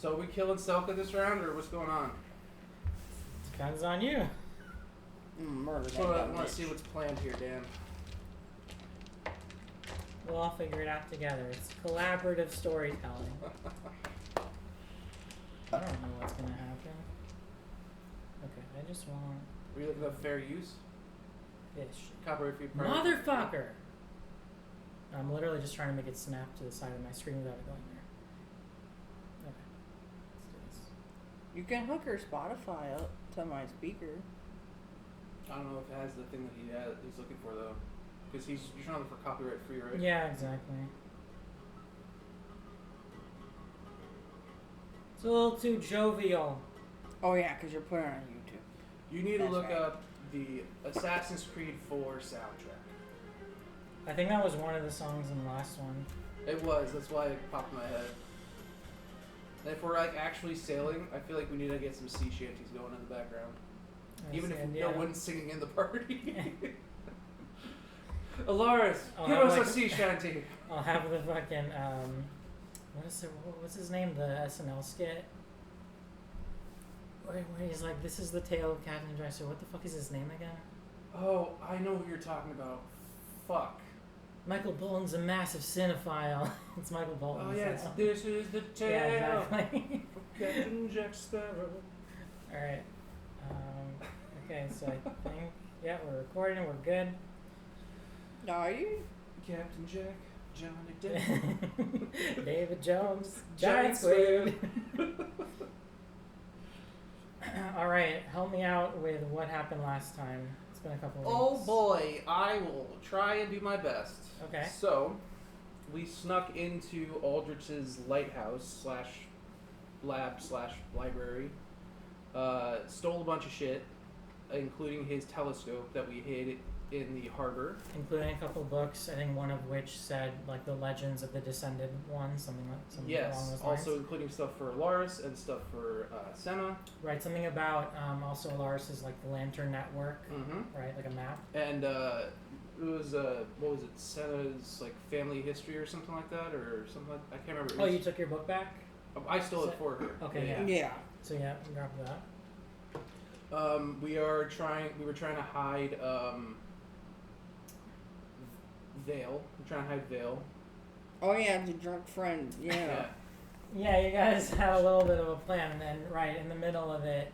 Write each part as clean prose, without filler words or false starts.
So are we killing Selka this round, or what's going on? Depends on you. Murder that I dumb want to bitch. see what's planned here, Dan. We'll all figure it out together. It's collaborative storytelling. I don't know what's gonna happen. Okay, I just want Are you looking at fair use? fish. Copyright free. Motherfucker! I'm literally just trying to make it snap to the side of my screen without it going there. Okay, let's do this. You can hook her Spotify up to my speaker. I don't know if it has the thing that he's looking for though, because you're trying to look for copyright free, right? Yeah, exactly. It's a little too jovial. Oh yeah, because you're putting it on YouTube. You need to That's look right. up the Assassin's Creed 4 soundtrack. I think that was one of the songs in the last one. It was. That's why it popped in my head. And if we're like actually sailing, I feel like we need to get some sea shanties going in the background. Even if no one's singing in the party. Alaris, give us a sea shanty. I'll have the fucking what's his name? The SNL skit. Where he's like, "This is the tale of Captain Dresser." What the fuck is his name again? Oh, I know who you're talking about. Fuck. Michael Bolton's a massive cinephile. It's Michael Bolton. Oh yeah, so. this is the tale Yeah, exactly. of Captain Jack Sparrow. All right. Okay, so I think we're recording. We're good. Are you? Captain Jack, Johnny Depp, David Jones, Giant Giant Squid. All right, help me out with what happened last time. It's been a couple of Oh weeks. boy, I will try and do my best. Okay. So, we snuck into Aldrich's lighthouse slash lab slash library, stole a bunch of shit, including his telescope that we hid in the harbor. Including a couple books, I think one of which said like the Legends of the Descended One, something along Yes, those lines. also including stuff for Laris and stuff for Senna. Right, something about also Alaris is like the Lantern Network, Mm-hmm. right, like a map. And it was what was it? Senna's like family history or something like that, or something like I can't remember. Oh, you took your book back? I stole it for her. Okay, Yeah. Yeah. So yeah, grab that. We were trying to hide Vale. We're trying to hide Vale. Oh yeah, the drunk friend. Yeah. Yeah, you guys had a little bit of a plan, and then right in the middle of it,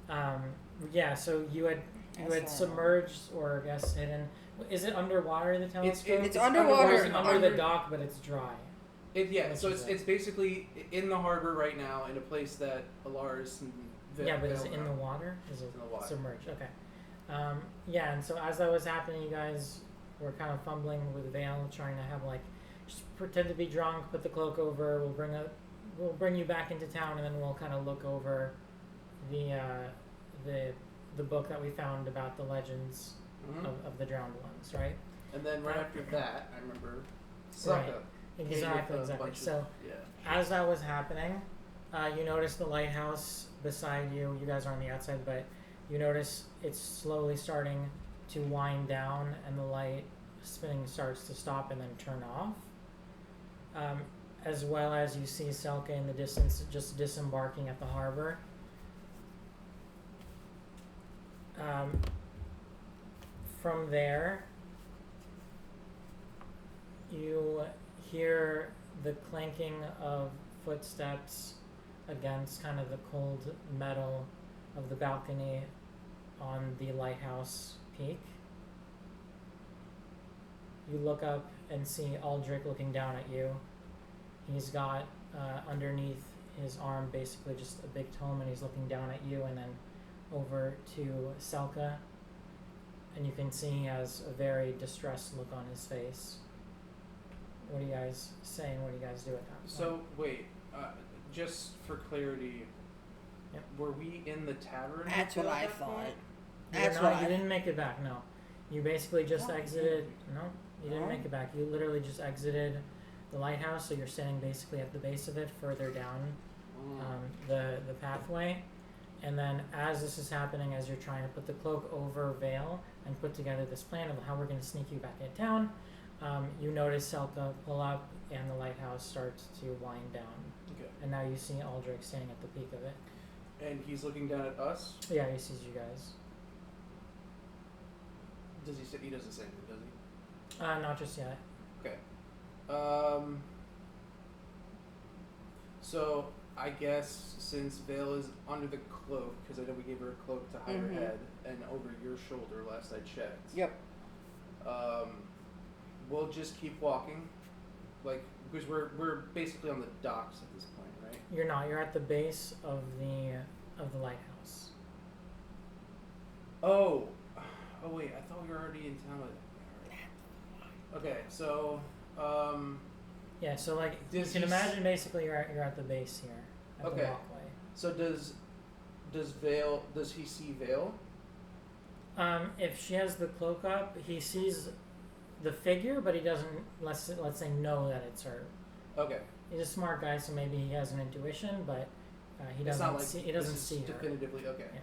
so you had submerged or I guess hidden. Is it underwater, the telescope? It's underwater. Or is it under the dock, but it's dry. So it's basically in the harbor right now, in a place that Alaris and Vale. Yeah, but is it in the water? Is it in the water. Submerged? Okay. And so as that was happening, you guys were kind of fumbling with Vale, trying to have like just pretend to be drunk, put the cloak over. We'll bring you back into town, and then we'll kind of look over the book that we found about the legends of the drowned ones, right? And then right after that, I remember Sokka. Exactly. So as that was happening, you notice the lighthouse beside you. You guys are on the outside, but you notice it's slowly starting to wind down, and the light spinning starts to stop and then turn off. As well as you see Selka in the distance just disembarking at the harbor. From there, you hear the clanking of footsteps against kind of the cold metal of the balcony on the lighthouse peak. You look up and see Aldrich looking down at you. He's got underneath his arm basically just a big tome, and he's looking down at you and then over to Selka. And you can see he has a very distressed look on his face. What are you guys saying? What do you guys do at that point? So, wait, just for clarity, Yep. Were we in the tavern? That's what at I that thought. point? You didn't make it back, no. You basically just exited. No, you didn't make it back. You literally just exited the lighthouse, so you're standing basically at the base of it, further down the pathway. And then as this is happening, as you're trying to put the cloak over Vale and put together this plan of how we're going to sneak you back into town, you notice Selka pull up and the lighthouse starts to wind down. Okay. And now you see Aldrich standing at the peak of it. And he's looking down at us? Yeah, he sees you guys. Does he say, he doesn't say anything, does he? Not just yet. Okay. So, I guess since Vale is under the cloak, because I know we gave her a cloak to hide her head, and over your shoulder last I checked. Yep. We'll just keep walking. Like, because we're basically on the docks at this point, right? You're not. You're at the base of the lighthouse. Oh wait, I thought we were already in town with it. Okay, so yeah, so like you can imagine basically you're at the base here at the walkway. So does Vale, does he see Vale? If she has the cloak up, he sees the figure, but he doesn't let's say know that it's her. Okay. He's a smart guy, so maybe he has an intuition, but he doesn't see her. Definitively, okay. Yeah.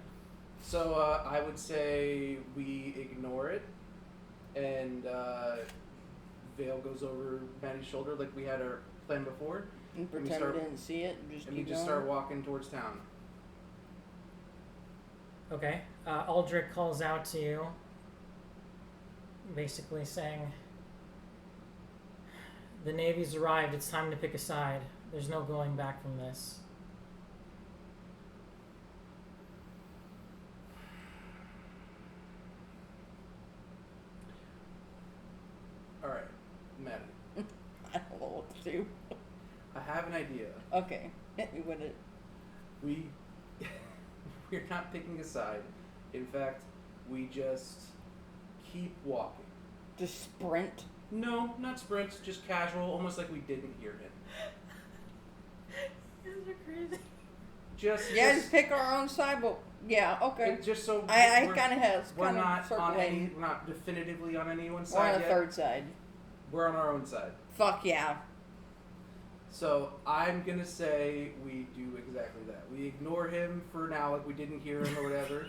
So I would say we ignore it, and Vale goes over Maddie's shoulder like we had our plan before. And pretend we didn't see it, and just and keep we just going. start walking towards town. Okay. Aldrich calls out to you, basically saying, "The Navy's arrived. It's time to pick a side. There's no going back from this." All right, Maddie. I don't know what to do. I have an idea. Okay, hit me with it. We're not picking a side. In fact, we just keep walking. Just sprint. No, not sprints, just casual, almost like we didn't hear him. You guys are crazy. Just pick our own side, but yeah, okay. Just so I kind of have. We're not on any. We're not definitively on anyone's side We're on the yet. third side. We're on our own side. Fuck yeah. So I'm gonna say we do exactly that. We ignore him for now, like we didn't hear him or whatever.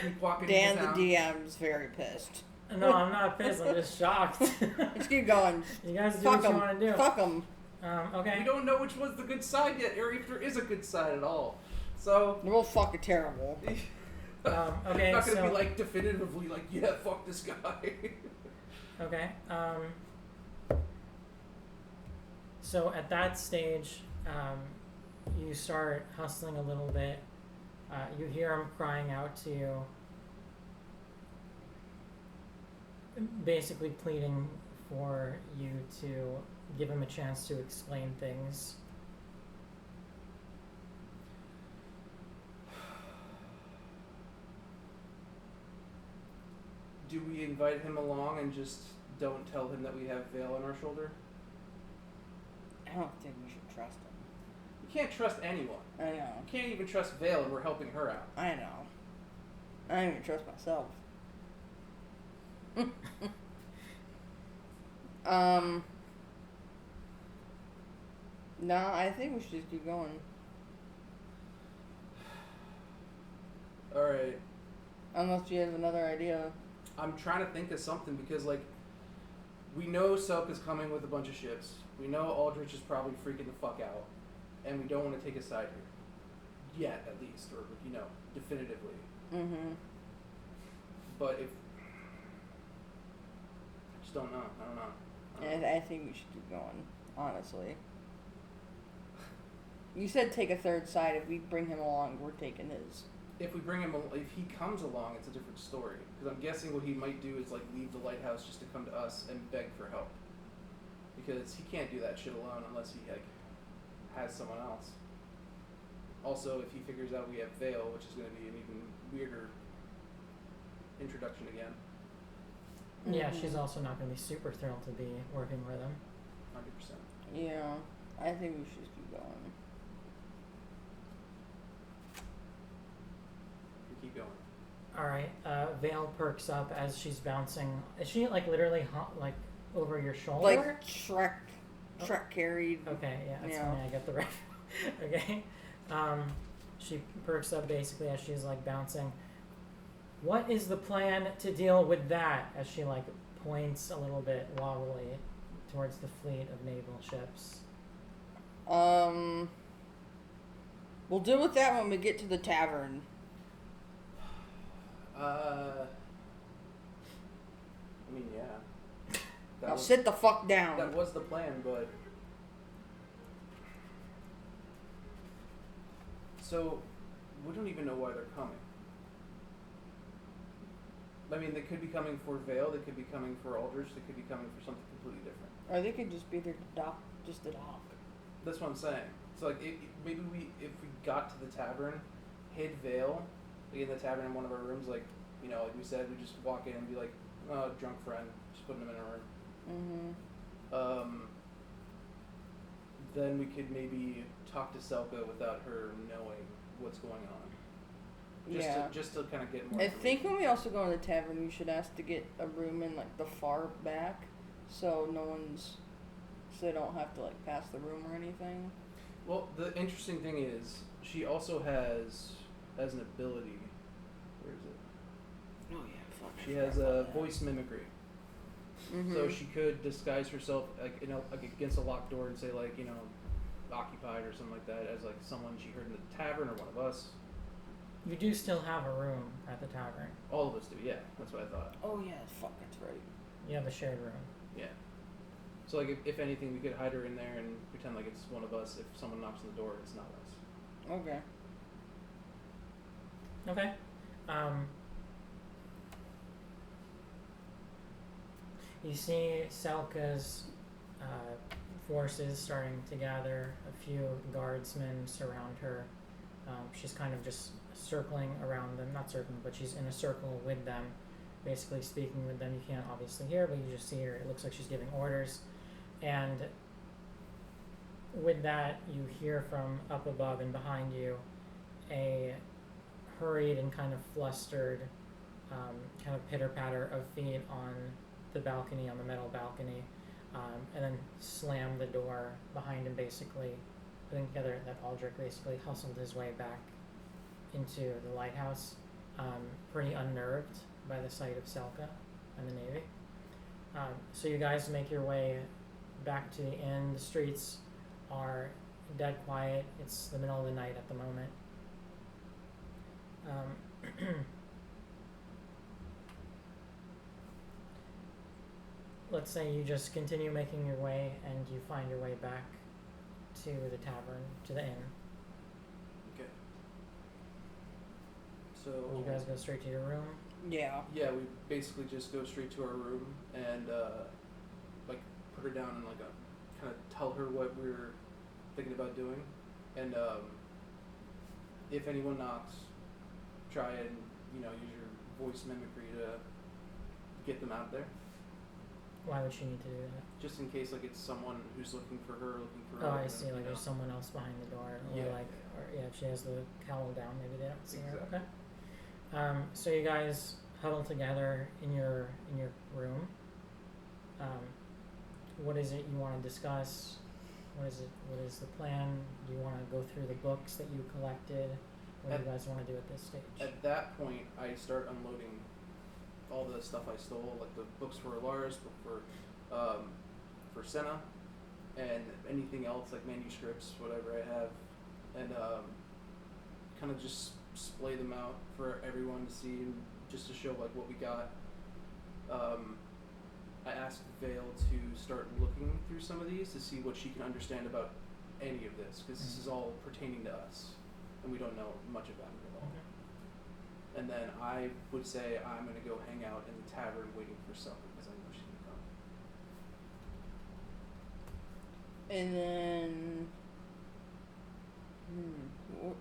Keep walking. Dan, into the town. DM's very pissed. No, I'm not pissed. I'm just shocked. Let's keep going. You guys do Fuck what you 'em. want to do. Fuck them. Okay. We don't know which was the good side yet, or if there is a good side at all. So They're both fucking terrible. Okay. I'm not gonna be like definitively like, yeah, fuck this guy. Okay. So at that stage, you start hustling a little bit. You hear him crying out to you, basically pleading for you to give him a chance to explain things. Do we invite him along and just don't tell him that we have Vale on our shoulder? I don't think we should trust him. You can't trust anyone. I know. You can't even trust Vale, and we're helping her out. I know. I don't even trust myself. No, I think we should just keep going. Alright. Unless you have another idea. I'm trying to think of something because, like, we know Selk is coming with a bunch of ships. We know Aldrich is probably freaking the fuck out. And we don't want to take a side here. Yet, at least. Or, you know, definitively. Mm-hmm. But if... I just don't know. I don't know. I think we should keep going, honestly. You said take a third side. If we bring him along, we're taking his. If we bring him, if he comes along, it's a different story. Because I'm guessing what he might do is like leave the lighthouse just to come to us and beg for help. Because he can't do that shit alone unless he like has someone else. Also, if he figures out we have Vale, which is going to be an even weirder introduction again. Yeah, she's also not going to be super thrilled to be working with him. 100%. Yeah, I think we should just keep going. Keep going. Alright, Vale perks up as she's bouncing. Is she like literally like over your shoulder? Like Shrek carried. Okay, yeah, that's Yeah. funny. I get the reference. Okay. She perks up basically as she's like bouncing. What is the plan to deal with that? As she like points a little bit wobbly towards the fleet of naval ships. I We'll deal with that when we get to the tavern. I mean, yeah. Now sit the fuck down. That was the plan, but... So, we don't even know why they're coming. I mean, they could be coming for Vale, they could be coming for Aldrich, they could be coming for something completely different. Or they could just be there to dock, just to dock. That's what I'm saying. So, like, maybe if we got to the tavern, hid Vale, like in the tavern in one of our rooms, like, you know, like we said, we just walk in and be like, oh, drunk friend, just putting him in a room. Mm-hmm. Then we could maybe talk to Selka without her knowing what's going on. Just to kind of get more. I think when we also go to the tavern, we should ask to get a room in like the far back, so they don't have to like pass the room or anything. Well, the interesting thing is, she also has an ability. Where is it? Oh yeah, fuck. She has a voice mimicry. Mm-hmm. So she could disguise herself like like against a locked door and say like occupied or something like that as like someone she heard in the tavern or one of us. You do still have a room at the tavern. All of us do, yeah. That's what I thought. Oh yeah, fuck, that's right. You have a shared room. Yeah. So like if anything, we could hide her in there and pretend like it's one of us. If someone knocks on the door, it's not us. Okay. Okay. You see Selka's forces starting to gather. A few guardsmen surround her. She's kind of just circling around them. Not circling, but she's in a circle with them, basically speaking with them. You can't obviously hear, but you just see her. It looks like she's giving orders. And with that, you hear from up above and behind you a hurried and kind of flustered kind of pitter-patter of feet on the balcony, on the metal balcony, and then slam the door behind him, basically putting together that Aldrich basically hustled his way back into the lighthouse, pretty unnerved by the sight of Selka and the Navy. So you guys make your way back to the inn. The streets are dead quiet. It's the middle of the night at the moment. Let's say you just continue making your way and you find your way back to the tavern, to the inn. Okay. So You guys go straight to your room? Yeah. Yeah, we basically just go straight to our room and like put her down and like kind of tell her what we're thinking about doing, and if anyone knocks, try and use your voice mimicry to get them out there. Why would she need to do that? Just in case like it's someone who's looking for her. Oh, I see. Like there's someone else behind the door, or if she has the cowl down, maybe they don't see her. Okay. So you guys huddle together in your room. What is it you want to discuss? What is the plan? Do you want to go through the books that you collected? What do you guys want to do at this stage? At that point, I start unloading all the stuff I stole, like the books for Alaris, book for Senna, and anything else like manuscripts, whatever I have, and kind of just splay them out for everyone to see, and just to show like what we got. I asked Vale to start looking through some of these to see what she can understand about any of this, because this is all pertaining to us, and we don't know much about it at all. Okay. And then I would say I'm going to go hang out in the tavern waiting for Selka, because I know she's going to come. And then,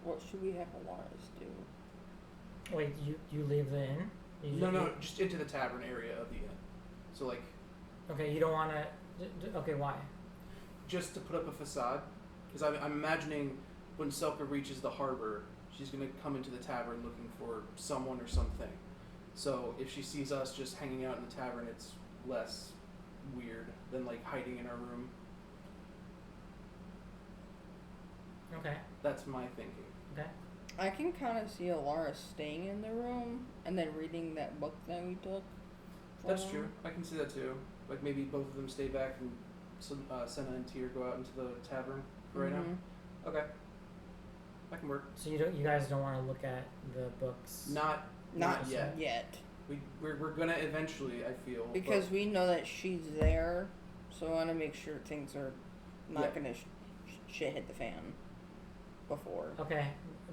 what should we have Alaris do? Wait, you leave the inn? No, just into the tavern area of the inn. So like. Okay, you don't want to. Okay, why? Just to put up a facade, because I'm imagining when Selka reaches the harbor, she's going to come into the tavern looking for someone or something. So if she sees us just hanging out in the tavern, it's less weird than like hiding in our room. Okay. That's my thinking. Okay. I can kind of see Alaris staying in the room and then reading that book that we took. That's true. I can see that too. Like maybe both of them stay back and Senna and Tyr go out into the tavern for right now. Okay. I can can work. So you guys don't want to look at the books? Not yet. We're gonna eventually, I feel. Because we know that she's there, so I want to make sure things are not gonna shit hit the fan before. Okay,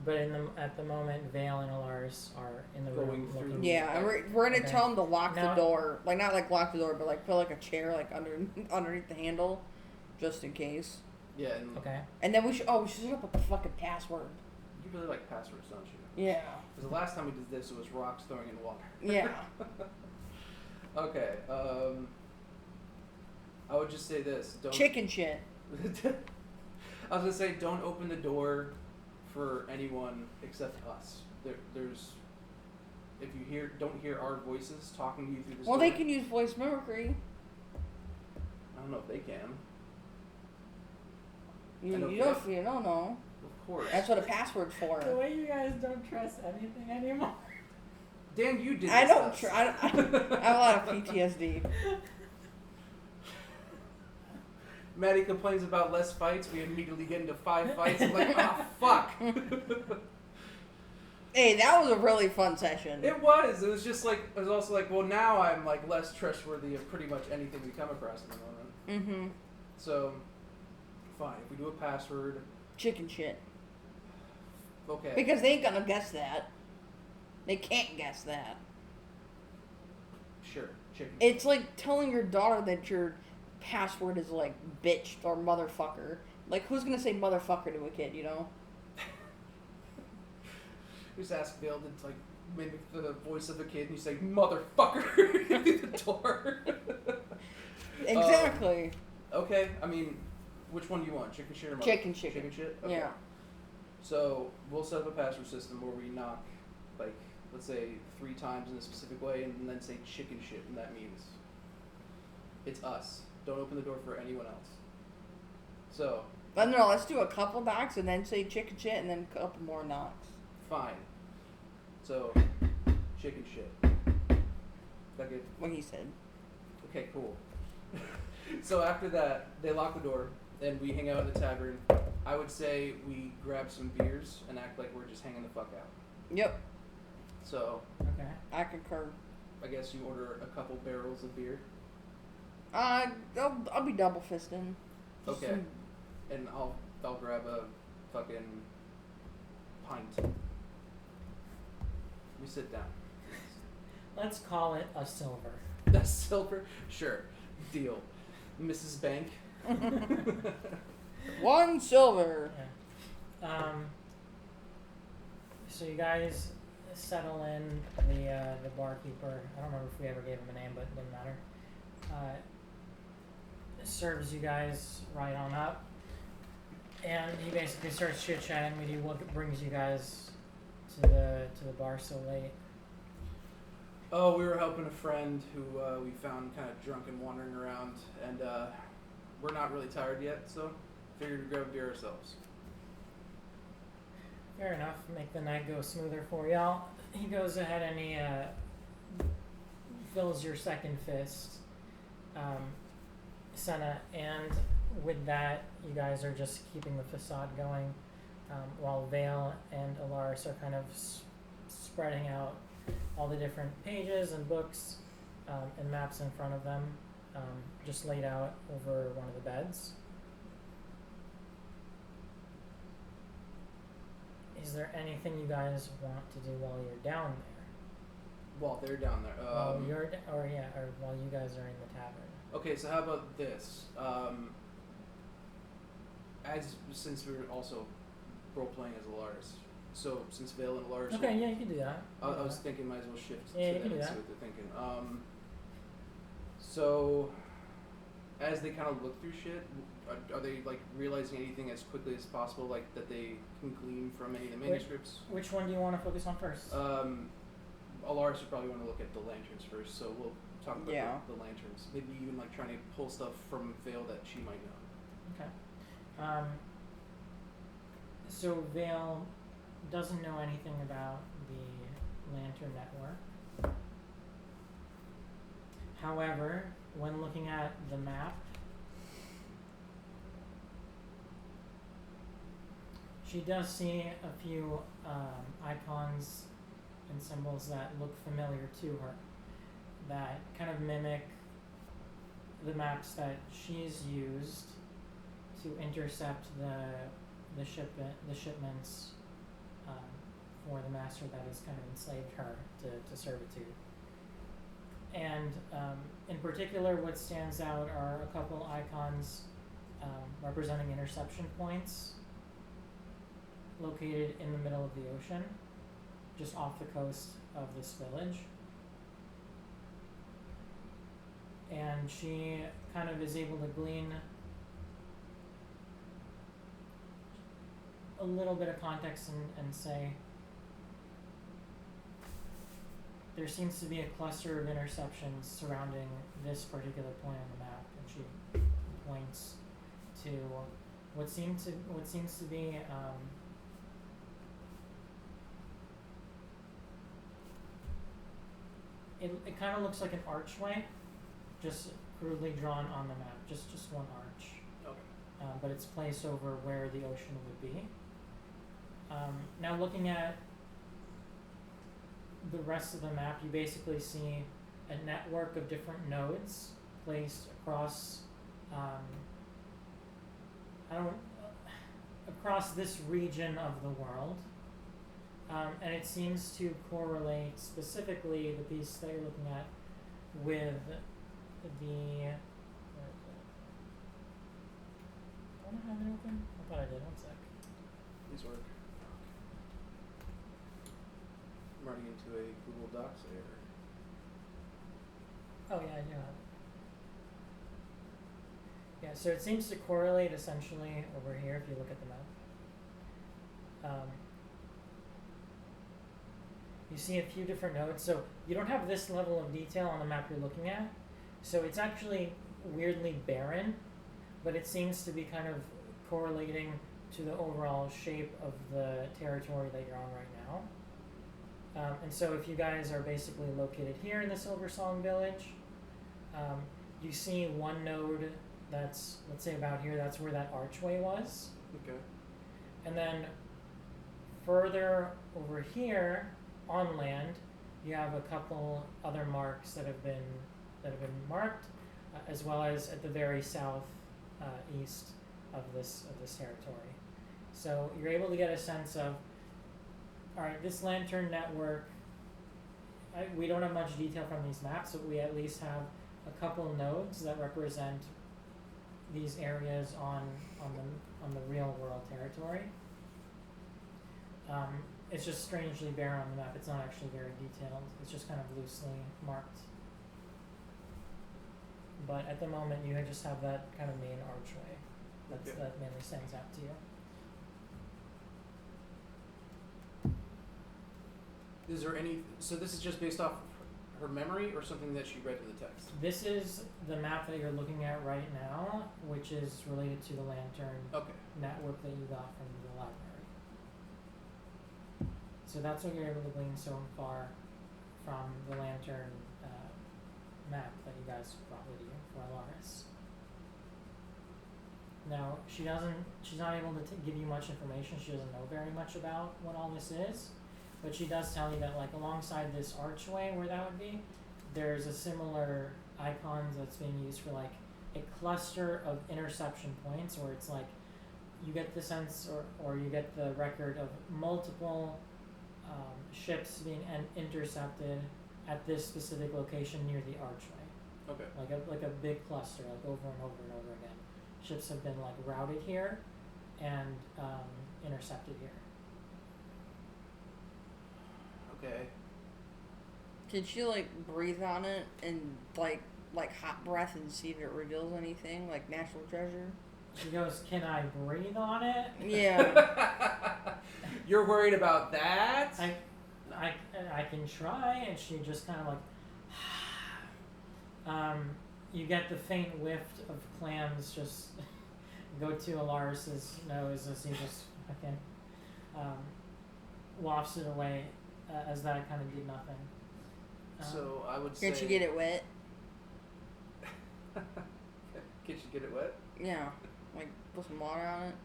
but at the moment, Vale and Alaris are in the room looking. Yeah, and we're gonna tell them to lock the door, like not like lock the door, but like put like a chair like underneath the handle, just in case. Yeah. And then we should set up a fucking password. You really like passwords, don't you? Yeah. Because the last time we did this, it was rocks throwing in water. Yeah. Okay. I would just say this: don't. Chicken shit. I was gonna say, don't open the door for anyone except us. There's, if you don't hear our voices talking to you through this. Well, door, they can use voice mimicry. I don't know if they can. You don't know. Of course. That's what a password's for. The way you guys don't trust anything anymore. Dan, you did. I don't. I have a lot of PTSD. Maddie complains about less fights. We immediately get into 5 fights. I'm like, fuck. Hey, that was a really fun session. It was. It was just like, it was also like, well, now I'm like less trustworthy of pretty much anything we come across at the moment. Mm-hmm. So, fine. If we do a password. Chicken shit. Okay. Because they ain't gonna guess that. They can't guess that. Sure. Chicken. It's like telling your daughter that your password is like bitch or motherfucker. Like, who's gonna say motherfucker to a kid, you know? Just ask Bill to like mimic the voice of a kid and you say motherfucker at the door. Exactly. Okay, I mean, which one do you want? Chicken shit or mother? Chicken shit. Chicken shit? Okay. Yeah. So we'll set up a password system where we knock, like, let's say 3 times in a specific way and then say chicken shit, and that means it's us. Don't open the door for anyone else. So. No, let's do a couple knocks and then say chicken shit and then a couple more knocks. Fine. So, chicken shit. That good? What he said. Okay, cool. So after that, they lock the door, and we hang out in the tavern. I would say we grab some beers and act like we're just hanging the fuck out. Yep. So. Okay. I concur. I guess you order a couple barrels of beer. I'll be double fisting. Okay. And I'll grab a fucking pint. We sit down. Let's call it a silver. A silver? Sure. Deal. Mrs. Bank. 1 silver. Yeah. So you guys settle in. The barkeeper, I don't remember if we ever gave him a name, but it doesn't matter. Serves you guys right on up. And he basically starts chit-chatting with you. What brings you guys to the bar so late? Oh, we were helping a friend who we found kind of drunk and wandering around, and we're not really tired yet, so figured we'd grab a beer ourselves. Fair enough. Make the night go smoother for y'all. He goes ahead and he fills your second fist, Senna, and with that, you guys are just keeping the facade going, while Vale and Alaris are kind of spreading out all the different pages and books and maps in front of them, just laid out over one of the beds. Is there anything you guys want to do while you're down there? While they're down there. While while you guys are in the tavern. Okay, so how about this? Since we're also role playing as Alaris, so since Vale and Alaris. Okay, yeah, you can do that. I was thinking, might as well shift Yeah, to you can them do and see that. what they're thinking. So, as they kind of look through shit, are they like realizing anything as quickly as possible, like that they can glean from any of the manuscripts? Which one do you want to focus on first? Alaris would probably want to look at the lanterns first, so we'll talk about the lanterns. Maybe even like trying to pull stuff from Vale that she might know. Okay. So Vale doesn't know anything about the Lantern Network. However, when looking at the map, she does see a few icons and symbols that look familiar to her, that kind of mimic the maps that she's used to intercept the shipments for the master that has kind of enslaved her to servitude. And in particular, what stands out are a couple icons representing interception points located in the middle of the ocean, just off the coast of this village. And she kind of is able to glean a little bit of context and say there seems to be a cluster of interceptions surrounding this particular point on the map, and she points to what seems to be it kind of looks like an archway, just crudely drawn on the map, just one arch. Okay. But it's placed over where the ocean would be. Now looking at the rest of the map, you basically see a network of different nodes placed across across this region of the world. And it seems to correlate specifically the piece that you're looking at with the. Where is it? Don't I have it open? I thought I did. One sec. Please work. I'm running into a Google Docs error. Oh yeah, I do have it. Yeah, so it seems to correlate essentially over here if you look at the map. You see a few different nodes, so you don't have this level of detail on the map you're looking at, so it's actually weirdly barren, but it seems to be kind of correlating to the overall shape of the territory that you're on right now. And so if you guys are basically located here in the Silver Song Village, you see one node that's, let's say about here, that's where that archway was. Okay. And then further over here, on land, you have a couple other marks that have been marked, as well as at the very south east of this territory. So you're able to get a sense of, all right, this lantern network. We don't have much detail from these maps, but we at least have a couple nodes that represent these areas on the real world territory. It's just strangely bare on the map. It's not actually very detailed. It's just kind of loosely marked. But at the moment, you just have that kind of main archway that mainly stands out to you. Is there any? So this is just based off her memory, or something that she read in the text? This is the map that you're looking at right now, which is related to the lantern network that you got from the library. So that's what you're able to glean so far from the lantern map that you guys brought with you for Alaris. Now, she's not able to give you much information. She doesn't know very much about what all this is, but she does tell you that, like, alongside this archway where that would be, there's a similar icon that's being used for, like, a cluster of interception points, where it's like you get the sense or you get the record of multiple ships being intercepted at this specific location near the archway. Okay. Like a big cluster, like over and over and over again. Ships have been like routed here and intercepted here. Okay. Did she like breathe on it and like hot breath and see if it reveals anything like National Treasure? She goes, "Can I breathe on it?" Yeah. You're worried about that? I can try, and she just kind of like. You get the faint whiff of clams just go to Alaris's nose as he just fucking wafts it away, as that kind of did nothing. So I would say. Can't you get it wet? Can't you get it wet? Yeah. Like put some water on it.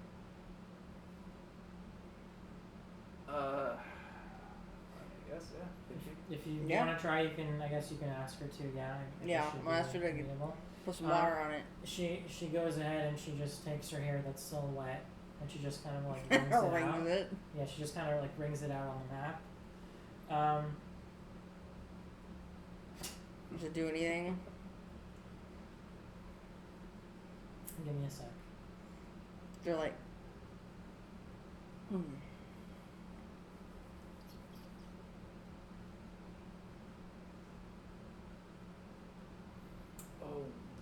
if you Yeah. want to try, you can. I guess you can ask her to. Yeah. I'll ask her to put some water on it. She goes ahead and she just takes her hair that's still wet and she just kind of like wrings it out. It. Yeah, she just kind of like wrings it out on the map. Does it do anything? Give me a sec. They're like. Oh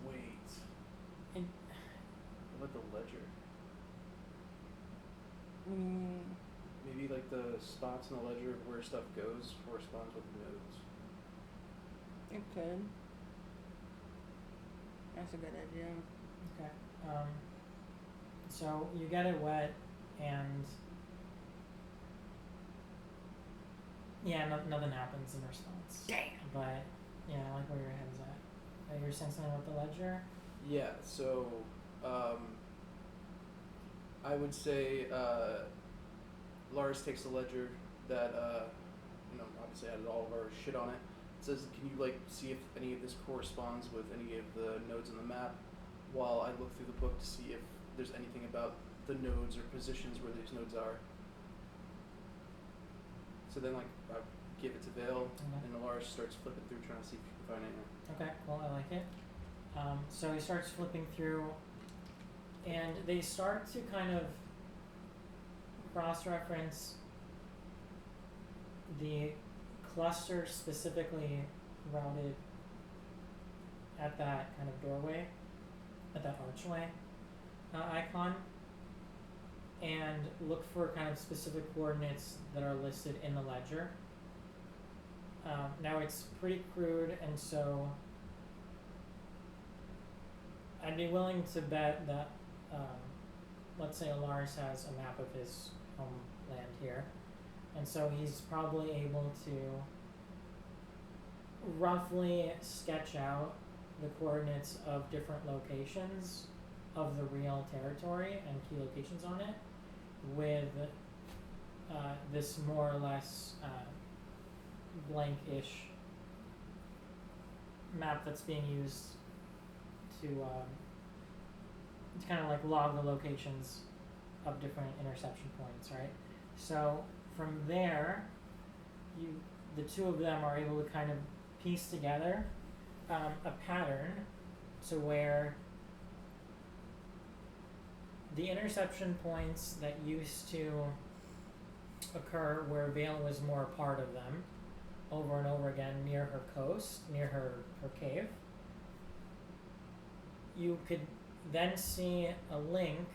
wait. And what about the ledger? Mm. Maybe like the spots in the ledger of where stuff goes corresponds with the nodes. It could. That's a good idea. okay. So you get it wet and yeah, nothing happens in response. Damn. But yeah, I like where your head's at. You're saying something about the ledger? Yeah, so I would say Lars takes the ledger that obviously had all of our shit on it. It says, can you like see if any of this corresponds with any of the nodes on the map, while I look through the book to see if there's anything about the nodes or positions where these nodes are. So then like I give it to Vale, and Lars starts flipping through trying to see if he can find anything. Okay, cool, I like it. So he starts flipping through, and they start to kind of cross-reference the cluster specifically routed at that kind of doorway, at that archway icon, and look for kind of specific coordinates that are listed in the ledger. Now it's pretty crude, and so I'd be willing to bet that, let's say Lars has a map of his homeland here, and so he's probably able to roughly sketch out the coordinates of different locations of the real territory and key locations on it with this more or less blank-ish map that's being used to kind of like log the locations of different interception points, right? So from there, the two of them are able to kind of piece together a pattern to where the interception points that used to occur where Vale was more a part of them over and over again near her coast, near her cave, you could then see a link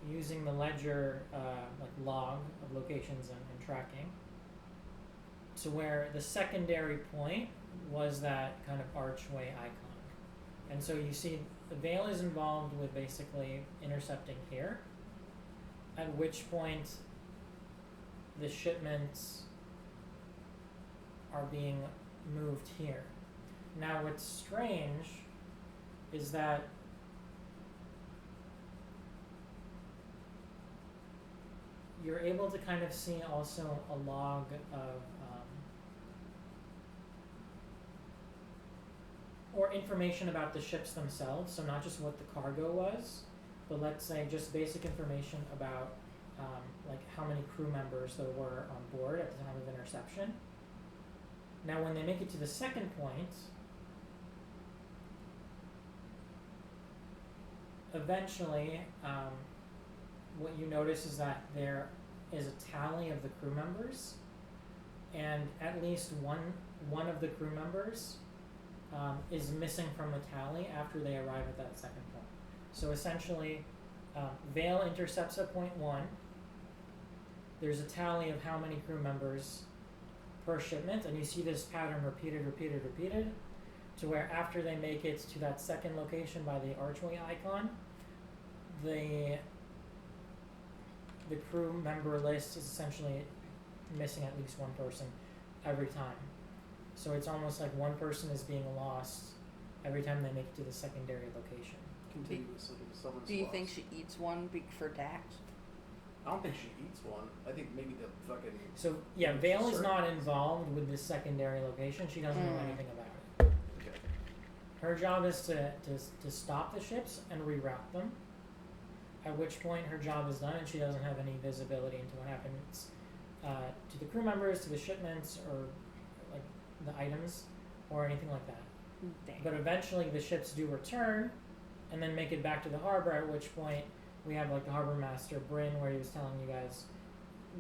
using the ledger like log of locations and tracking to where the secondary point was that kind of archway icon. And so you see the Vale is involved with basically intercepting here, at which point the shipments are being moved here. Now what's strange is that you're able to kind of see also a log of or information about the ships themselves, so not just what the cargo was, but let's say just basic information about like how many crew members there were on board at the time of interception. Now when they make it to the second point, eventually what you notice is that there is a tally of the crew members, and at least one of the crew members is missing from the tally after they arrive at that second point. So essentially, Vale intercepts at point 1. There's a tally of how many crew members per shipment, and you see this pattern repeated, to where after they make it to that second location by the archway icon, the crew member list is essentially missing at least one person every time. So it's almost like one person is being lost every time they make it to the secondary location. Continuously, someone's Do you lost. think she eats one for tax? I don't think she eats one. I think maybe the fucking. So yeah, Vale is not involved with this secondary location. She doesn't know anything about it. Okay. Her job is to stop the ships and reroute them. At which point her job is done and she doesn't have any visibility into what happens to the crew members, to the shipments, or like the items, or anything like that. Damn. But eventually the ships do return, and then make it back to the harbor. At which point we have like the harbor master Bryn, where he was telling you guys,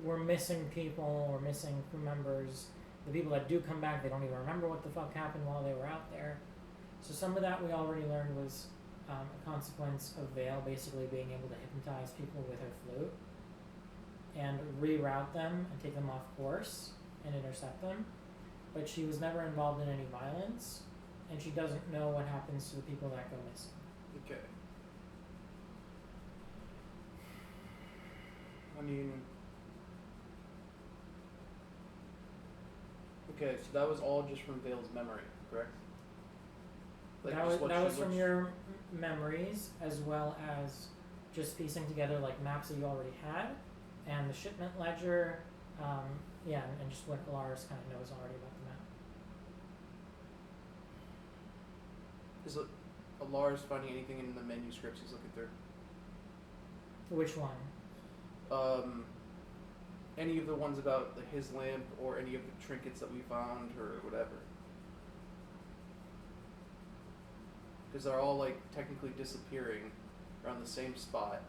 we're missing people, we're missing crew members. The people that do come back, they don't even remember what the fuck happened while they were out there. So some of that we already learned was a consequence of Vale basically being able to hypnotize people with her flute and reroute them and take them off course and intercept them. But she was never involved in any violence, and she doesn't know what happens to the people that go missing. Okay. I mean. Okay, so that was all just from Vale's memory, correct? Like that was from your memories, as well as just piecing together like maps that you already had, and the shipment ledger, and just what Lars kind of knows already about the map. Is it Lars finding anything in the manuscripts he's looking through? Which one? Any of the ones about his lamp, or any of the trinkets that we found, or whatever. Because they're all like technically disappearing around the same spot.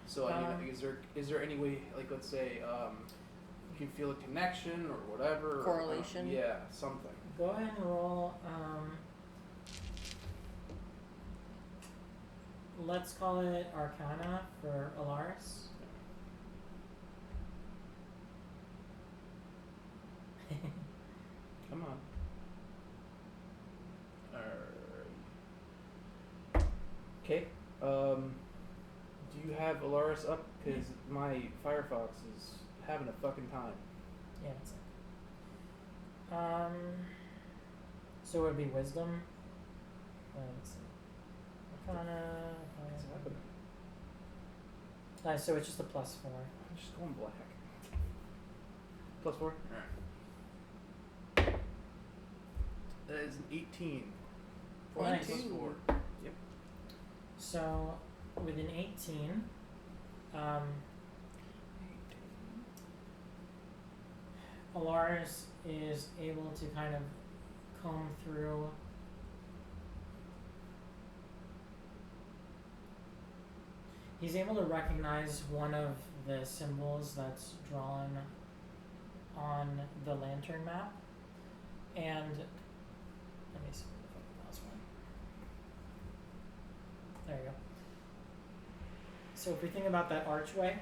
So I mean, is there any way, like, let's say, you can feel a connection or whatever? Correlation? Yeah, something. Go ahead and roll. Let's call it Arcana for Alaris. Come on. Okay. Do you have Alaris up? Because my Firefox is having a fucking time. Yeah, it's so it would be Wisdom. Let's see. Arcana. What's happening? So it's just a +4. I'm just going black. +4? Alright. That is an 18. Nice. +4. Yep. So with an 18, Alaris is able to kind of comb through he's able to recognize one of the symbols that's drawn on the lantern map, and let me see what the fuck the last one. There you go. So if we think about that archway,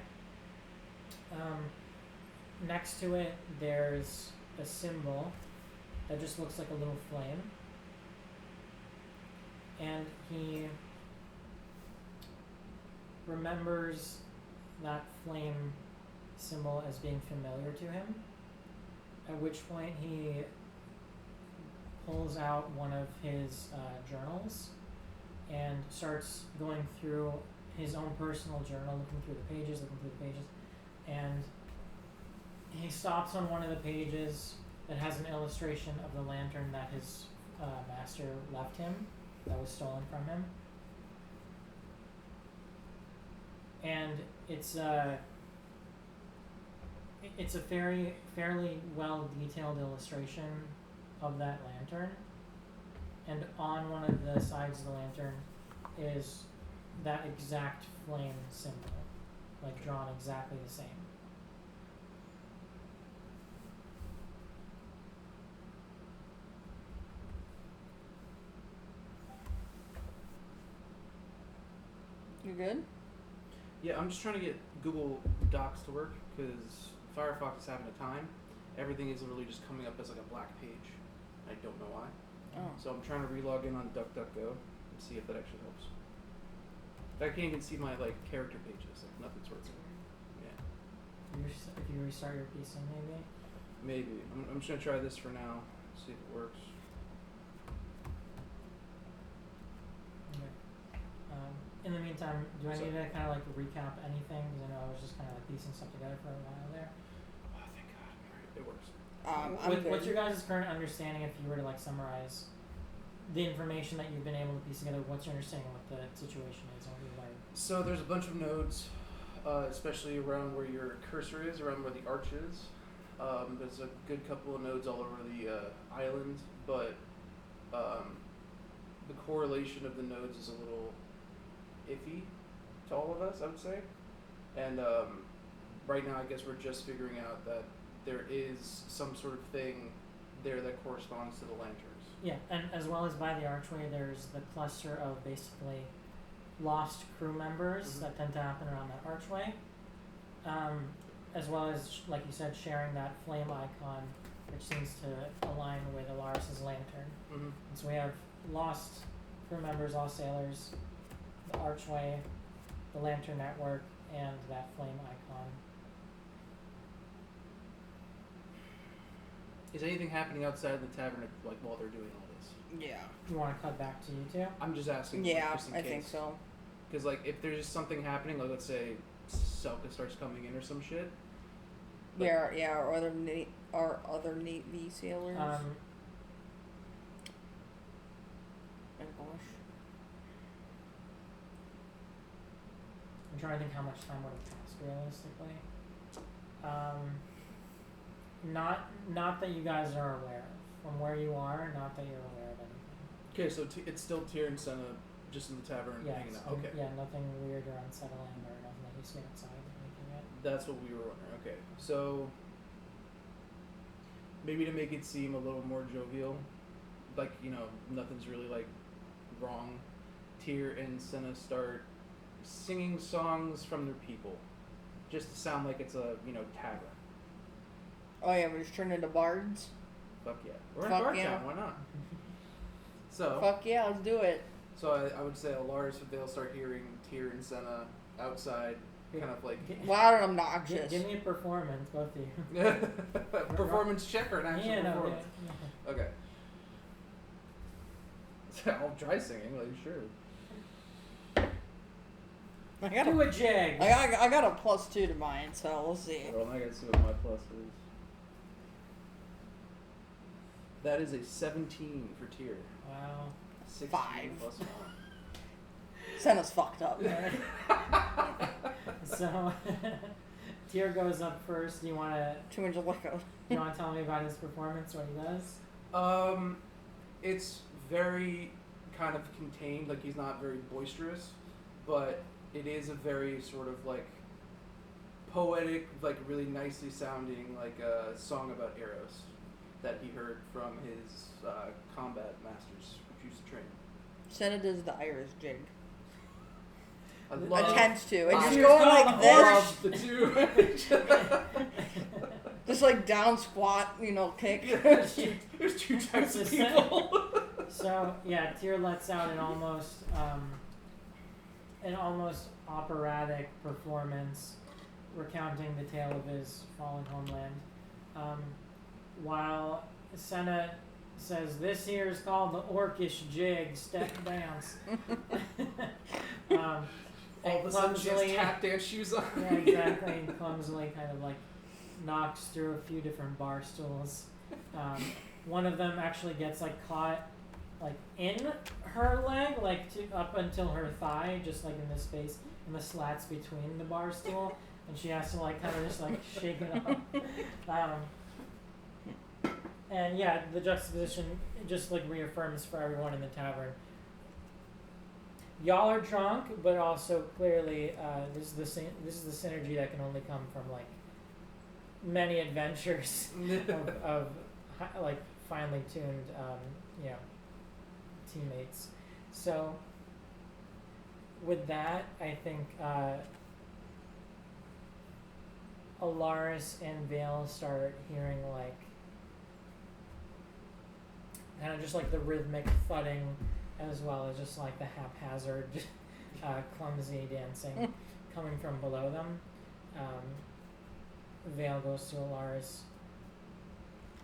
next to it there's a symbol that just looks like a little flame, and he remembers that flame symbol as being familiar to him, at which point he pulls out one of his journals and starts going through his own personal journal, looking through the pages, and he stops on one of the pages that has an illustration of the lantern that his master left him, that was stolen from him. And it's a fairly well detailed illustration of that lantern, and on one of the sides of the lantern is that exact flame symbol, like drawn exactly the same. You good? Yeah, I'm just trying to get Google Docs to work because Firefox is having a time. Everything isn't really just coming up as like a black page. I don't know why. Oh. So I'm trying to relog in on DuckDuckGo and see if that actually helps. I can't even see my like character pages. Like nothing's working. Yeah. If you restart your PC, maybe. Maybe. I'm just gonna try this for now. See if it works. Okay. In the meantime, do I So- need to kind of like recap anything? Because I know I was just kind of like piecing stuff together for a while there. Oh, thank God. It works. What's your guys' current understanding if you were to like summarize the information that you've been able to piece together? What's your understanding of what the situation is and what you learned? So there's a bunch of nodes, especially around where your cursor is, around where the arch is. There's a good couple of nodes all over the island, but the correlation of the nodes is a little iffy to all of us, I would say. And right now, I guess we're just figuring out that there is some sort of thing there that corresponds to the lanterns. Yeah, and as well as by the archway, there's the cluster of basically lost crew members that tend to happen around that archway. As well as, like you said, sharing that flame icon, which seems to align with Alaris' lantern. And so we have lost crew members, lost sailors, the archway, the lantern network, and that flame icon. Is anything happening outside of the tavern, like while they're doing all this? Yeah. You want to cut back to you two? I'm just asking. Yeah, just in I case. think so. Because like, if there's something happening, like let's say Selka starts coming in or some shit. Like, Yeah, or other Navy sailors. Oh gosh. I'm trying to think how much time would have passed realistically. Not that you guys are aware of. From where you are, not that you're aware of anything. Okay, so it's still Tyr and Senna just in the tavern hanging out. Okay. Yeah, nothing weird or unsettling or nothing that you see outside or anything yet. That's what we were wondering. Okay, so maybe to make it seem a little more jovial, like, you know, nothing's really like wrong, Tyr and Senna start singing songs from their people, just to sound like it's a, you know, tavern. Oh yeah, we just turned into bards. Fuck yeah, we're in Fuck Bard yeah. Town. Why not? So Fuck yeah, let's do it. So I would say Alaris, they'll start hearing Tyr and Senna outside, kind of like Loud and obnoxious. Give me a performance, both of you. performance check or an actual Yeah, no, performance. yeah. Okay. I'll try singing, like sure. Do a jig. I got a +2 to mine, so we'll see. Well, I gotta see what my plus is. That is a 17 for Tyr. Wow. 16 5. plus 1. Senna's fucked up. So, Tyr goes up first. Do you want to? Too much liquor. You want to tell me about his performance? What he does? It's very kind of contained. Like he's not very boisterous, but it is a very sort of like poetic, like really nicely sounding, like a song about Eros that he heard from his combat masters, which used to train. Senna does the Irish jig. I love Attempts to. It's I just going like this. love the two. Just like down squat, you know, kick. There's two types of people. So yeah, Tyr lets out an almost operatic performance, recounting the tale of his fallen homeland. While Senna says, "This here is called the Orcish jig, step dance." All of a sudden she has tap dance shoes on. Yeah, exactly. And clumsily kind of like knocks through a few different bar stools. One of them actually gets like caught like in her leg, like up until her thigh, just like in the space, in the slats between the bar stool, and she has to like kind of just like shake it off. And yeah, the juxtaposition just like reaffirms for everyone in the tavern. Y'all are drunk, but also clearly this is the synergy that can only come from like many adventures of like finely tuned teammates. So with that, I think Alaris and Vale start hearing like kind of just like the rhythmic thudding, as well as just like the haphazard, clumsy dancing coming from below them. Vale goes to Alaris.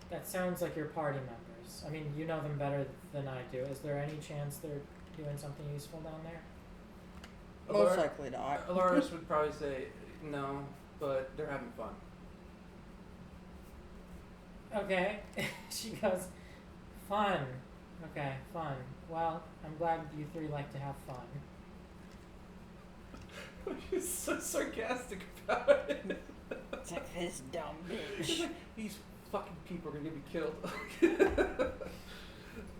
That sounds like your party members. I mean, you know them better than I do. Is there any chance they're doing something useful down there? Most likely not. Alaris would probably say no, but they're having fun. Okay. She goes, fun. Okay, fun. Well, I'm glad you three like to have fun. He's so sarcastic about it. It's like, this dumb bitch. Like, these fucking people are gonna be killed.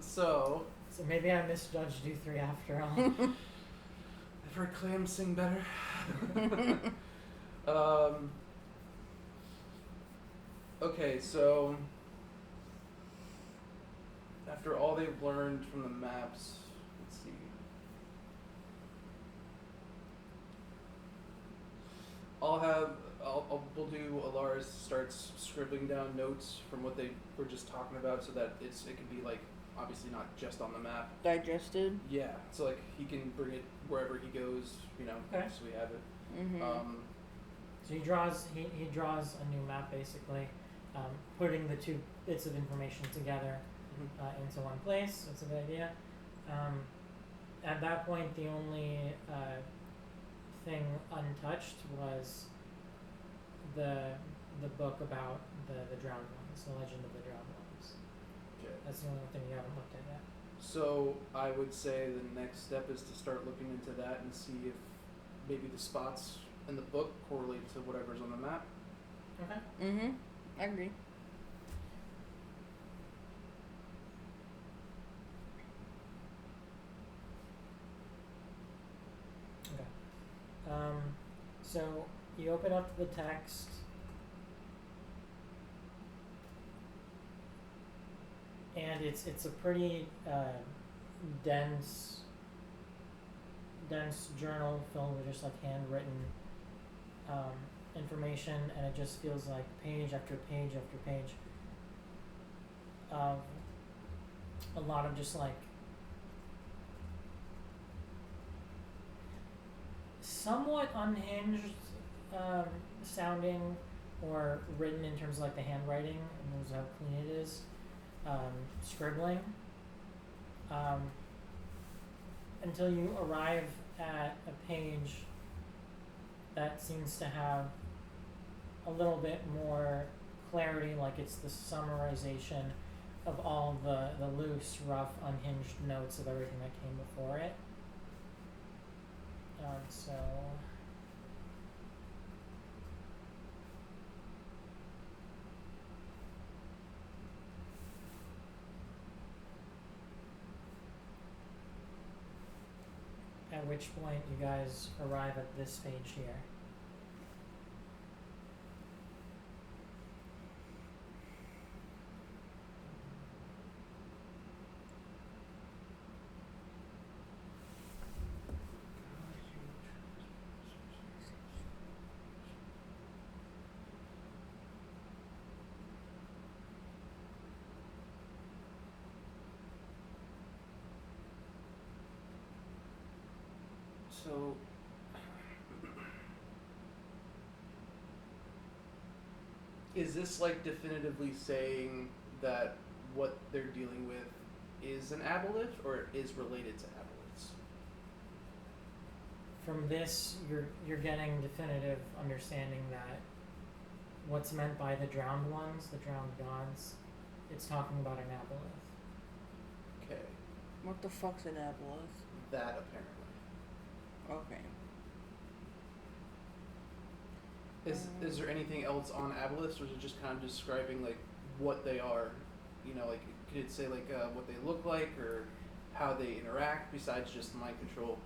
So maybe I misjudged you three after all. I've heard clams sing better. Okay, so after all they've learned from the maps, let's see. We'll do Alaris starts scribbling down notes from what they were just talking about, so that it can be like obviously not just on the map. Digested? Yeah, so like he can bring it wherever he goes, Okay. so we have it. Mm-hmm. So he draws a new map basically, putting the two bits of information together into one place. That's a good idea. At that point, the only thing untouched was the book about the drowned ones, the legend of the drowned ones. Okay. That's the only thing you haven't looked at yet. So I would say the next step is to start looking into that and see if maybe the spots in the book correlate to whatever's on the map. Okay. Mm-hmm. I agree. Okay. So you open up the text. And it's a pretty dense journal filled with just like handwritten information, and it just feels like page after page after page of a lot of just like somewhat unhinged sounding or written in terms of like the handwriting and knows how clean it is. Scribbling until you arrive at a page that seems to have a little bit more clarity, like it's the summarization of all the loose, rough, unhinged notes of everything that came before it. So at which point you guys arrive at this page here. So is this like definitively saying that what they're dealing with is an aboleth or is related to aboleths? From this, you're getting definitive understanding that what's meant by the drowned ones, the drowned gods, it's talking about an aboleth. Okay. What the fuck's an aboleth? That apparently. Okay. Is there anything else on aboleths, or is it just kind of describing like what they are? Like could it say like what they look like or how they interact besides just mind control?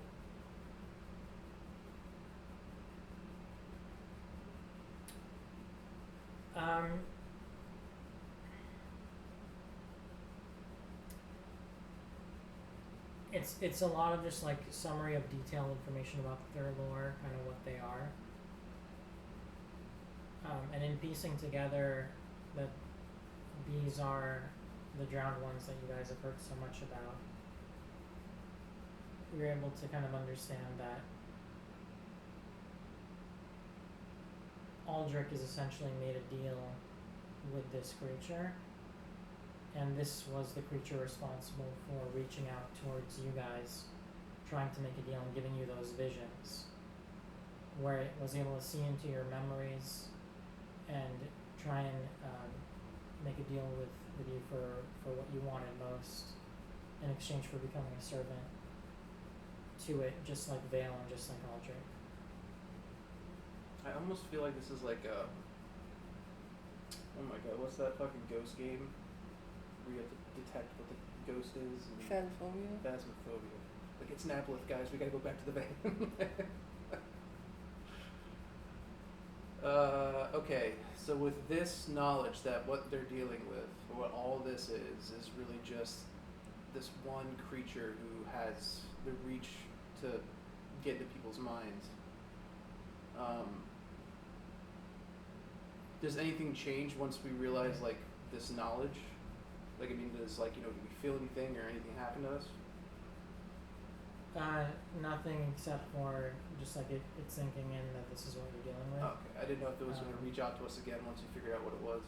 It's a lot of just like summary of detailed information about their lore, kind of what they are. And in piecing together that these are the drowned ones that you guys have heard so much about, you're able to kind of understand that Aldrich has essentially made a deal with this creature, and this was the creature responsible for reaching out towards you guys, trying to make a deal and giving you those visions, where it was able to see into your memories and try and make a deal with you for what you wanted most in exchange for becoming a servant to it, just like Vale and just like Aldrich. I almost feel like this is like a... Oh my god, what's that fucking ghost game? Where you have to detect what the ghost is? Phasmophobia? Phasmophobia. Like, it's Nablith, guys, we gotta go back to the van. Okay, so with this knowledge that what they're dealing with, or what all this is really just this one creature who has the reach to get into people's minds. Does anything change once we realize, like, this knowledge? Like, I mean, does, like, you know, do we feel anything or anything happen to us? Nothing except for just like it sinking in that this is what you're dealing with. Okay, I didn't know if it was going to reach out to us again once you figured out what it was.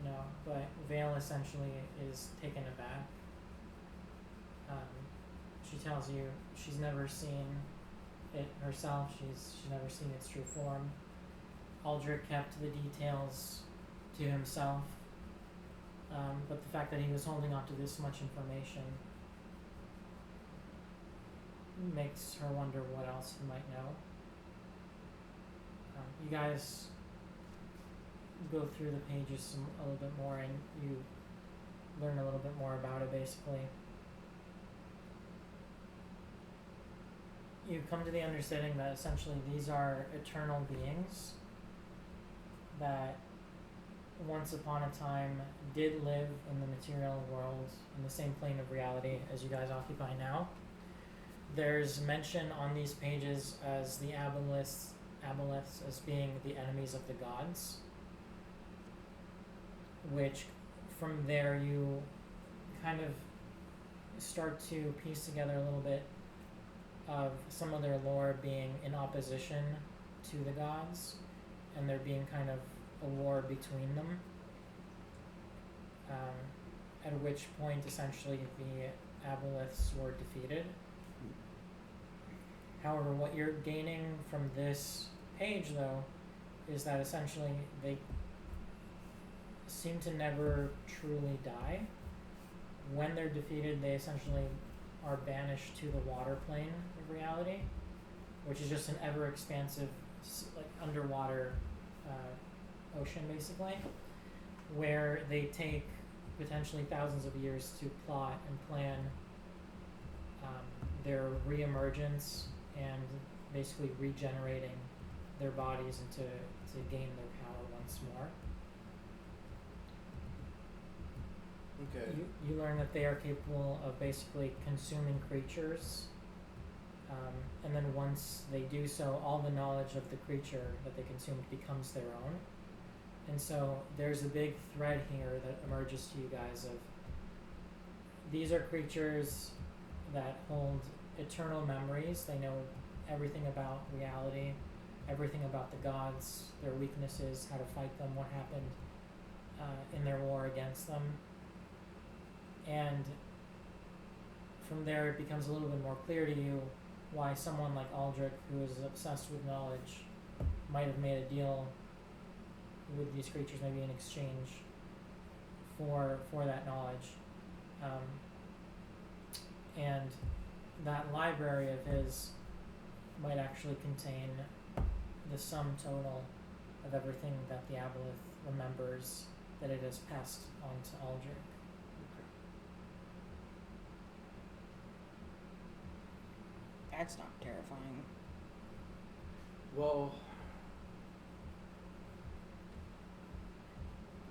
No, but Vale essentially is taken aback. She tells you she's never seen it herself. She's never seen its true form. Aldrich kept the details to himself, but the fact that he was holding on to this much information makes her wonder what else he might know. You guys go through the pages a little bit more and you learn a little bit more about it. Basically, you come to the understanding that essentially these are eternal beings that once upon a time did live in the material world in the same plane of reality as you guys occupy now. There's mention on these pages as the aboleths as being the enemies of the gods, which from there you kind of start to piece together a little bit of some of their lore being in opposition to the gods, and there being kind of a war between them, at which point essentially the aboleths were defeated. However, what you're gaining from this page, though, is that essentially they seem to never truly die. When they're defeated, they essentially are banished to the water plane of reality, which is just an ever-expansive, like, underwater ocean, basically, where they take potentially thousands of years to plot and plan their re-emergence and basically regenerating their bodies and to gain their power once more. Okay. You learn that they are capable of basically consuming creatures, and then once they do so, all the knowledge of the creature that they consumed becomes their own. And so there's a big thread here that emerges to you guys of these are creatures that hold eternal memories. They know everything about reality, everything about the gods, their weaknesses, how to fight them, what happened in their war against them. And from there it becomes a little bit more clear to you why someone like Aldrich, who is obsessed with knowledge, might have made a deal with these creatures, maybe in exchange for that knowledge. And that library of his might actually contain the sum total of everything that the aboleth remembers that it has passed on to Aldrich. That's not terrifying. Well,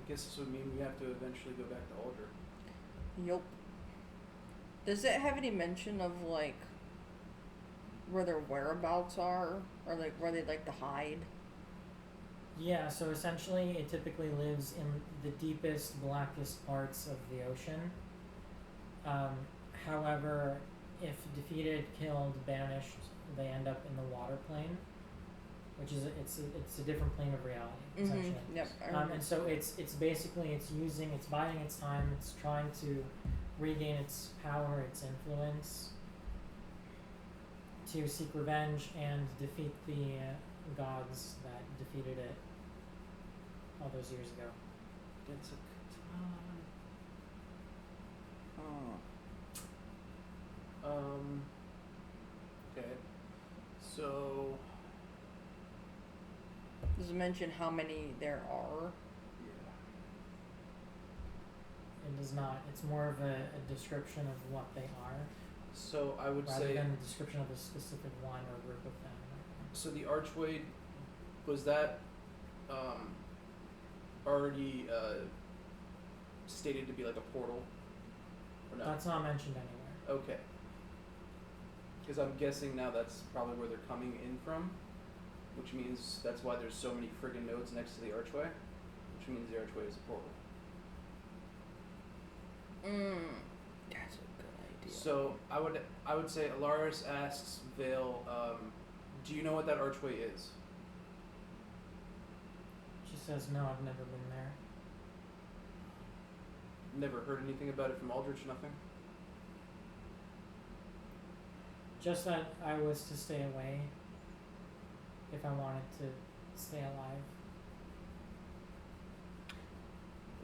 I guess this would mean we have to eventually go back to Aldrich. Yup. Does it have any mention of, like, where their whereabouts are? Or, like, where they like to hide? Yeah, so essentially it typically lives in the deepest, blackest parts of the ocean. However, if defeated, killed, banished, they end up in the water plane, which is it's a different plane of reality, essentially. Yep. And so it's basically it's biding its time. It's trying to regain its power, its influence, to seek revenge and defeat the gods that defeated it all those years ago. It's a okay. So does it mention how many there are? yeah. It does not. It's more of a description of what they are, So I would rather say than a description of a specific one or group of them. so the archway was that already stated to be like a portal or no? That's not mentioned anywhere. Okay. Because I'm guessing now that's probably where they're coming in from, which means that's why there's so many friggin' nodes next to the archway, which means the archway is a portal. That's a good idea. So I would say Alaris asks Vale, do you know what that archway is? She says, "No, I've never been there." Never heard anything about it from Aldrich, nothing? Just that I was to stay away if I wanted to stay alive.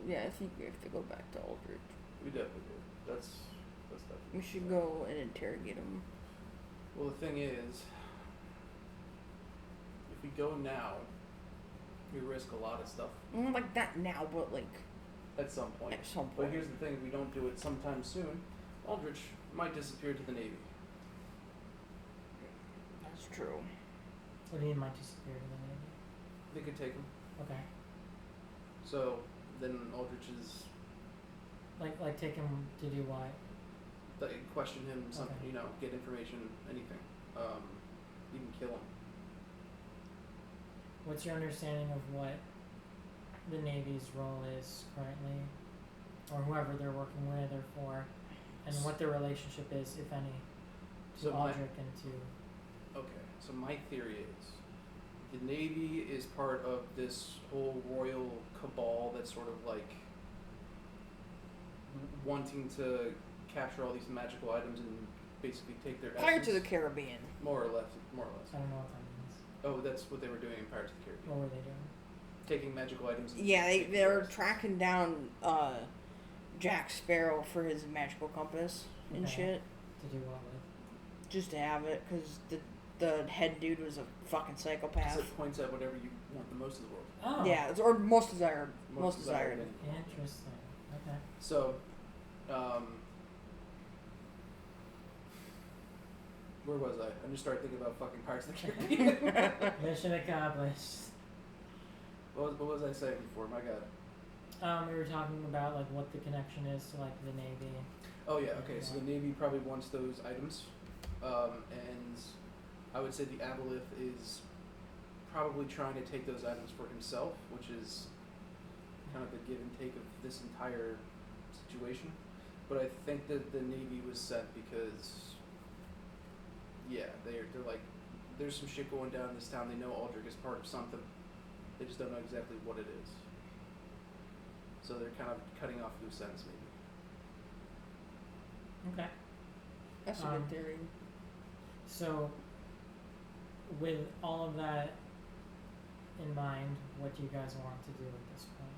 Yeah, I think we have to go back to Aldrich. We definitely do. That's definitely. We should go and interrogate him. Well, the thing is, if we go now, we risk a lot of stuff Not like that now, but like at some point. at some But point. here's the thing: if we don't do it sometime soon, Aldrich might disappear to the Navy. That's true. What do you mean might disappear to the Navy? They could take him. Okay. So then Aldrich is Like take him to do what? like, question him, something, Okay. get information, anything, even kill him. What's your understanding of what the Navy's role is currently, or whoever they're working with or for, and what their relationship is, if any, to So Aldrich and to... Okay, so my theory is the Navy is part of this whole royal cabal that's sort of like wanting to capture all these magical items and basically take their Pirates of essence. the Caribbean. More or less. I don't know what that means. Oh, that's what they were doing in Pirates of the Caribbean. What were they doing? Taking magical items. And Yeah, taking they're their essence. tracking down Jack Sparrow for his magical compass and Okay. shit, To do what with? just to have it, because the head dude was a fucking 'Cause psychopath. it points at whatever you want the most in the world. Oh. Yeah, or most desired. Most desired. Interesting. Okay. So, where was I? I just started thinking about fucking Pirates of the Caribbean. Mission accomplished. What was I saying before? My God. We were talking about like what the connection is to like the Navy. Oh yeah. Okay. So the Navy probably wants those items, and I would say the Aboleth is probably trying to take those items for himself, which is kind of the give and take of this entire situation. But I think that the Navy was sent because, yeah, they're like, there's some shit going down in this town. They know Aldrich is part of something. They just don't know exactly what it is. So they're kind of cutting off loose ends, maybe. Okay. That's a good theory. So, with all of that in mind, what do you guys want to do at this point?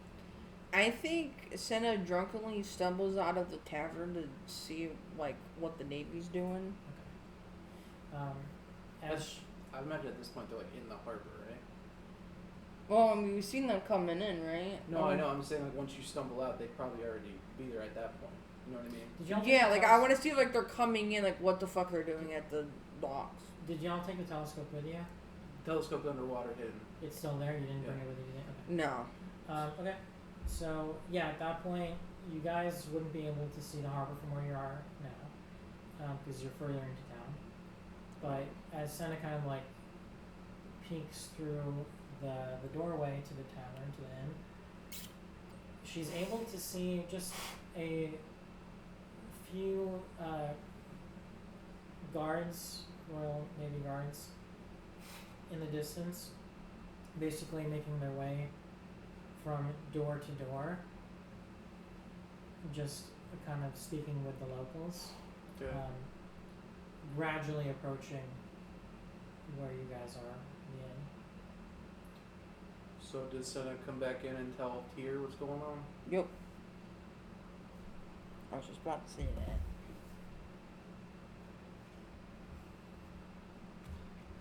I think Senna drunkenly stumbles out of the tavern to see like what the Navy's doing. Okay. As I imagine at this point they're like in the harbor, right? Well, I mean, we've seen them coming in, right? No, I know. I'm saying like once you stumble out, they'd probably already be there at that point. You know what I mean? did y'all take Yeah, the like I want to see like they're coming in, like what the fuck they're doing at the docks. Did y'all take the telescope with you? Telescope underwater hidden. It's still there. You didn't bring Yeah. it with you, did you? Okay. No. Okay. So yeah, at that point, you guys wouldn't be able to see the harbor from where you are now, because you're further into town. But as Senna kind of like peeks through the doorway to the tavern, to the inn, she's able to see just a few guards, Royal Navy guards, in the distance, basically making their way from door to door, just kind of speaking with the locals. Okay. Gradually approaching where you guys are in the inn. So does Senna come back in and tell Tyr what's going on? Yep. I was just about to say that.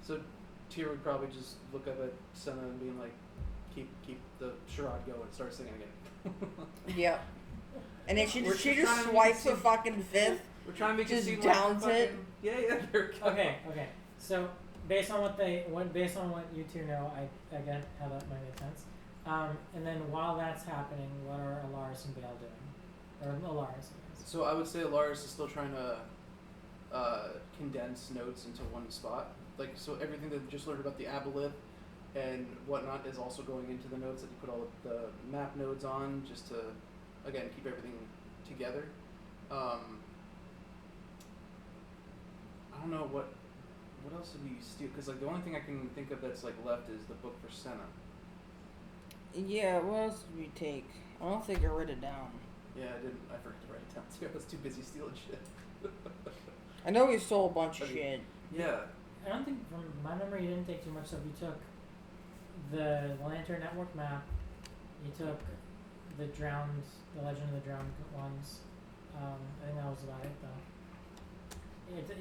So Tyr would probably just look up at Senna and being like, keep the charade going, start singing again. Yep. And then she We're just trying to swipes make the fucking fifth. We're trying to make Just it seem downs like it. Yeah, there we go. Okay. So based on what you two know, I get how that might make sense. And then while that's happening, what are Alaris and Bale doing? Or Alaris, I guess. So I would say Alaris is still trying to condense notes into one spot. Like, so everything that we just learned about the aboleth and whatnot is also going into the notes that you put all of the map nodes on, just to, again, keep everything together. I don't know what else did we steal? Because like the only thing I can think of that's like left is the book for Senna. Yeah, what else did we take? I don't think I wrote it down. Yeah, I didn't. I forgot to write it down too. I was too busy stealing shit. I know we stole a bunch of shit. Yeah. I don't think, from my memory, you didn't take too much stuff. You took the Lantern Network map. You took the Legend of the Drowned ones. I think that was about it, though.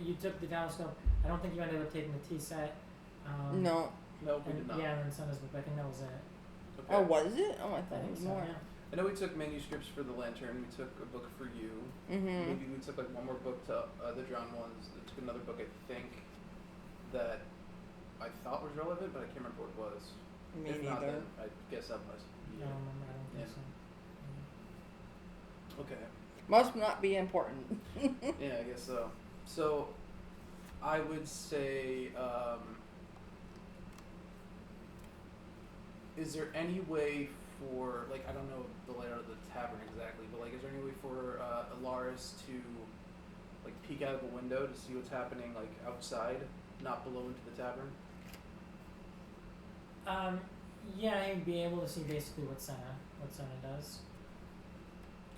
You took the telescope. I don't think you ended up taking the T set. No, we did not. Yeah, and then Sunda's book. I think that was it. Okay. Oh, was it? Oh, I I thought it think was so. more. Yeah. I know we took manuscripts for the Lantern. We took a book for you. Mm-hmm. Maybe we took like one more book to the Drowned ones. We took another book, I think, that I thought was relevant, but I can't remember what it was. Me If not, neither. then I guess that must be I it. don't remember. I don't think Yeah. so. Okay. Must not be important. Yeah, I guess so. So, I would say, is there any way for, like, I don't know the layout of the tavern exactly, but like, is there any way for Alaris to, like, peek out of a window to see what's happening, like, outside, not below into the tavern? Yeah, you'd be able to see basically what Senna does,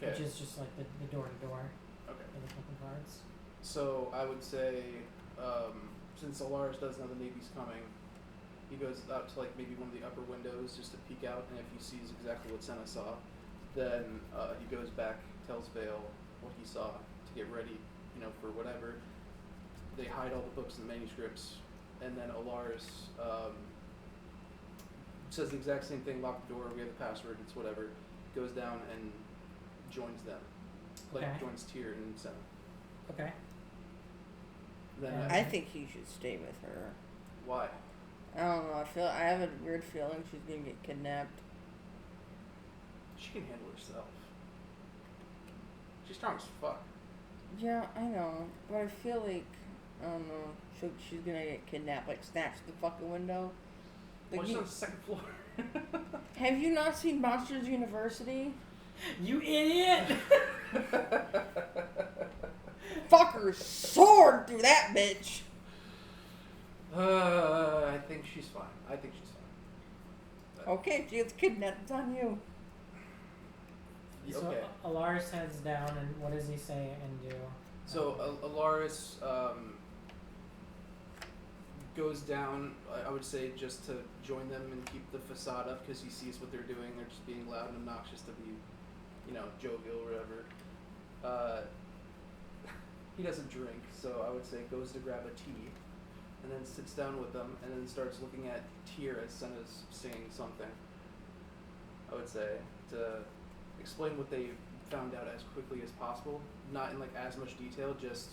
Okay. which is just like the door to door Okay. for the fucking cards. So I would say, since Alaris does know the Navy's coming, he goes out to like maybe one of the upper windows just to peek out, and if he sees exactly what Senna saw, then he goes back, tells Vale what he saw to get ready, for whatever. They hide all the books and the manuscripts, and then Alaris says the exact same thing, lock the door, we have the password, it's whatever, goes down and joins them. Like, Okay. joins Tyr and Senna. Okay. Then I think he should stay with her. why? I don't know. I have a weird feeling she's gonna get kidnapped. She can handle herself. She's strong as fuck. Yeah, I know, but I feel like I don't know. She's gonna get kidnapped, like snatched the fucking window. Like Well, she's on the second floor. have you not seen Monsters University? You idiot! Fucker soared through that bitch. I think she's fine. Okay, if she gets kidnapped, it's on you. Yeah, So okay. Alaris heads down, and what does he say and do? So Alaris goes down, I would say, just to join them and keep the facade up because he sees what they're doing. They're just being loud and obnoxious to be, jovial or whatever. He doesn't drink, so I would say goes to grab a tea and then sits down with them and then starts looking at Tyr as Senna's singing something. I would say, to explain what they found out as quickly as possible, not in like as much detail, just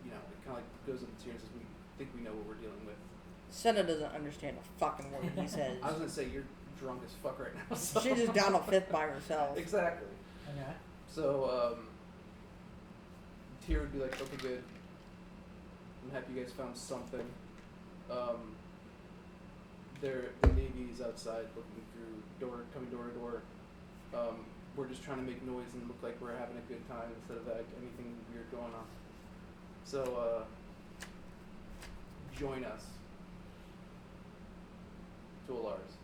it kind of like goes into Tyr and says, we think we know what we're dealing with. Senna doesn't understand a fucking word he says. I was gonna say you're drunk as fuck right now. So. She's just down a fifth by herself. Exactly. Okay. So Tyr would be like, okay, good. I'm happy you guys found something. The Navy is outside looking through coming door to door. We're just trying to make noise and look like we're having a good time instead of like anything weird going on. So join us to Alaris.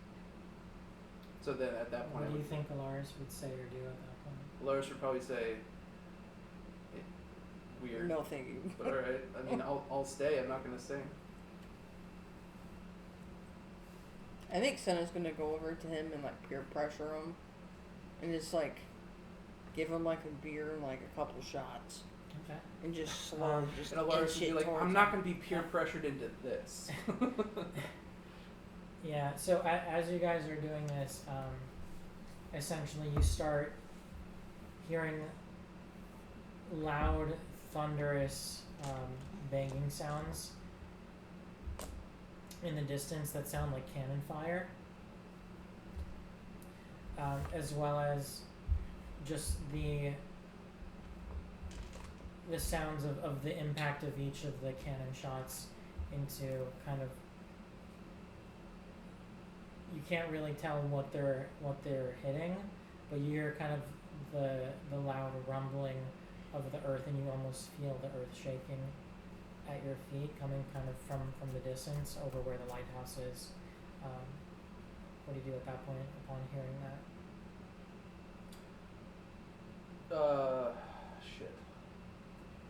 So then at that point, What do you think Alaris would say or do at that point? Lars would probably say, weird. No, thank you. But alright, I mean, I'll stay. I'm not gonna sing. I think Senna's gonna go over to him and like peer pressure him, and just like give him like a beer and like a couple shots, Okay. and just slow, just And Lars would be inch it like, towards I'm not him. gonna be peer pressured into this. Yeah, so as you guys are doing this, essentially you start hearing loud, thunderous banging sounds in the distance that sound like cannon fire, as well as just the sounds of the impact of each of the cannon shots into kind of, you can't really tell what they're hitting, but you hear kind of the loud rumbling of the earth, and you almost feel the earth shaking at your feet, coming kind of from the distance over where the lighthouse is. What do you do at that point upon hearing that? Shit.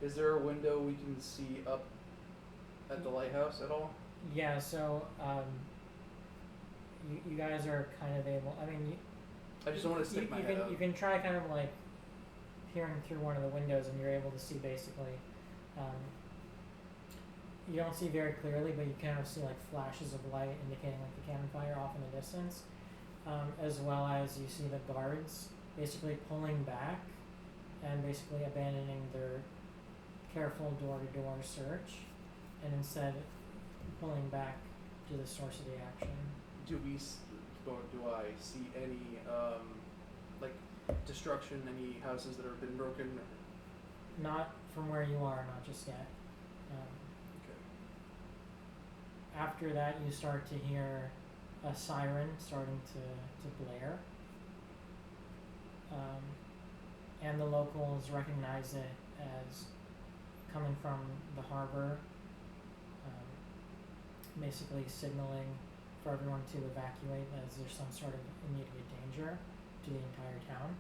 Is there a window we can see up at the lighthouse at all? Yeah, so you guys are kind of able. I mean, I just don't want to stick my head up. You can try kind of like peering through one of the windows, and you're able to see basically. You don't see very clearly, but you kind of see like flashes of light indicating like the cannon fire off in the distance, as well as you see the guards basically pulling back and basically abandoning their careful door-to-door search, and instead pulling back to the source of the action. Do I see any like destruction? Any houses that have been broken? Not from where you are, not just yet. Okay. After that, you start to hear a siren starting to blare, and the locals recognize it as coming from the harbor, basically signaling for everyone to evacuate as there's some sort of immediate danger to the entire town.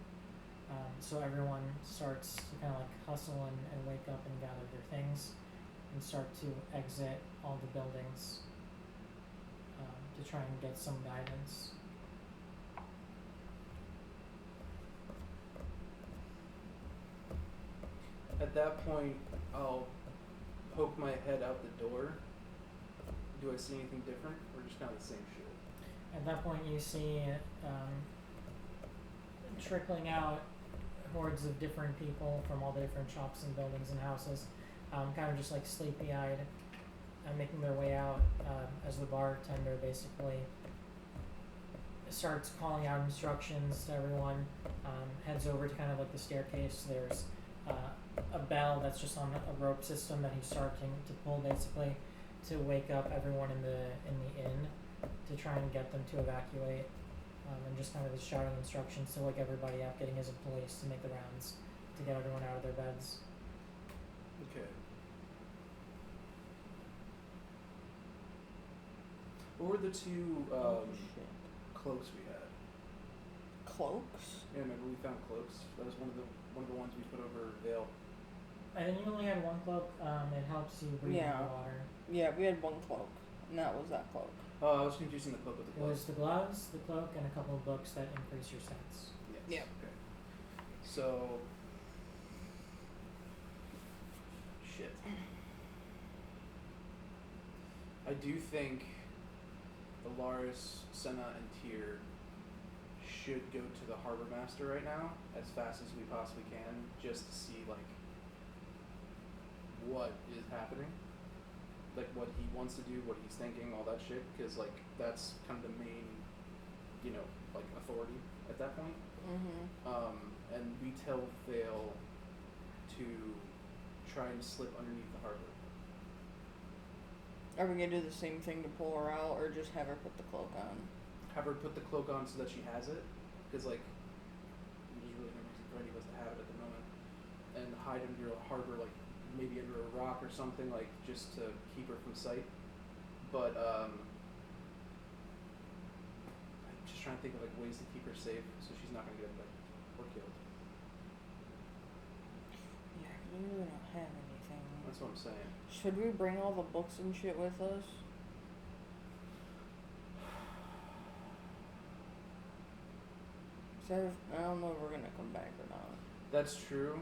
So everyone starts to kind of like hustle and wake up and gather their things and start to exit all the buildings to try and get some guidance. At that point, I'll poke my head out the door. Do I see anything different, or just kind of the same shit? At that point, you see trickling out hordes of different people from all the different shops and buildings and houses, kind of just like sleepy-eyed, making their way out as the bartender basically starts calling out instructions to everyone, heads over to kind of like the staircase. There's a bell that's just on a rope system that he's starting to pull basically to wake up everyone in the inn to try and get them to evacuate, and just kind of is shouting instructions to wake everybody up, getting his employees to make the rounds to get everyone out of their beds. Okay. What were the two cloaks we had? Cloaks? Yeah, remember we found cloaks? That was one of the ones we put over Vale. I think you only had one cloak. It helps you breathe in the water. Yeah, we had one cloak, and that was that cloak. Oh, I was confusing the cloak with the It cloak. was the gloves, the cloak, and a couple of books that increase your sense. Yes. Yeah. Okay. So. Shit. I do think Alaris, Senna, and Tyr should go to the harbor master right now as fast as we possibly can, just to see like what is happening, like what he wants to do, what he's thinking, all that shit, because like that's kind of the main, like authority at that point. Mm-hmm. And we tell Vale to try and slip underneath the harbor. Are we gonna do the same thing to pull her out, or just have her put the cloak on? Have her put the cloak on so that she has it, because like there's really no reason for any of us to have it at the moment, and hide under a harbor, like maybe under a rock or something, like just to keep her from sight. But I'm just trying to think of like ways to keep her safe so she's not gonna get like or killed. we really don't have anything. That's what I'm saying. Should we bring all the books and shit with us? So I don't know if we're gonna come back or not. That's true,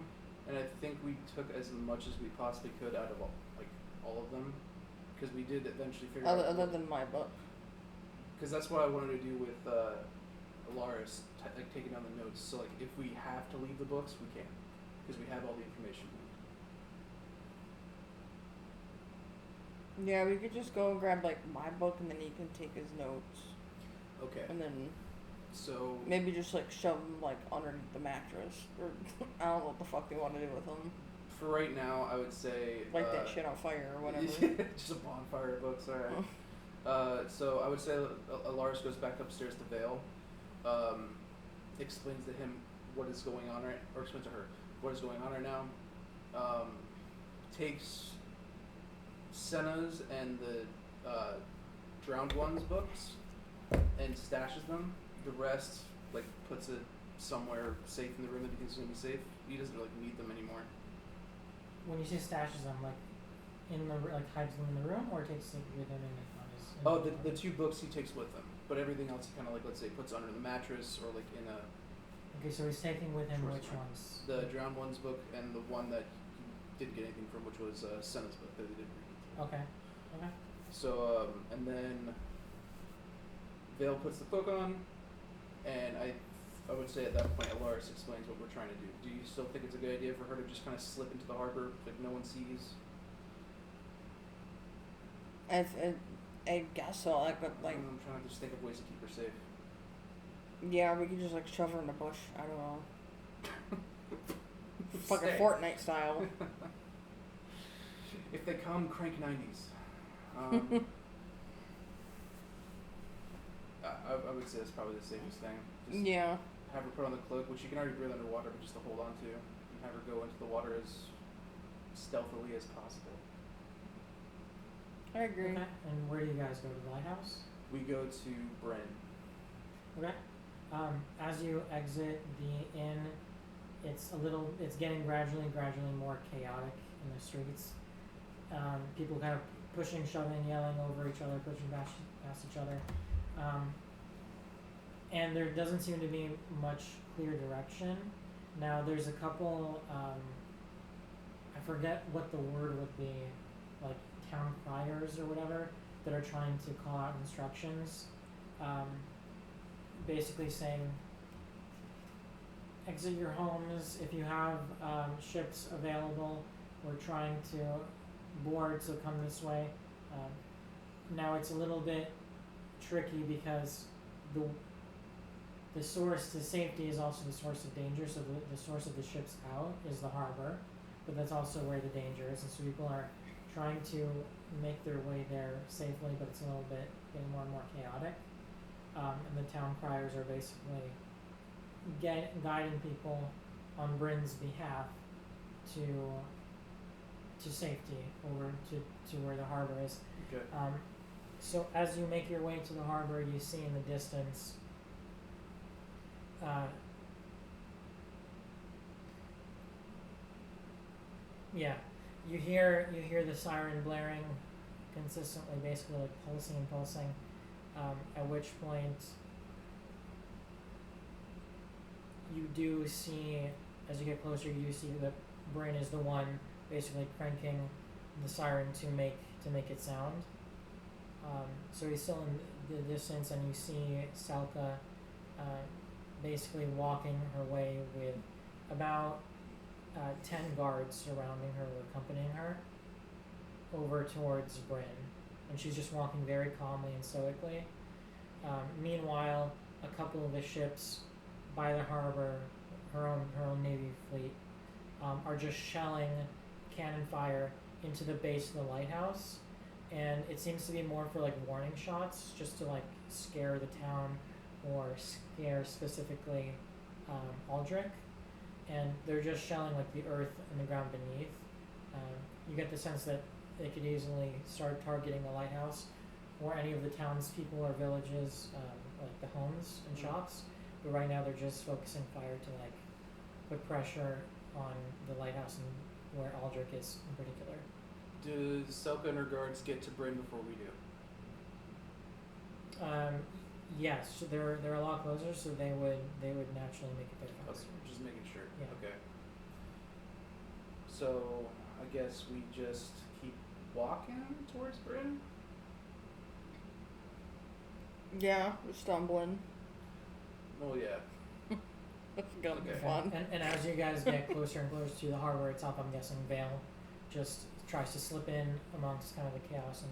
and I think we took as much as we possibly could out of all of them, because we did eventually figure out. Other than my book. Because that's what I wanted to do with Alaris, taking down the notes. So like, if we have to leave the books, we can, because we have all the information we need. Yeah, we could just go and grab like my book, and then he can take his notes. Okay. And then. So Maybe just like shove them like underneath the mattress, or I don't know what the fuck they want to do with them. for right now, I would say Light that shit on fire or whatever. Just a bonfire of books, alright. So I would say Alaris goes back upstairs to Vale, explains to him what is going on or explains to her what is going on right now. Takes Senna's and the Drowned Ones books and stashes them. The rest, puts it somewhere safe in the room that he thinks is gonna be safe. He doesn't really need them anymore. When you say stashes them, hides them in the room, or takes them with him on his? Oh, the two books he takes with him, but everything else he kind of let's say puts under the mattress or in a. Okay, so he's taking with him which Sure. ones? The Drowned Ones book and the one that he didn't get anything from, which was Senna's book that he didn't read. Okay. So and then Vale puts the book on, and I would say at that point Alaris explains what we're trying to do. Do you still think it's a good idea for her to just kind of slip into the harbor no one sees? I guess so. I'm trying to just think of ways to keep her safe. Yeah, we could just shove her in the bush. I don't know. Fucking Stay. Fortnite style. If they come, crank 90s. I would say that's probably the safest thing. Just Yeah. have her put on the cloak, which you can already breathe underwater, but just to hold on to, and have her go into the water as stealthily as possible. I agree. Okay. And where do you guys go, to the lighthouse? We go to Bryn. Okay. As you exit the inn, it's getting gradually more chaotic in the streets. People kind of pushing, shoving, yelling over each other, pushing past each other. And there doesn't seem to be much clear direction. Now there's a couple, I forget what the word would be, town criers or whatever, that are trying to call out instructions. Basically saying, exit your homes if you have ships available. We're trying to board, so come this way. Now it's a little bit tricky because the source to safety is also the source of danger, so the source of the ships out is the harbor, but that's also where the danger is, and so people are trying to make their way there safely, but it's a little bit getting more and more chaotic. And the town criers are basically guiding people on Bryn's behalf to safety over to where the harbor is. Okay. So as you make your way to the harbor, you see in the distance you hear the siren blaring consistently, basically pulsing and pulsing, at which point you do see, as you get closer, you see that Bryn is the one basically cranking the siren to make it sound. So he's still in the distance, and you see Salka basically walking her way with about 10 guards surrounding her, accompanying her, over towards Bryn. And she's just walking very calmly and stoically. Meanwhile, a couple of the ships by the harbor, her own navy fleet, are just shelling cannon fire into the base of the lighthouse. And it seems to be more for warning shots, just to scare the town or scare specifically Aldrich. And they're just shelling the earth and the ground beneath. You get the sense that they could easily start targeting the lighthouse or any of the townspeople or villages, the homes and shops. But right now they're just focusing fire to put pressure on the lighthouse and where Aldrich is in particular. Does Selka and her guards get to Bryn before we do? Yes, so they're a lot closer, so they would naturally make it there faster. Okay, just making sure. Yeah. Okay. So I guess we just keep walking towards Bryn. Yeah, we're stumbling. Oh yeah. That's gonna be Okay. fun. And as you guys get closer and closer to the harbor itself, I'm guessing Vale just tries to slip in amongst kind of the chaos.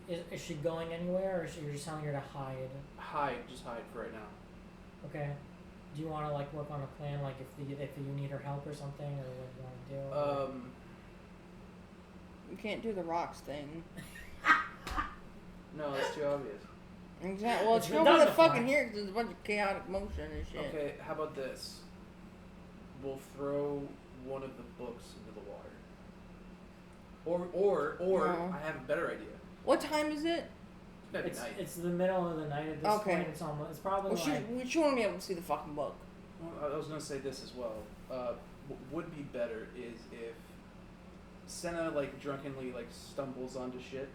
And is she going anywhere, or you're just telling her to hide? Just hide for right now. Okay. Do you want to like work on a plan, like if you need her help or something, or what do you want to do? You can't do the rocks thing. No, that's too obvious. Exactly. Well, it's It not gonna doesn't fucking fly. here because there's a bunch of chaotic motion and shit. Okay, how about this? We'll throw one of the books into the water. Or No. I have a better idea. What time is it? It's gotta be It's, night. it's the middle of the night at this Okay. point. It's probably Well, like she won't be able to see the fucking book. Well, I was gonna say this as well. What would be better is if Senna like drunkenly like stumbles onto shit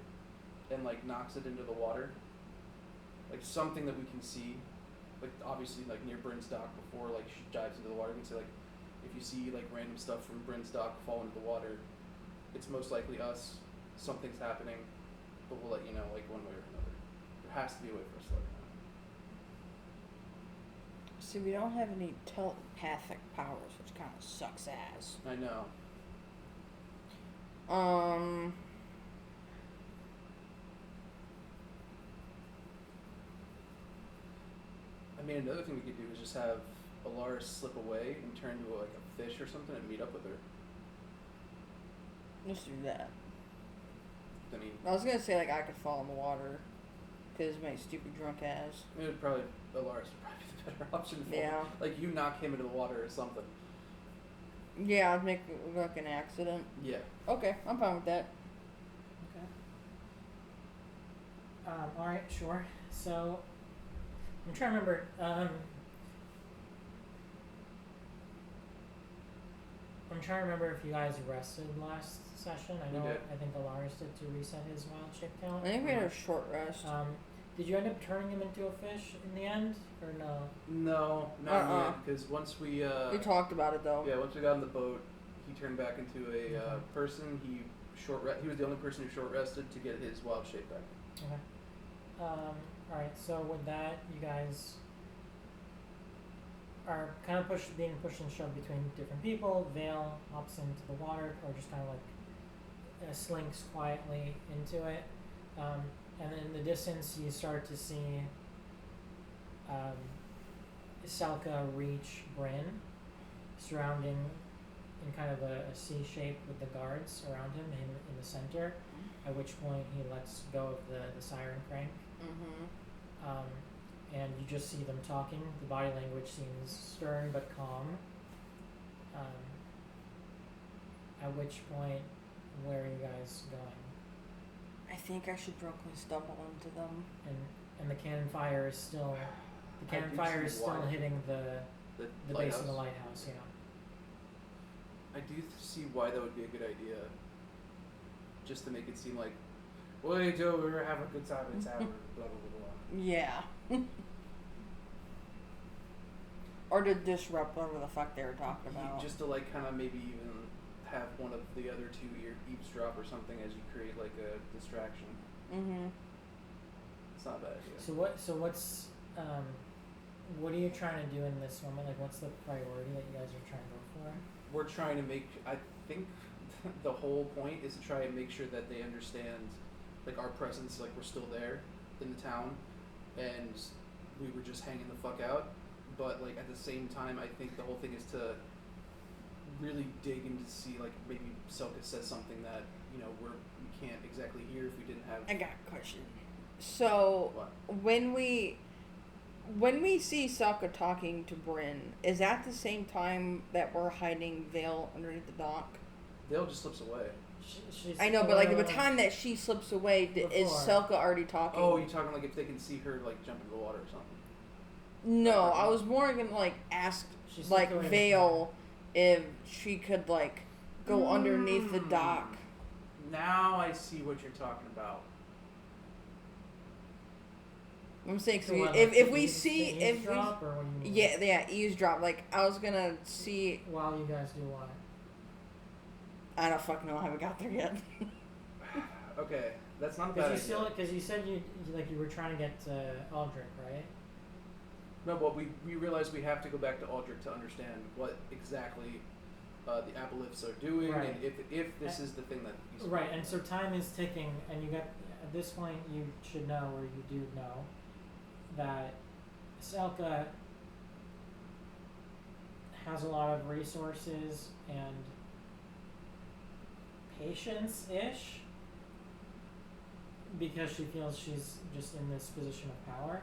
and like knocks it into the water, like something that we can see, like obviously like near Bryn's dock before like she dives into the water. We can say like if you see like random stuff from Bryn's dock fall into the water, it's most likely us. Something's happening, but we'll let you know like one way or another. There has to be a way for us to let you know. See, we don't have any telepathic powers, which kind of sucks ass. I know. I mean, another thing we could do is just have Alaris slip away and turn into like a fish or something and meet up with her. Let's do that. I mean, I was gonna say like I could fall in the water, cause my stupid drunk ass. it would probably Alaris would probably be the better option for Yeah. like you knock him into the water or something. Yeah, I'd make it look like an accident. Yeah. Okay, I'm fine with that. Okay. All right, sure. So I'm trying to remember. I'm trying to remember if you guys rested last session. I We know. did. I think Alaris did to reset his wild shape count. I think we had a short rest. Did you end up turning him into a fish in the end, or no? No, not yet. Because once we We talked about it though. yeah, once we got on the boat, he turned back into a Mhm. person. He was the only person who short rested to get his wild shape back. Okay. All right. So with that, you guys are kind of being pushed and shoved between different people. Vale hops into the water, or just kind of like slinks quietly into it. And in the distance, you start to see Selka reach Bryn, surrounding in kind of a C shape with the guards around him in the center. At which point he lets go of the siren crank. Mm-hmm. And you just see them talking. The body language seems stern but calm. At which point, where are you guys going? I think I should drunkenly stumble into them. And the cannon fire is still hitting the base of the lighthouse. Yeah. I do see why that would be a good idea. Just to make it seem like, well, hey Joe, we're having a good time in town. Blah blah blah blah. Yeah. Or to disrupt whatever the fuck they were talking about. Just to like kind of maybe even have one of the other two eavesdrop or something as you create like a distraction. Mm-hmm. It's not a bad idea. What are you trying to do in this moment? Like, what's the priority that you guys are trying to go for? We're trying to make. I think the whole point is to try and make sure that they understand, like our presence, like we're still there in the town, and we were just hanging the fuck out. But like at the same time, I think the whole thing is to really dig in to see like maybe Selka says something that we can't exactly hear if we didn't have. I got a question. So What? when we see Selka talking to Bryn, is that the same time that we're hiding Vale underneath the dock? Vale just slips away. She's I know, but like the time that she slips away, is Before. Selka already talking? Oh, you talking like if they can see her like jump into the water or something? No, I was more gonna like ask She slipped like away Vale if she could like go underneath the dock. Now I see what you're talking about. I'm saying, So what, if we see eavesdrop, or what do you mean? yeah, eavesdrop. Like I was gonna see. While you guys do what? I don't fucking know. I haven't got there yet. Okay, that's not a bad idea. Because you said you were trying to get Aldrich, right? No, but we realized we have to go back to Aldrich to understand what exactly the Aboliths are doing, Right. and if this is the thing that he's Right, and so time is ticking, and you got at this point you should know, or you do know, that Selka has a lot of resources and patience-ish, because she feels she's just in this position of power,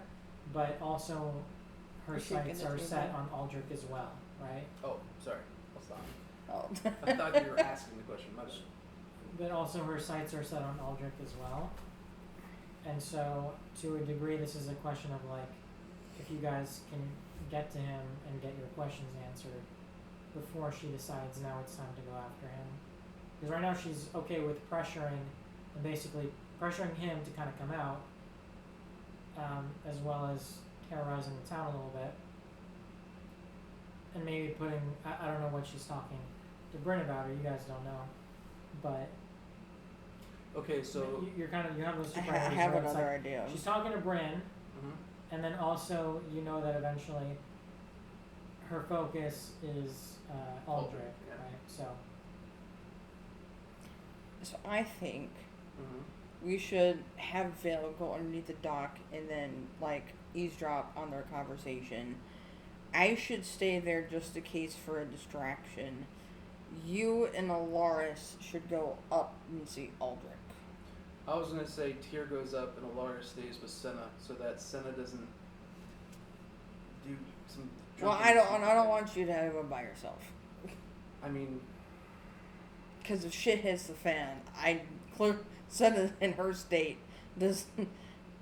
but also her sights are set on Aldrich as well, right? Oh, sorry. I'll stop. Oh. I thought you were asking the question. My bad. But also her sights are set on Aldrich as well. And so, to a degree, this is a question of like, if you guys can get to him and get your questions answered before she decides now it's time to go after him. Because right now she's okay with pressuring, and basically pressuring him to kind of come out, as well as terrorizing the town a little bit. And maybe putting, I don't know what she's talking to Bryn about, or you guys don't know. But Okay, so you're kind of, you have those two I priorities, have right? It's another like, idea. she's talking to Bryn, mhm. and then also you know that eventually her focus is Aldrich, yeah. right? So I think Mhm. we should have Vale go underneath the dock and then like eavesdrop on their conversation. I should stay there just in case for a distraction. You and Alaris should go up and see Aldrich. I was gonna say Tyr goes up and Alara stays with Senna, so that Senna doesn't do some. Well, I don't want you to have him by yourself. I mean, Because if shit hits the fan, Senna in her state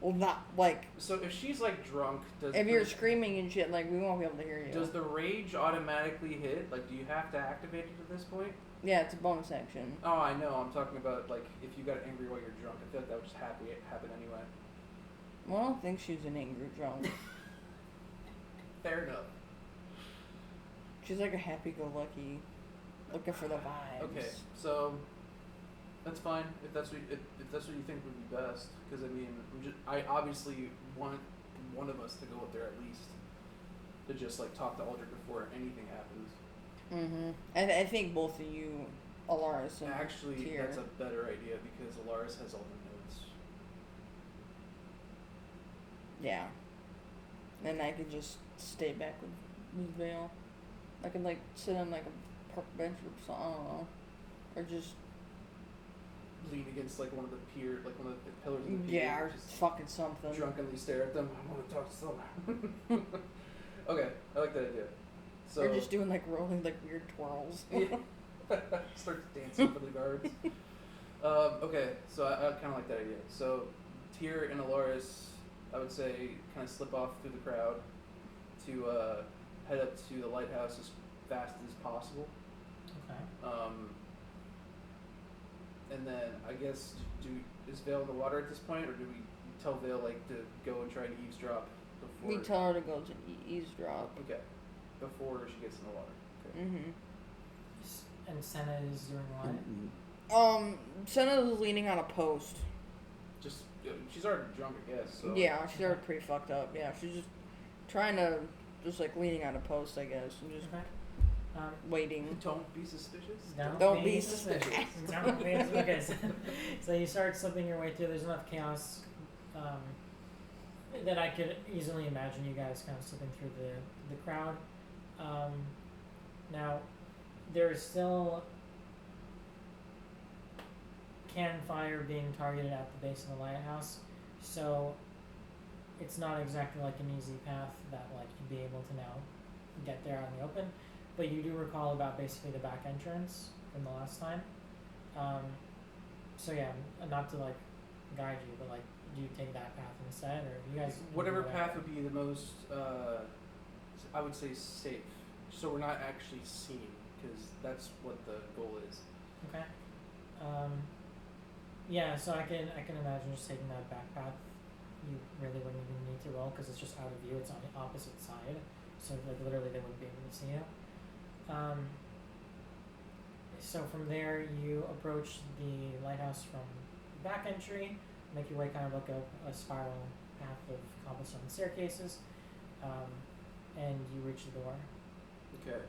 will not like. so if she's like drunk, If you're screaming and shit, like we won't be able to hear you. does the rage automatically hit? Like, do you have to activate it at this point? Yeah, it's a bonus action. Oh, I know. I'm talking about like if you got angry while you're drunk. I feel like that would just happen anyway. Well, I don't think she's an angry drunk. Fair enough. She's like a happy-go-lucky, looking for the vibes. Okay, so that's fine if that's what you think would be best. Because I mean, I obviously want one of us to go up there at least to just like talk to Aldrich before anything happens. Mm-hmm. I think both of you, Alaris and Actually, Tyr. that's a better idea because Alaris has all the notes. Yeah. Then I could just stay back with Vale. I could like sit on like a park bench or something, I don't know. Or just Lean against like one of the one of the pillars of the pier. yeah, or just fucking something. drunkenly stare at them. I want to talk to someone. Okay, I like that idea. So Or just doing like rolling like weird twirls. yeah. Starts dancing for the guards. Okay, so I kind of like that idea. So Tyr and Alaris, I would say, kind of slip off through the crowd to head up to the lighthouse as fast as possible. okay. And then I guess is Vale in the water at this point, or do we tell Vale like to go and try to eavesdrop before? We tell her to go to eavesdrop. Okay, before she gets in the water. Okay. Mm-hmm. And Senna is doing what? Senna's leaning on a post. Just she's already drunk, I guess. So. Yeah, she's already pretty fucked up. Yeah, she's just trying to, just like leaning on a post, I guess, and just Okay. waiting. Don't be suspicious. Don't be suspicious. Don't be okay. So you start slipping your way through. There's enough chaos that I could easily imagine you guys kind of slipping through the crowd. Now, there is still cannon fire being targeted at the base of the lighthouse, so it's not exactly like an easy path that like you'd be able to now get there out in the open. But you do recall about basically the back entrance from the last time. So yeah, not to like guide you, but like, do you take that path instead, or you guys? Whatever path would be the most, I would say, safe, so we're not actually seen. because that's what the goal is. Okay. Yeah, so I can imagine just taking that back path. You really wouldn't even need to roll because it's just out of view. It's on the opposite side, so like literally they wouldn't be able to see you. So from there you approach the lighthouse from the back entry, make your way kind of like a spiral path of cobblestone staircases, and you reach the door. Okay.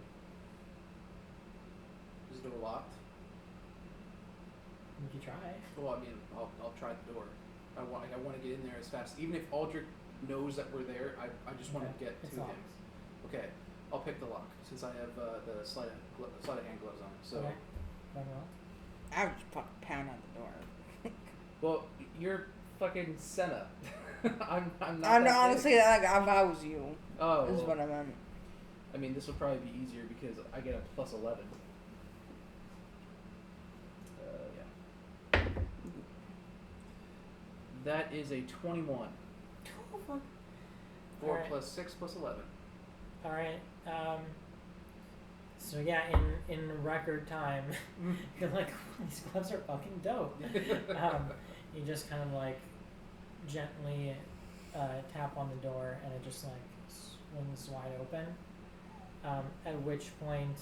Is the door locked? You can try. Well, I mean, I'll try the door. I want to get in there as fast. Even if Aldrich knows that we're there, I just want to get to him. Okay, I'll pick the lock since I have the sleight of hand gloves on. So. Okay. I would just fucking pound on the door. Well, you're fucking Senna. I'm not. I'm honestly like if I was you. Oh. Is what I meant. I mean, this will probably be easier because I get a +11. Yeah. That is a 21. 4 right. plus 6 plus 11. All right. So yeah, in record time, you're like, these gloves are fucking dope. You just kind of like gently tap on the door, and it just like swings wide open. At which point,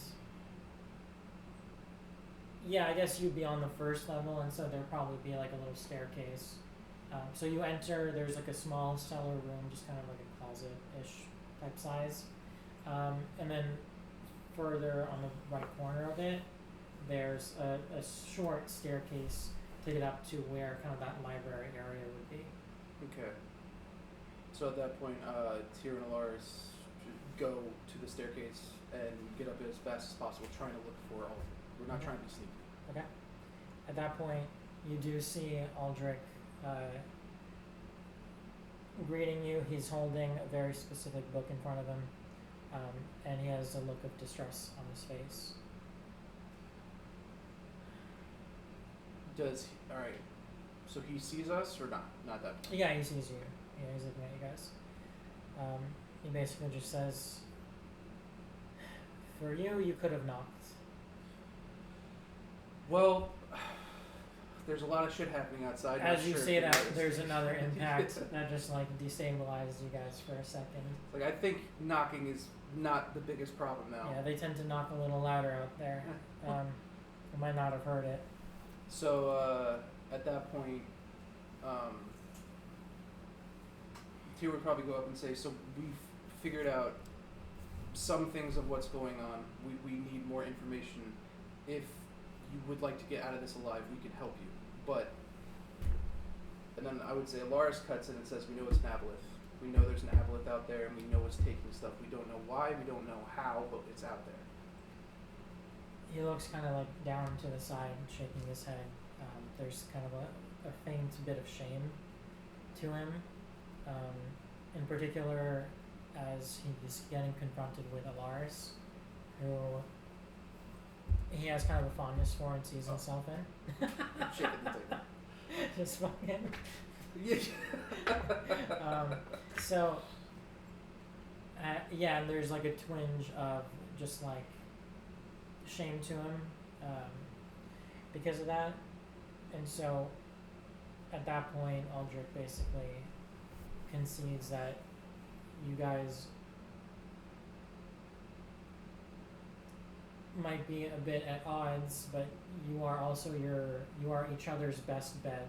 yeah, I guess you'd be on the first level, and so there'd probably be like a little staircase. So you enter, there's like a small cellar room, just kind of like a closet-ish type size. And then further on the right corner of it, there's a short staircase to get up to where kind of that library area would be. Okay. So at that point, Tyr and Alaris should go to the staircase and get up as fast as possible, trying to look for Aldrich. We're not trying to be sneaky. Okay. At that point, you do see Aldrich greeting you. He's holding a very specific book in front of him, and he has a look of distress on his face. Alright, so he sees us or not? Not that point. Yeah, he sees you. Yeah, he's looking at you guys. He basically just says, for you, you could have knocked. Well, there's a lot of shit happening outside. As you say that, there's another impact that just like destabilized you guys for a second. Like, I think knocking is not the biggest problem now. Yeah, they tend to knock a little louder out there. You might not have heard it. So, at that point, Tyr would probably go up and say, so we've figured out some things of what's going on. We need more information. If you would like to get out of this alive, we can help you. But, and then I would say Alaris cuts in and says, we know it's an aboleth. We know there's an aboleth out there, and we know it's taking stuff. We don't know why, we don't know how, but it's out there. He looks kind of like down to the side, shaking his head. There's kind of a faint bit of shame to him. In particular, as he's getting confronted with Alaris, who he has kind of a fondness for and sees himself in. Shaking the table. Just fucking. Yeah. So, yeah, and there's like a twinge of just like shame to him because of that. And so, at that point, Aldrich basically concedes that you guys might be a bit at odds, but you are also you are each other's best bet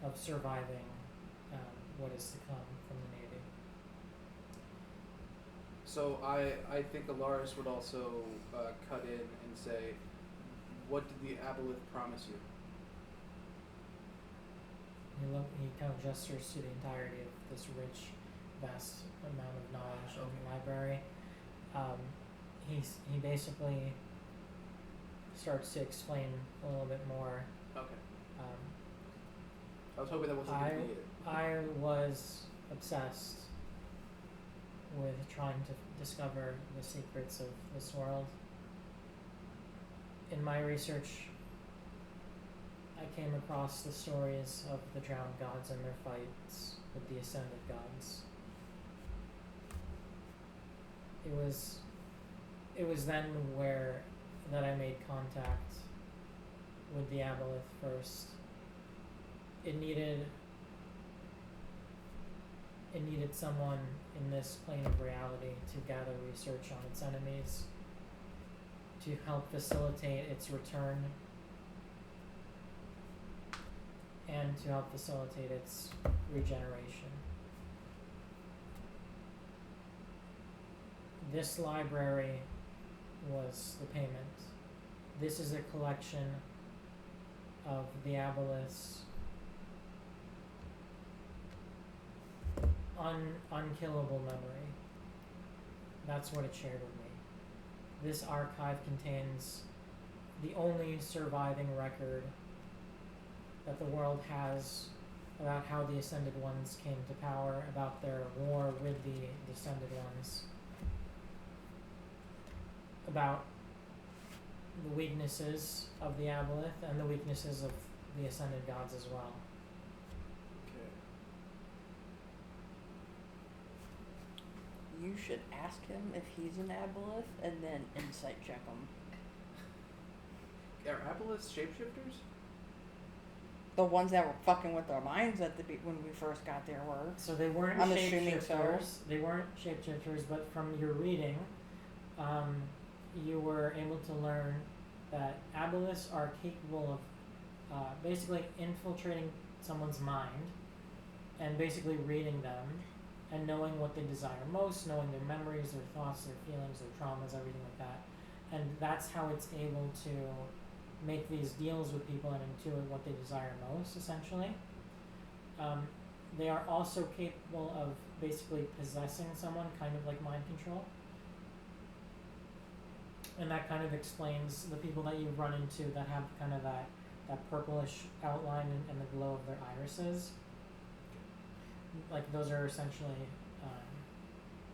of surviving what is to come from the Navy. So I think Alaris would also cut in and say, what did the aboleth promise you? He kind of gestures to the entirety of this rich, vast amount of knowledge in the library. He basically starts to explain a little bit more. Okay. I was hoping that wasn't going to be it. I was obsessed with trying to discover the secrets of this world. In my research, I came across the stories of the drowned gods and their fights with the ascended gods. It was then where that I made contact with the Aboleth first, it needed someone in this plane of reality to gather research on its enemies, to help facilitate its return, and to help facilitate its regeneration. This library was the payment. This is a collection of the Aboleth's unkillable memory. That's what it shared with me. This archive contains the only surviving record that the world has about how the Ascended Ones came to power, about their war with the Descended Ones, about the weaknesses of the Aboleth and the weaknesses of the Ascended Gods as well. You should ask him if he's an Aboleth and then insight check him. Are Aboleths shapeshifters? The ones that were fucking with our minds at when we first got there were. So they weren't I'm assuming so. They weren't shapeshifters, but from your reading, you were able to learn that Aboleths are capable of basically infiltrating someone's mind and basically reading them and knowing what they desire most, knowing their memories, their thoughts, their feelings, their traumas, everything like that. And that's how it's able to make these deals with people and intuit what they desire most, essentially. They are also capable of basically possessing someone, kind of like mind control. And that kind of explains the people that you run into that have kind of that purplish outline and the glow of their irises. Like those are essentially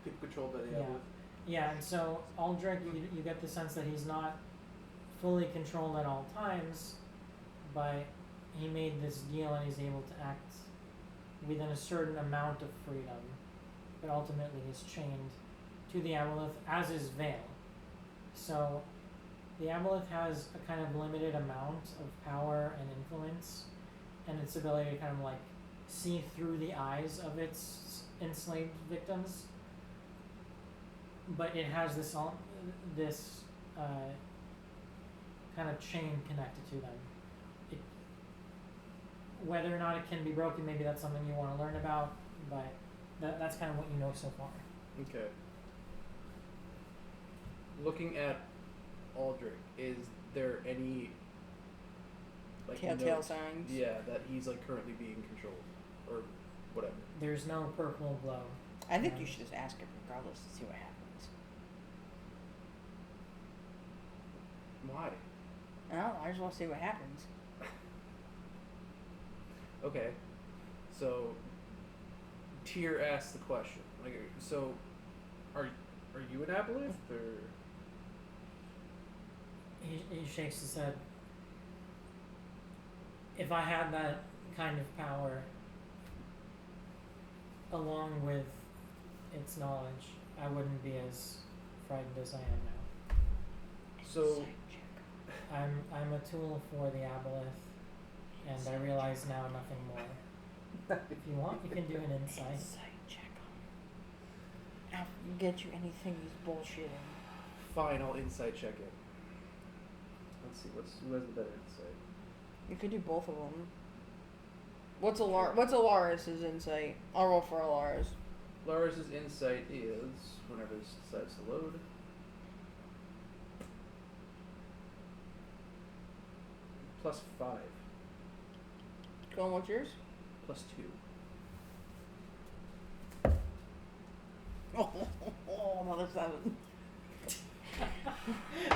people controlled by the Aboleth. Yeah, and so Aldrich, you get the sense that he's not fully controlled at all times, but he made this deal and he's able to act within a certain amount of freedom, but ultimately he's chained to the Aboleth, as is Vale. So the Aboleth has a kind of limited amount of power and influence, and its ability to kind of like see through the eyes of its enslaved victims, but it has this kind of chain connected to them. Whether or not it can be broken, maybe that's something you want to learn about, but that's kind of what you know so far. Okay. Looking at Aldrich, is there any like telltale signs? Yeah, that he's like currently being controlled or whatever. There's no purple glow. I think you should just ask him regardless to see what happens. Why? I just want to see what happens. Okay, so Tyr asked the question. Like, so are you an Aboleth or? He shakes his head. If I had that kind of power, along with its knowledge, I wouldn't be as frightened as I am now. So I'm a tool for the Aboleth, and I realize now nothing more. If you want, you can do an insight. Insight check. I'll get you anything he's bullshitting. Fine, I'll insight check it. Let's see, who has the better insight? You could do both of them. What's Alaris's insight? I'll roll for Alaris. Laris's insight is, whenever this decides to load, +5. Go on, what's yours? +2. Oh, another 7.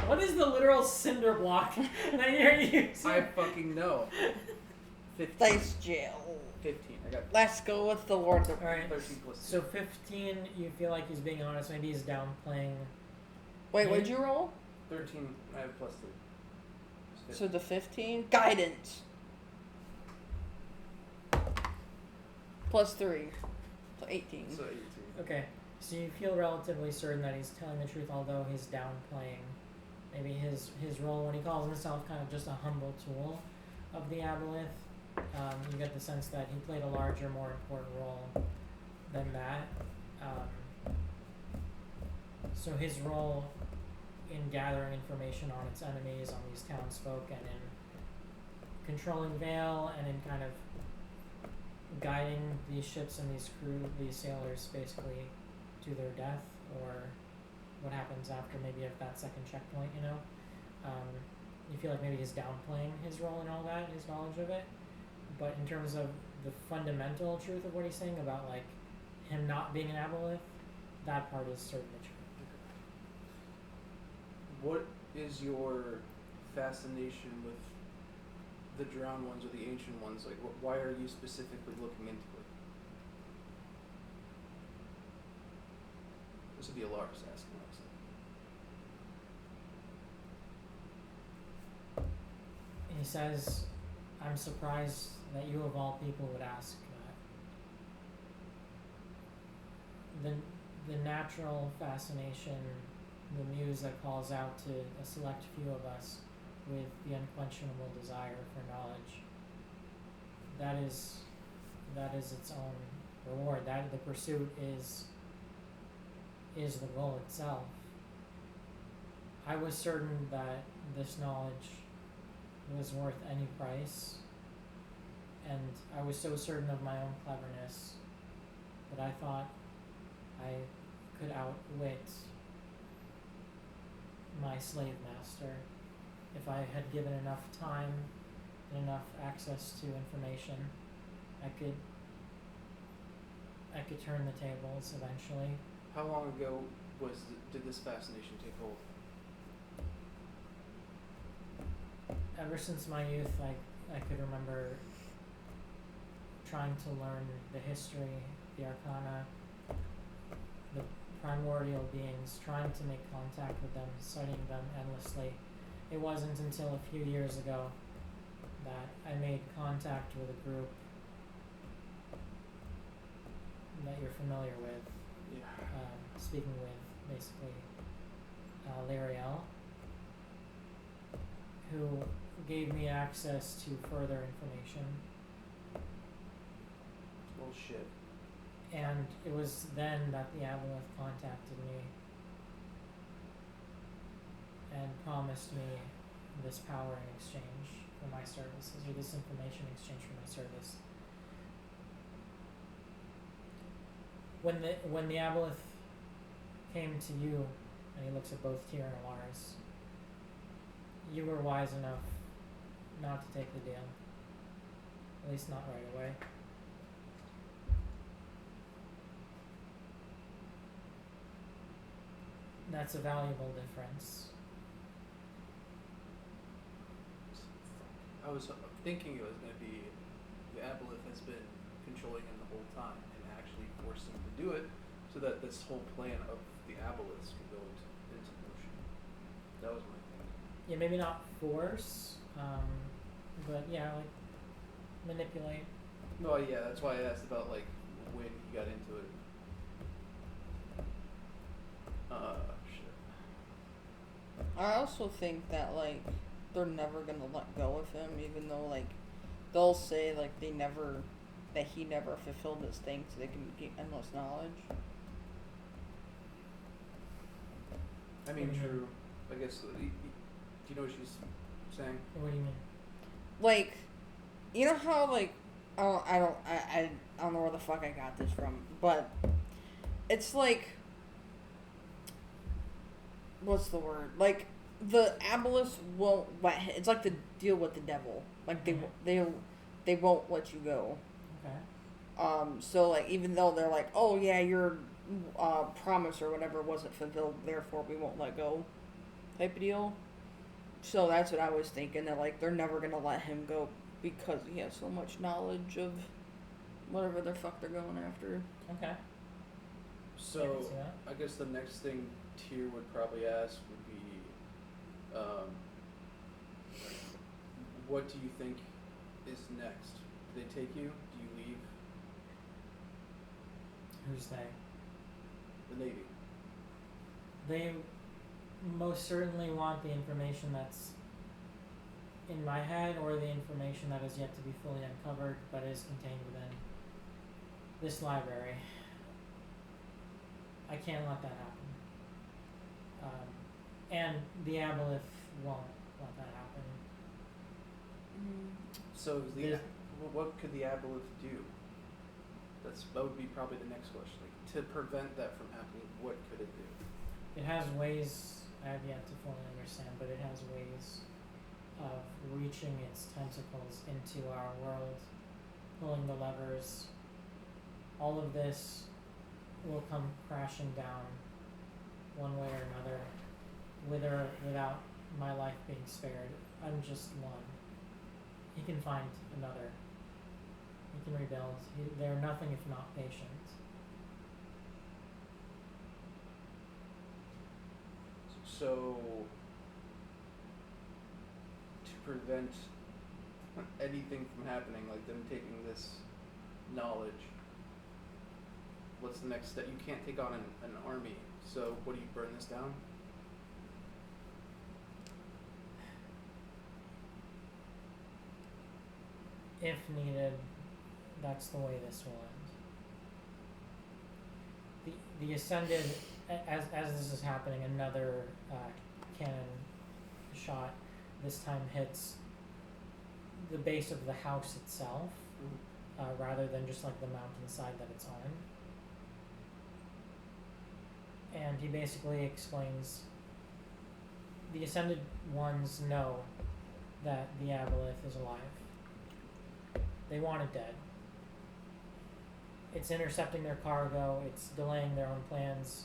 What is the literal cinder block that you're using? I fucking know. 15. Dice jail. 15. I got. Let's go with the Lord of the Alright, 13 +2. so 15, you feel like he's being honest, maybe he's downplaying. Wait, what'd you roll? 13. I have +3. So the 15? Guidance. +3. So 18. So 18. Okay, so you feel relatively certain that he's telling the truth, although he's downplaying maybe his role when he calls himself kind of just a humble tool of the Aboleth. You get the sense that he played a larger, more important role than that. So his role in gathering information on its enemies, on these townsfolk, and in controlling Vale, and in kind of guiding these ships and these sailors, basically, to their death, or what happens after maybe at that second checkpoint, you know? You feel like maybe he's downplaying his role in all that, his knowledge of it. But in terms of the fundamental truth of what he's saying about, like, him not being an Aboleth, that part is certainly true. What is your fascination with the drowned ones or the ancient ones? Like, why are you specifically looking into it? This would be a Lars asking, honestly. He says, I'm surprised that you of all people would ask that. The natural fascination, the muse that calls out to a select few of us with the unquenchable desire for knowledge, that is its own reward. That the pursuit is the goal itself. I was certain that this knowledge was worth any price, and I was so certain of my own cleverness that I thought I could outwit my slave master if I had given enough time and enough access to information. I could turn the tables eventually. How long ago did this fascination take hold? Ever since my youth, I could remember trying to learn the history, the arcana, the primordial beings, trying to make contact with them, studying them endlessly. It wasn't until a few years ago that I made contact with a group that you're familiar with. Yeah. Speaking with, basically, Lariel, who gave me access to further information. Bullshit. And it was then that the Aboleth contacted me and promised me this power in exchange for my services, or this information in exchange for my service. When the Aboleth came to you, and he looks at both Tyr and Lars, you were wise enough not to take the deal. At least not right away. That's a valuable difference. I was thinking it was going to be the Aboleth has been controlling him the whole time and actually forced him to do it so that this whole plan of the Aboleths could go into motion. That was my thing. Yeah, maybe not force, but yeah, like manipulate. No, yeah, that's why I asked about like when he got into it. Shit. I also think that like they're never gonna let go of him, even though like they'll say like he never fulfilled his thing, so they can get endless knowledge. I mean, true. I guess. Do you know what she's saying? What do you mean? Like, you know how like I don't know where the fuck I got this from, but it's like, what's the word? Like the Aboleths won't let. It's like the deal with the devil. Like they won't let you go. Okay. So like even though they're like, oh yeah, your promise or whatever wasn't fulfilled, therefore we won't let go, type of deal. So that's what I was thinking, that like they're never gonna let him go because he has so much knowledge of whatever the fuck they're going after. Okay. So I guess the next thing Tyr would probably ask would be, what do you think is next? Do they take you? Do you leave? Who's they? The Navy. They most certainly want the information that's in my head or the information that is yet to be fully uncovered but is contained within this library. I can't let that happen. And the Aboleth won't let that happen. So what could the Aboleth do? That would be probably the next question. Like, to prevent that from happening, what could it do? It has ways I have yet to fully understand, but it has ways of reaching its tentacles into our world, pulling the levers. All of this will come crashing down one way or another, with or without my life being spared. I'm just one. He can find another. He can rebuild. They're nothing if not patient. So, to prevent anything from happening, like them taking this knowledge, what's the next step? You can't take on an army, so what do you burn this down? If needed, that's the way this will end. The Ascended, as this is happening, another cannon shot this time hits the base of the house itself, rather than just like the mountainside that it's on. And he basically explains the Ascended ones know that the Aboleth is alive. They want it dead. It's intercepting their cargo, it's delaying their own plans.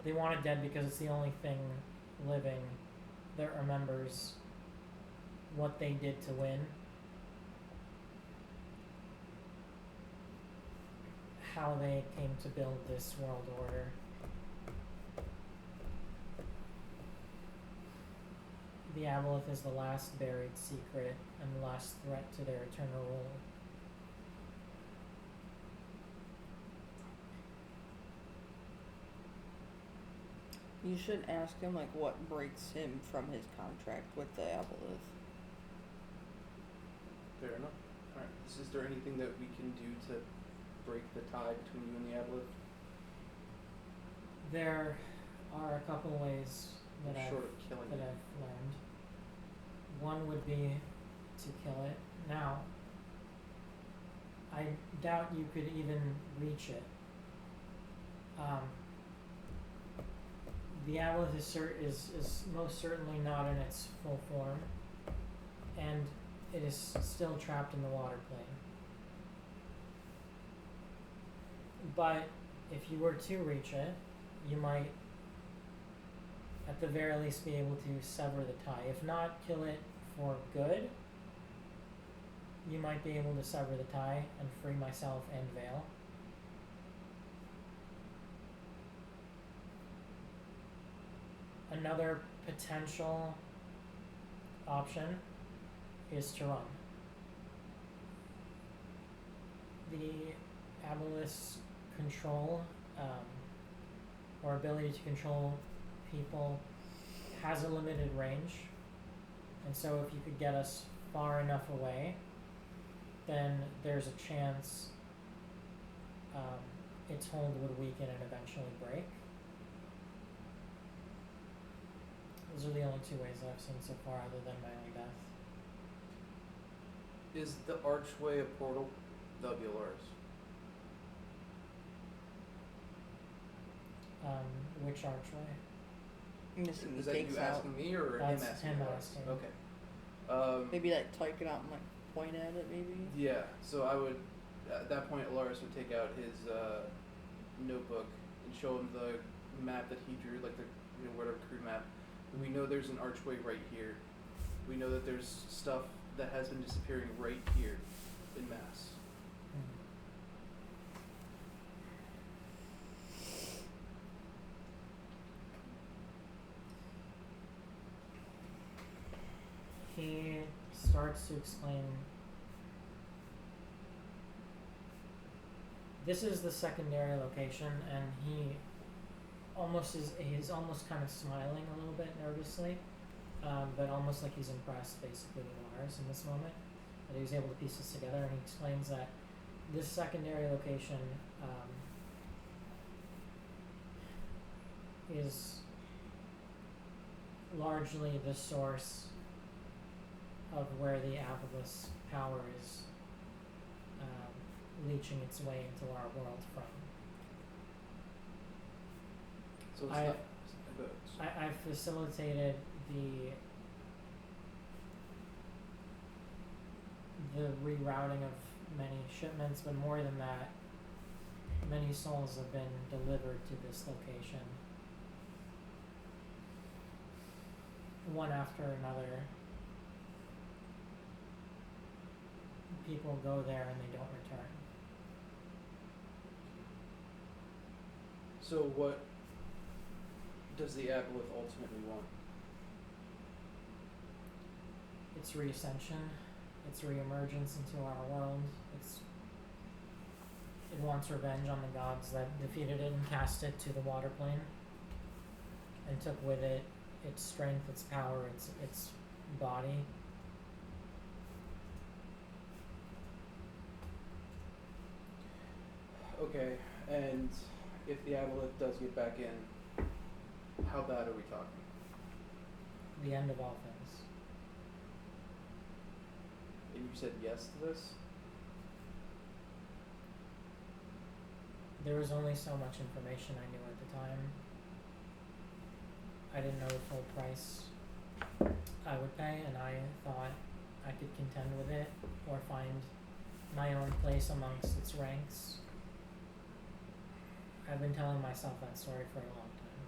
They want it dead because it's the only thing living that remembers what they did to win. How they came to build this world order. The Aboleth is the last buried secret and the last threat to their eternal rule. You should ask him, like, what breaks him from his contract with the Aboleth. Fair enough. Alright, is there anything that we can do to break the tie between you and the Aboleth? There are a couple ways that I've learned. One would be to kill it. Now, I doubt you could even reach it. The Aboleth is most certainly not in its full form, and it is still trapped in the water plane. But if you were to reach it, you might at the very least be able to sever the tie. If not kill it for good, you might be able to sever the tie and free myself and Vale. Another potential option is to run. The Aboleth's control, or ability to control people, has a limited range, and so if you could get us far enough away, then there's a chance its hold would weaken and eventually break. Those are the only two ways that I've seen so far, other than my own death. Is the archway a portal? That'll be Alaris. Which archway? Is that you asking me or That's him asking? Him asking. Okay. Maybe like type it out and like point at it, maybe. Yeah. So I would, at that point, Alaris would take out his notebook and show him the map that he drew, like the whatever crude map. And we know there's an archway right here. We know that there's stuff that has been disappearing right here in mass. He starts to explain. This is the secondary location, and he he's almost kind of smiling a little bit nervously, but almost like he's impressed basically with Lars in this moment, that he was able to piece this together, and he explains that this secondary location is largely the source of where the Avalus power is leaching its way into our world from. So it's I facilitated the rerouting of many shipments, but more than that, many souls have been delivered to this location, one after another. People go there and they don't return. So what does the Aboleth ultimately want? Its reascension, its reemergence into our world. It wants revenge on the gods that defeated it and cast it to the water plane, and took with it its strength, its power, its body. Okay, and if the Aboleth does get back in, how bad are we talking? The end of all things. And you said yes to this? There was only so much information I knew at the time. I didn't know the full price I would pay, and I thought I could contend with it or find my own place amongst its ranks. I've been telling myself that story for a long time,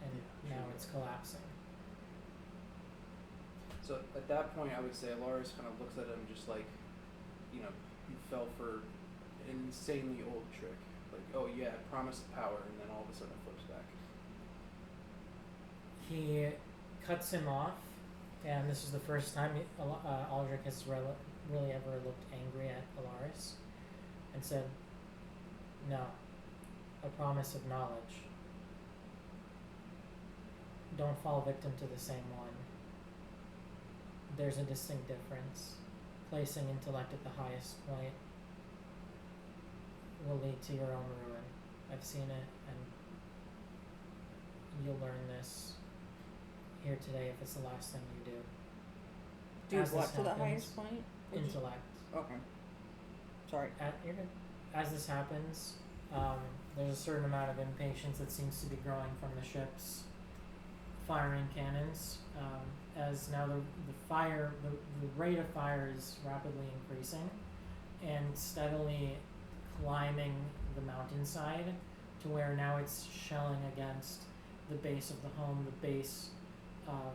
and now it's collapsing. So at that point, I would say Alaris kind of looks at him just like, you fell for an insanely old trick. Like, oh yeah, I promised power, and then all of a sudden it flips back. He cuts him off, and this is the first time Aldrich has really ever looked angry at Alaris, and said, "No, a promise of knowledge. Don't fall victim to the same one. There's a distinct difference. Placing intellect at the highest point will lead to your own ruin. I've seen it, and you'll learn this here today if it's the last thing you do." Do As what this to the happens, highest point? intellect. Okay. Sorry. You're good. As this happens, there's a certain amount of impatience that seems to be growing from the ships firing cannons, as now the rate of fire is rapidly increasing and steadily climbing the mountainside to where now it's shelling against the base of the home, the base of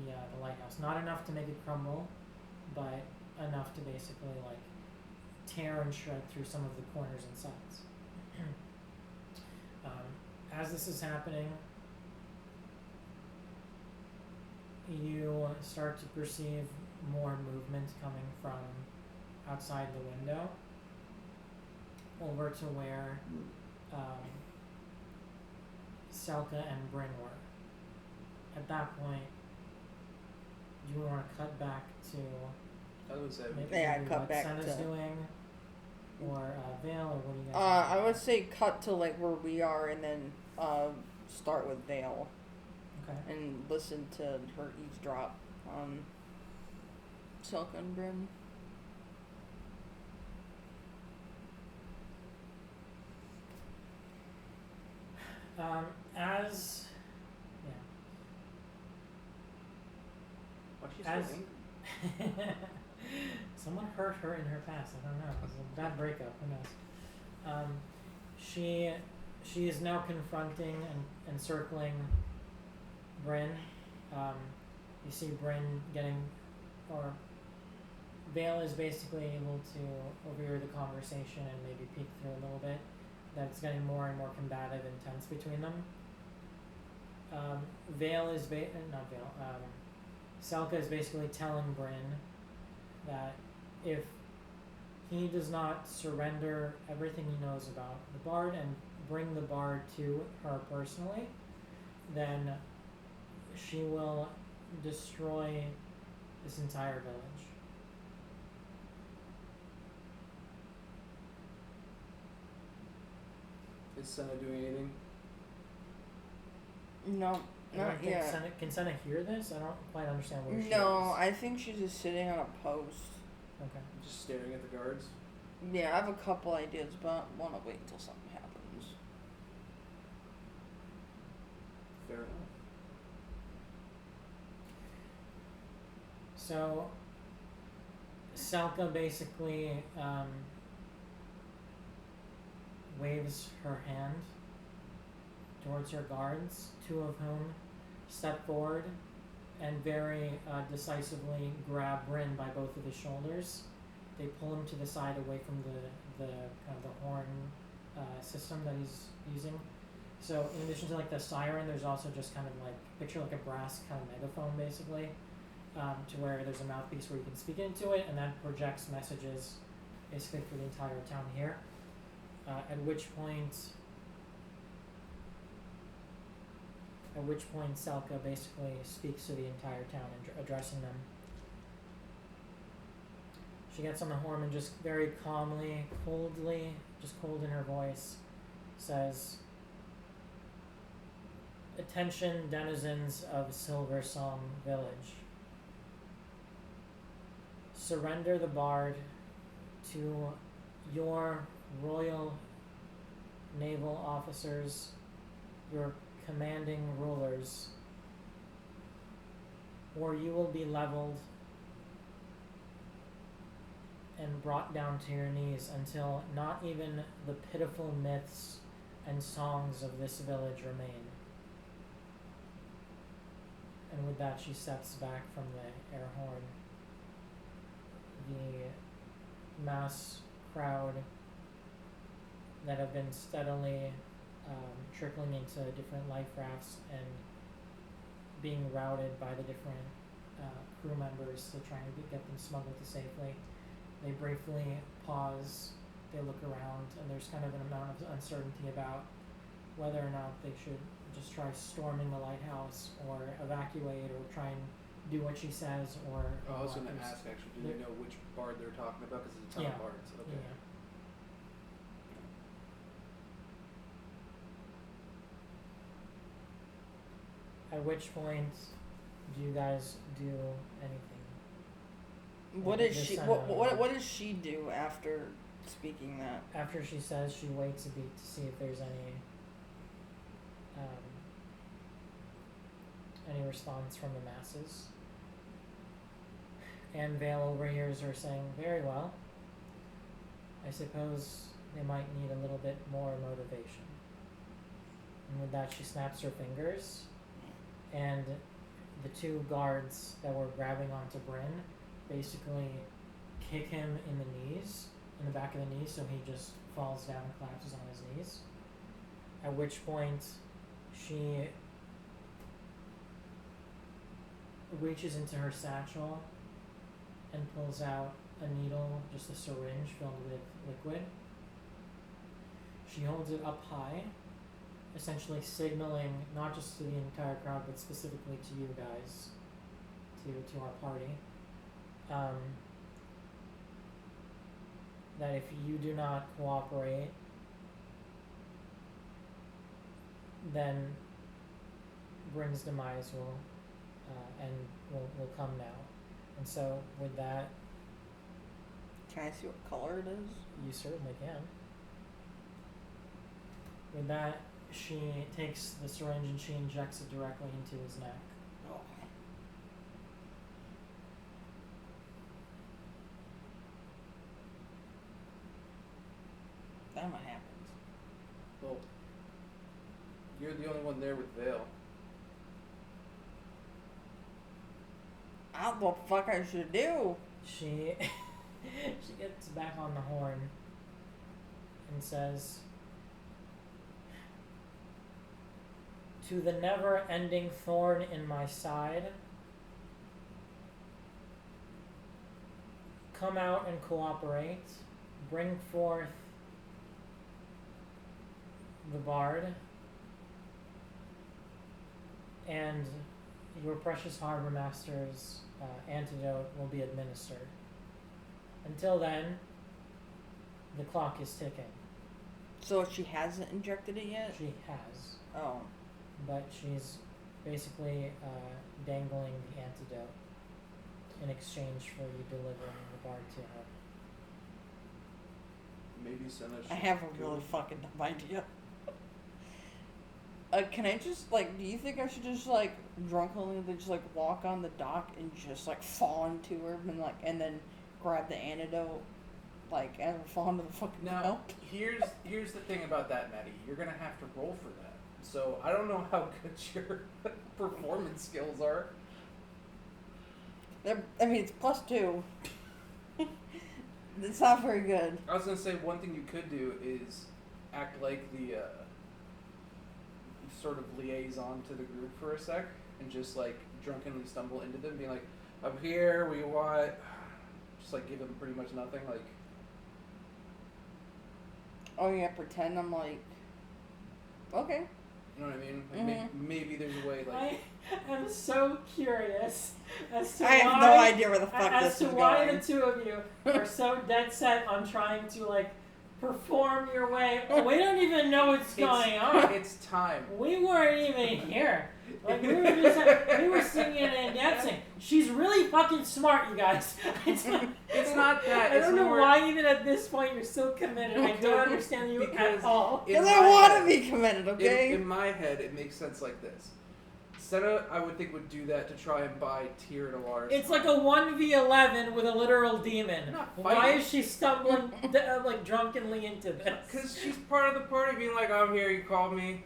the lighthouse. Not enough to make it crumble, but enough to basically like tear and shred through some of the corners and sides. As this is happening, you start to perceive more movement coming from outside the window over to where Selka and Bryn were. At that point, do you want to cut back to I would say maybe cut what back Senna's to doing, or Vale, or what do you guys I would say cut to like where we are, and then start with Vale. Okay. And listen to her eavesdrop on Selka and Bryn. As why she's As- so angry? someone hurt her in her past. I don't know. It was a bad breakup. Who knows? She is now confronting and circling Bryn. You see Bryn or Vale is basically able to overhear the conversation and maybe peek through a little bit. That it's getting more and more combative and tense between them. Selka is basically telling Bryn that if he does not surrender everything he knows about the Bard and bring the bard to her personally, then she will destroy this entire village. Is Senna doing anything? No, not yet. Can Senna hear this? I don't quite understand where she is. No, I think she's just sitting on a post. Okay. Just staring at the guards? Yeah, I have a couple ideas, but want to wait until something happens. Fair enough. So, Selka basically waves her hand towards her guards, two of whom step forward and very decisively grab Bryn by both of his shoulders. They pull him to the side away from the kind of the horn system that he's using. So in addition to like the siren, there's also just kind of like, picture like a brass kind of megaphone basically, to where there's a mouthpiece where you can speak into it, and that projects messages basically for the entire town here. At which point Selka basically speaks to the entire town and addressing them. She gets on the horn and just very calmly, coldly, just cold in her voice, says, "Attention, denizens of Silver Song Village. Surrender the bard to your royal naval officers, your commanding rulers, or you will be leveled and brought down to your knees until not even the pitiful myths and songs of this village remain." And with that, she steps back from the air horn. The mass crowd that have been steadily trickling into different life rafts and being routed by the different crew members to try and get them smuggled to safely. They briefly pause, they look around, and there's kind of an amount of uncertainty about whether or not they should just try storming the lighthouse or evacuate or try and do what she says or... I was going to ask actually, do they know which bard they're talking about? Because it's a ton of bards. Okay. Yeah. At which point do you guys do anything? What does she what does she do after speaking that? After she says, she waits a beat to see if there's any response from the masses. And Vale overhears her saying, "Very well. I suppose they might need a little bit more motivation." And with that, she snaps her fingers, and the two guards that were grabbing onto Bryn basically kick him in the back of the knees, so he just falls down and collapses on his knees. At which point, she reaches into her satchel and pulls out a needle, just a syringe filled with liquid. She holds it up high, essentially signaling not just to the entire crowd, but specifically to you guys, to our party, that if you do not cooperate, then Bryn's demise will come now. And so with that, can I see what color it is? You certainly can. With that, she takes the syringe and she injects it directly into his neck. Oh. Then what happens? Well, you're the only one there with Vale. I don't know what the fuck I should do. She gets back on the horn and says, "To the never-ending thorn in my side, come out and cooperate. Bring forth the bard, and your precious harbor master's antidote will be administered. Until then, the clock is ticking. So she hasn't injected it yet? She has. Oh. But she's basically dangling the antidote in exchange for you delivering the bard to her. Maybe Senna should I have a go. really fucking dumb idea. Can I just, do you think I should just, drunkenly just, walk on the dock and just, fall into her and then grab the antidote, and fall into the fucking Now, milk? here's the thing about that, Maddie. You're going to have to roll for that. So, I don't know how good your performance skills are. It's +2. It's not very good. I was going to say, one thing you could do is act like the sort of liaison to the group for a sec and just, drunkenly stumble into them, being like, I'm here, we want... Just, give them pretty much nothing, Oh, yeah, pretend I'm okay. You know what I mean? Mm-hmm. Maybe there's a way, I am so curious as to I have no idea where the fuck this is going. Why the two of you are so dead set on trying to perform your way. We don't even know what's going on. It's time. We weren't even here. We were singing and dancing. She's really fucking smart, you guys. It's not that. I don't know why even at this point you're still committed. I don't understand you at all. Because I want to be committed, okay? In my head, it makes sense like this. Senna, I would think, would do that to try and buy Tyr and Alar's It's time. like a 1v11 with a literal demon. Why is she stumbling drunkenly into this? Because she's part of the party, being like, I'm here, you called me.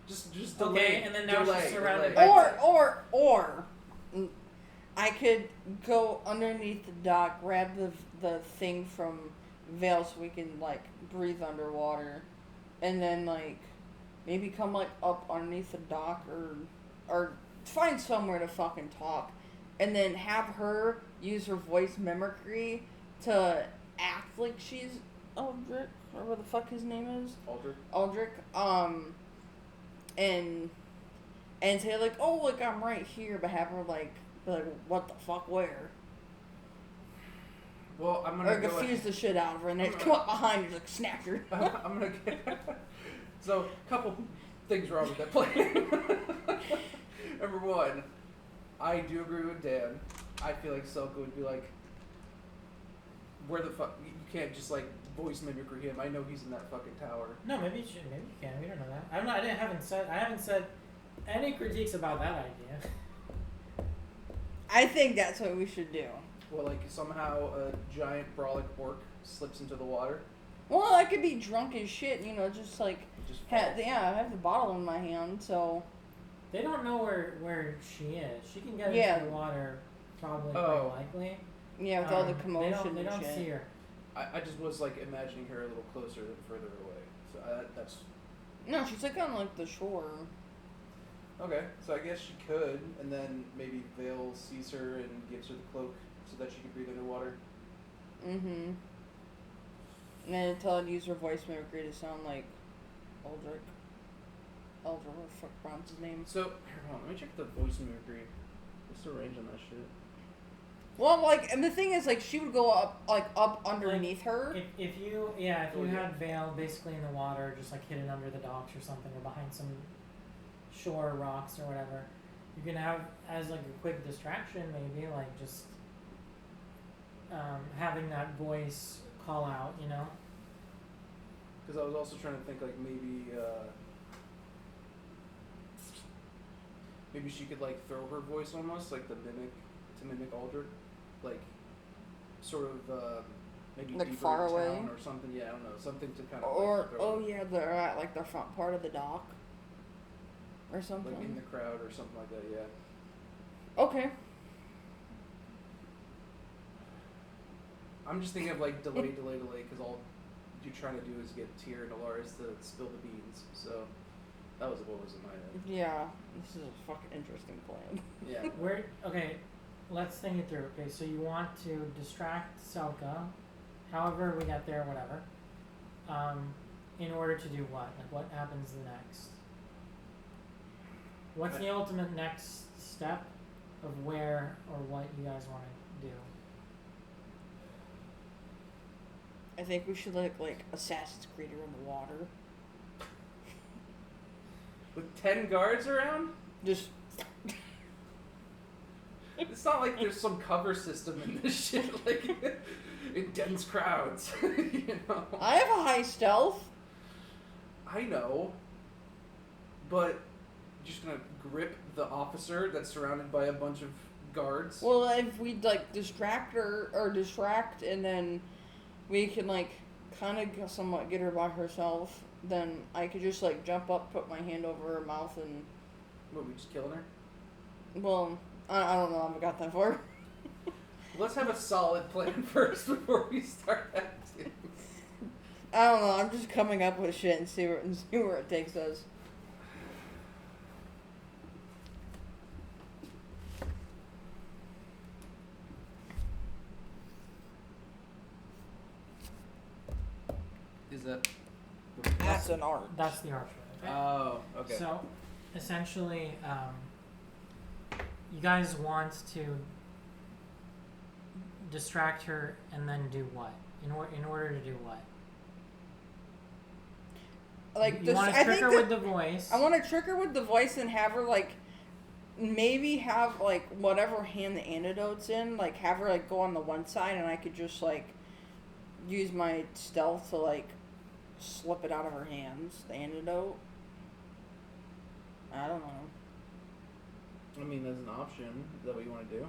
just delay. Okay, and then now she's surrounded delay. by... Or, I could go underneath the dock, grab the thing from Vale so we can, breathe underwater, and then, maybe come, up underneath the dock or find somewhere to fucking talk, and then have her use her voice mimicry to act like she's Aldrich, or what the fuck his name is? Aldrich. And say, I'm right here, but have her, be like, what the fuck, where? Well, I'm gonna go confuse the shit out of her, and then come up behind her, snap her. I'm gonna get... So, a couple things wrong with that plan. Number one, I do agree with Dan. I feel like Selka would be like, where the fuck... You can't just, voice mimicry him. I know he's in that fucking tower. No, maybe you should. Maybe you can. We don't know that. I haven't said any critiques about that idea. I think that's what we should do. Well, somehow a giant brolic orc slips into the water. Well, I could be drunk as shit, just Just I have the bottle in my hand, so... They don't know where she is. She can get into the water probably quite likely. Yeah, with all the commotion they don't and shit. see her. I just was imagining her a little closer than further away. So that's... No, she's on the shore. Okay, so I guess she could, and then maybe Vale sees her and gives her the cloak so that she can breathe underwater. Mm-hmm. And then tell her to use her voice mimicry to sound like Aldrich. What the fuck pronounce his name? So, here, hold on, let me check the voice mimicry. What's the range on that shit? Well, and the thing is, she would go up underneath her. If you had Vale basically in the water, just hidden under the docks or something, or behind some shore rocks or whatever, you can have as a quick distraction, maybe just having that voice call out, Because I was also trying to think maybe she could throw her voice almost to mimic Aldrich, sort of maybe deeper far in away town or something. Yeah, I don't know, something to kind of they're at the front part of the dock or something, in the crowd or something like that. Yeah. Okay. I'm just thinking of delay, because all you're trying to do is get Tyr and Alaris to spill the beans. So that was what was in my head. Yeah, this is a fucking interesting plan. Yeah. Okay, let's think it through. Okay, so you want to distract Selka, however we get there, whatever. in order to do what? Like, what happens next? What's the ultimate next step of where or what you guys want to do? I think we should look like Assassin's Creed in the water. With 10 guards around? Just. It's not like there's some cover system in this shit, like, in dense crowds, you know? I have a high stealth. I know, but you're just gonna grip the officer that's surrounded by a bunch of guards? Well, if we, like, distract her, or distract, and then we can, like, kind of somewhat get her by herself, then I could just, like, jump up, put my hand over her mouth, and... What, we just killing her? Well, I don't know, I haven't got that far. Let's have a solid plan first before we start acting. I don't know, I'm just coming up with shit and see where it takes us. Is that... That's an arch. That's the archer. Okay? Oh, okay. So, essentially, you guys want to distract her and then do what? In order to do what? Like, you want to trick her with the voice. I want to trick her with the voice and have her, like, maybe have, like, whatever hand the antidote's in, like, have her, like, go on the one side, and I could just, like, use my stealth to, like, slip it out of her hands, the antidote. I don't know. I mean, there's an option. Is that what you want to do?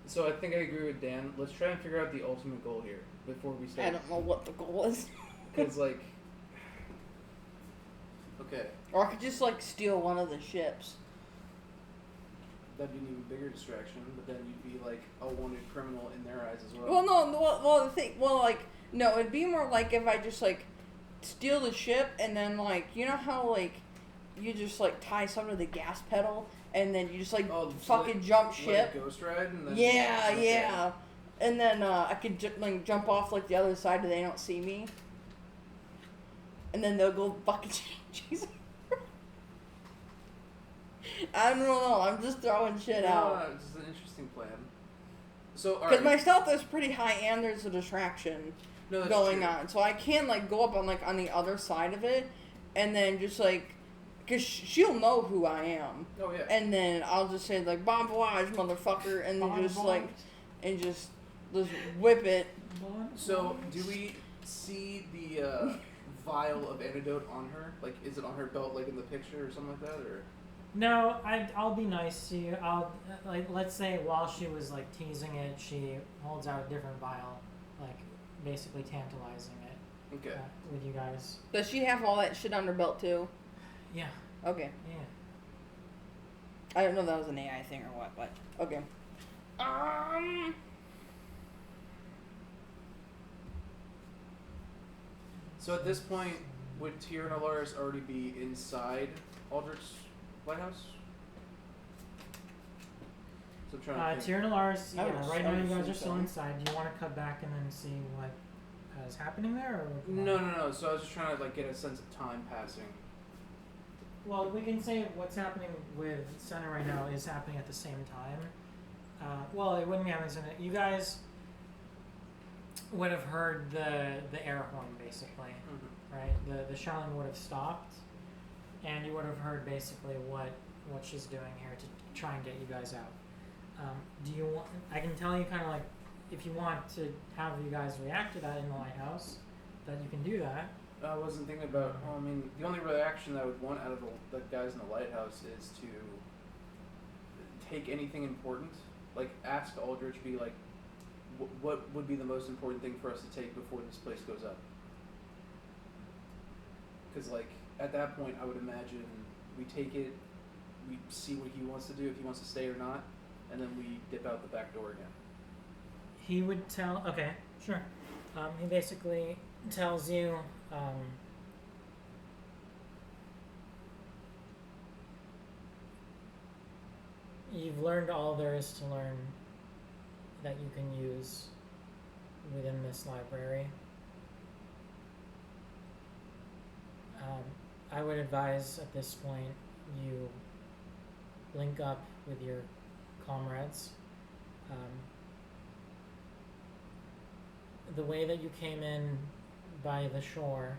So I think I agree with Dan. Let's try and figure out the ultimate goal here before we start. I don't know what the goal is. Because, like... Okay. Or I could just, like, steal one of the ships. That'd be an even bigger distraction, but then you'd be, like, a wanted criminal in their eyes as well. Well, no, it'd be more like if I just, like, steal the ship and then, like, you know how, like, you just, like, tie something to the gas pedal and then you just, like, fucking jump ship? Like Ghost Ride? And then Yeah. And then I could, jump off, like, the other side and they don't see me. And then they'll go fucking chase. I don't know. I'm just throwing shit out. No, it's an interesting plan. So, because my stealth is pretty high, and there's a distraction going true. on, so I can like go up on like on the other side of it, and then just like, because she'll know who I am. Oh yeah. And then I'll just say like "Bon voyage, motherfucker," and then just whip it. So, do we see the vial of antidote on her? Like, is it on her belt, like in the picture or something like that, or? No, I'll be nice to you. I'll, like, let's say while she was, like, teasing it, she holds out a different vial, like, basically tantalizing it. Okay. With you guys. Does she have all that shit on her belt, too? Yeah. Okay. Yeah. I don't know if that was an AI thing or what, but, okay. So at this point, would Tyr and Alaris already be inside Aldrich's lighthouse? So I'm trying to Tyr and Alaris, right now you guys are think still so. inside. Do you want to cut back and then see what is happening there? Or No. So I was just trying to like get a sense of time passing. Well, we can say what's happening with Center right now is happening at the same time. Well, it wouldn't be happening. You guys would have heard the air horn, basically, right? The shelling would have stopped, and you would have heard basically what she's doing here to try and get you guys out. Do you want? I can tell you kind of like if you want to have you guys react to that in the lighthouse, that you can do that. I wasn't thinking about. Well, I mean, the only reaction I would want out of the guys in the lighthouse is to take anything important. Like, ask Aldrich, be like, what would be the most important thing for us to take before this place goes up? Because, like, at that point, I would imagine we take it, we see what he wants to do, if he wants to stay or not, and then we dip out the back door again. He would tell. Okay, sure. He basically tells you. You've learned all there is to learn that you can use within this library. I would advise at this point you link up with your comrades. The way that you came in by the shore,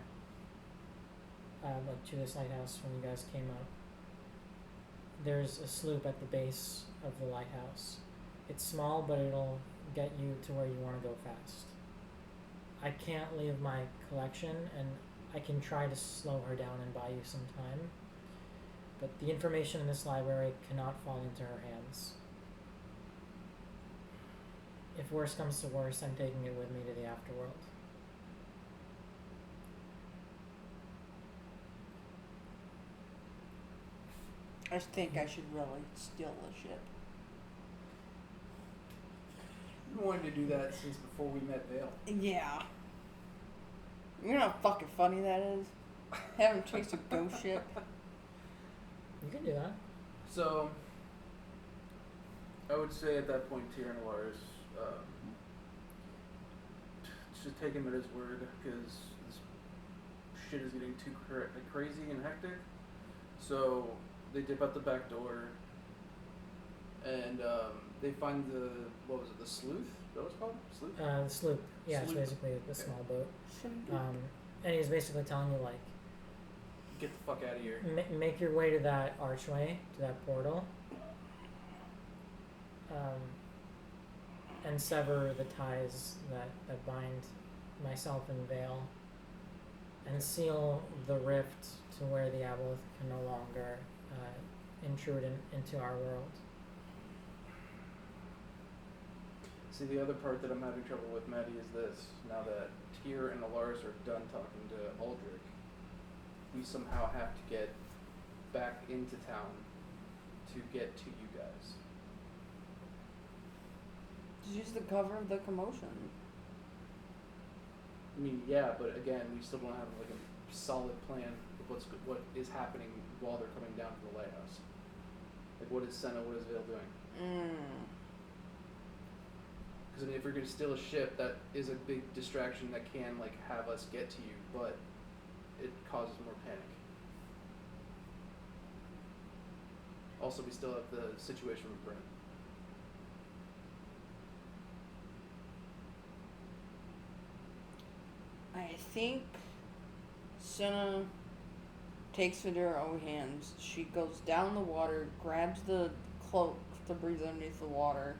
like to this lighthouse when you guys came up, there's a sloop at the base of the lighthouse. It's small, but it'll get you to where you want to go fast. I can't leave my collection, and I can try to slow her down and buy you some time, but the information in this library cannot fall into her hands. If worse comes to worse, I'm taking it with me to the afterworld. I think I should really steal the ship. I've been wanting to do that since before we met Vale. Yeah. You know how fucking funny that is? Having chased a ghost ship. You can do that. So, I would say at that point, Tyrion Lars should take him at his word, because this shit is getting too crazy and hectic. So, they dip out the back door, and they find the sleuth? Is that what it's called? Sleuth? The sloop. Yeah, Sloop. it's basically the small boat. Shouldn't And he's basically telling you, like, Get the fuck out of here. make your way to that archway, to that portal, and sever the ties that bind myself and Vale, and seal the rift to where the Aboleth can no longer intrude into our world. See, the other part that I'm having trouble with, Maddie, is this. Now that Tyr and Alaris are done talking to Aldrich, we somehow have to get back into town to get to you guys. just use the cover of the commotion. I mean, yeah, but again, we still don't have like a solid plan of what is happening while they're coming down from the lighthouse. Like, what is Senna, what is Vale doing? Because I mean, if we're gonna steal a ship, that is a big distraction that can like have us get to you, but it causes more panic. Also, we still have the situation with Brent. I think Senna takes it in her own hands. She goes down the water, grabs the cloak to breathe underneath the water,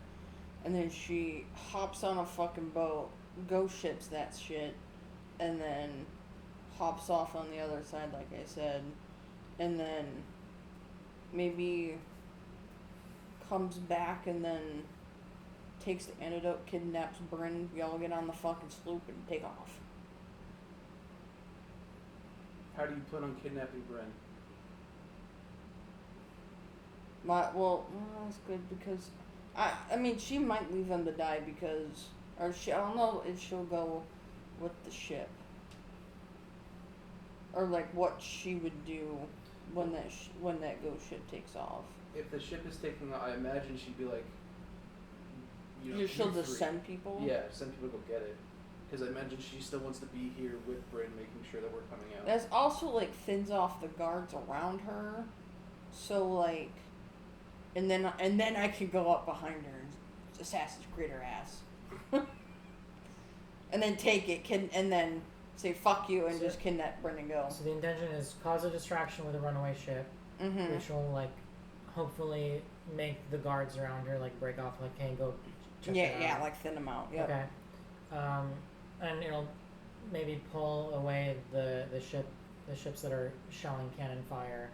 and then she hops on a fucking boat, ghost ships that shit, and then hops off on the other side, like I said, and then maybe comes back and then takes the antidote, kidnaps Bryn. We all get on the fucking sloop and take off. How do you plan on kidnapping Bryn? Well, that's good because I mean she might leave them to die because, or I don't know if she'll go with the ship, or like what she would do when that ghost ship takes off. If the ship is taking off, I imagine she'd be like, She'll just send people. Yeah, send people to go get it. Because I imagine she still wants to be here with Bryn, making sure that we're coming out. That's also like thins off the guards around her, so like, and then I can go up behind her and Assassin's Creed her ass, and then take it, and then say fuck you and just kidnap Bryn and go. So the intention is cause a distraction with a runaway ship, which will like hopefully make the guards around her like break off, like, hey, go check it out. Yeah, like thin them out. Yep. Okay. And it'll maybe pull away the ships that are shelling cannon fire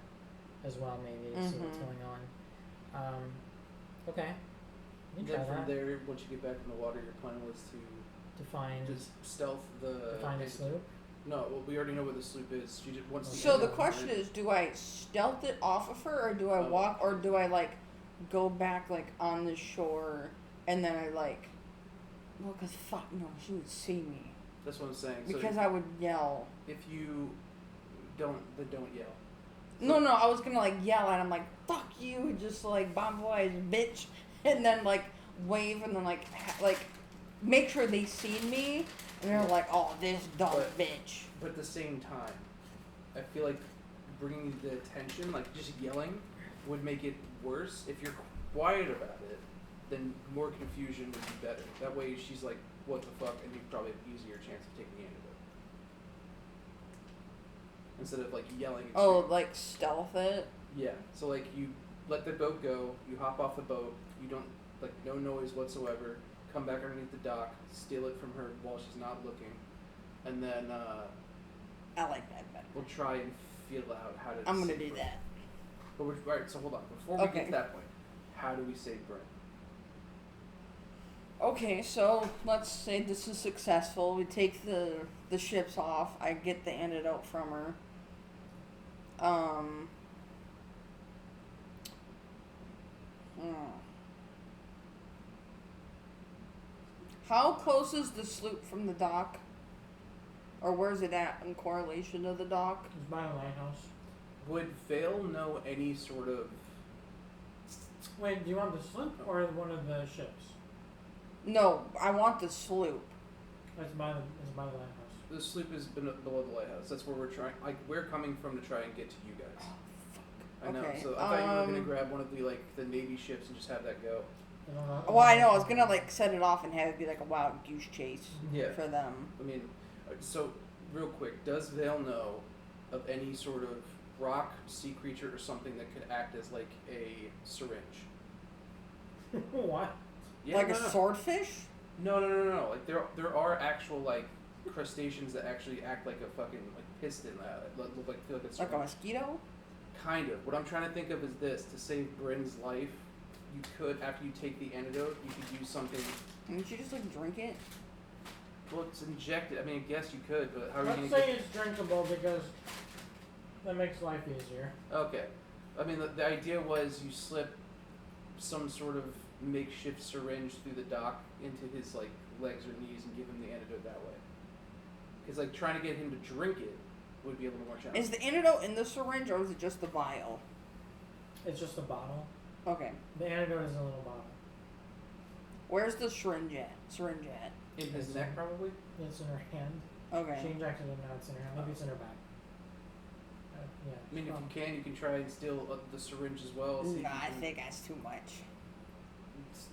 as well, maybe, see what's going on. Okay. You can Then try from that. there, once you get back in the water, your plan was to find just stealth the... a sloop? No, well, we already know where the sloop is. She just wants to... So the question is, do I stealth it off of her, or do I walk, or do I like go back like on the shore and then I like... Well, because fuck, no, she would see me. That's what I'm saying. Because so I would yell. if you don't, then don't yell. No, I was gonna like yell and I'm like, fuck you, just like bomb boys, bitch, and then like wave and then like make sure they seen me, and they're like, "Oh, this dumb bitch." But at the same time, I feel like bringing the attention, like just yelling, would make it worse. If you're quiet about it, then more confusion would be better. That way, she's like, "What the fuck?" and you probably have an easier chance of taking the antidote instead of like yelling. Oh, like stealth it. Yeah. So like you let the boat go, you hop off the boat, you don't like no noise whatsoever. Come back underneath the dock, steal it from her while she's not looking, and then I like that better. we'll try and feel out how to. I'm gonna save do Bryn. that. But we're, all right, so hold on. Before we get to that point, how do we save Bryn? Okay, so let's say this is successful. We take the ships off. I get the antidote from her. How close is the sloop from the dock? Or where's it at in correlation to the dock? It's by the lighthouse. Would Vale know any sort of... Wait, do you want the sloop or one of the ships? No, I want the sloop. It's by the lighthouse. The sloop is below the lighthouse. That's where we're trying... Like, we're coming from to try and get to you guys. Oh, fuck. I know, Okay. so I thought you were going to grab one of the, like, the Navy ships and just have that go. Well, I know. I was gonna like set it off and have it be like a wild goose chase for them. I mean, so real quick, does Vale know of any sort of rock, sea creature, or something that could act as like a syringe? What? Yeah, like a swordfish? No. Like there are actual like crustaceans that actually act like a fucking like piston that look like feel like a syringe. Like a mosquito? Kind of. What I'm trying to think of is this: to save Bryn's life. You could, after you take the antidote, you could use something. Can't you just like drink it? Well, it's injected. I mean, I guess you could, but how are you Let's going say it's drinkable because that makes life easier. Okay. I mean, the idea was you slip some sort of makeshift syringe through the dock into his like legs or knees and give him the antidote that way. Because like trying to get him to drink it would be a little more challenging. Is the antidote in the syringe or is it just the vial? It's just a bottle. Okay. The antidote is a little bottle. Where's the syringe at? In his neck, probably? It's in her hand. Okay. She injected it, now it's in her hand. Maybe it's in her back. Yeah. I mean, if you can try and steal the syringe as well. Nah, I think that's too much.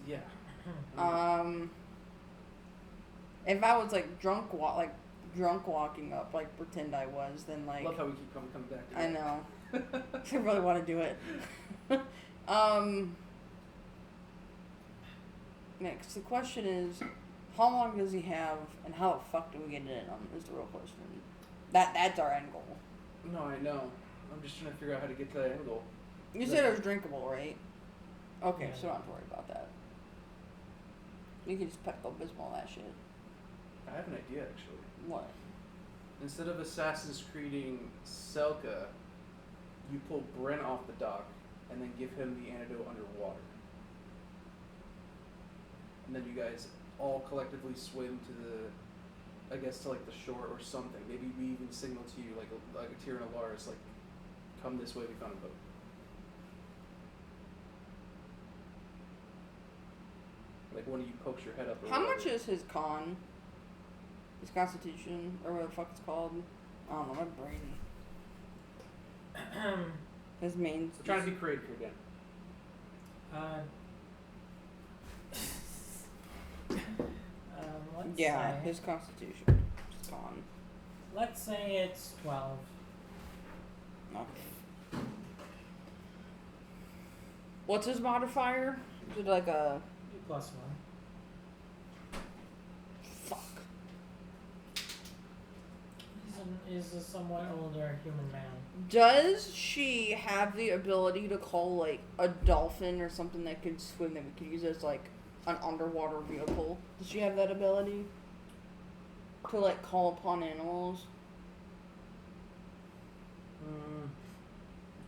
Yeah. If I was like drunk walking up, like pretend I was, then like. Love how we keep coming back to it. I know. I really want to do it. Next, the question is, how long does he have, and how the fuck do we get it in? Is the real question. That's our end goal. No, I know. I'm just trying to figure out how to get to that end goal. You said it was drinkable, right? Okay, Yeah. so don't have to worry about that. You can just Pepto-Bismol that shit. I have an idea, actually. What? Instead of Assassin's Creeding Selka, you pull Bryn off the dock and then give him the antidote underwater. And then you guys all collectively swim to the, I guess, to like the shore or something. Maybe we even signal to you like a Tyrion Alaris, like, come this way, we found a boat. Like one of you pokes your head up. Or How whatever. much is his con? His constitution, or what the fuck it's called? I don't know, my brain. His main. We're trying to be creative here, Dan. Let's Yeah, say, his constitution. His con. let's say it's 12. Okay. What's his modifier? Is it like a... +1. Fuck. He's a somewhat older human man. Does she have the ability to call, like, a dolphin or something that can swim that we could use as, like, an underwater vehicle? Does she have that ability? To, like, call upon animals?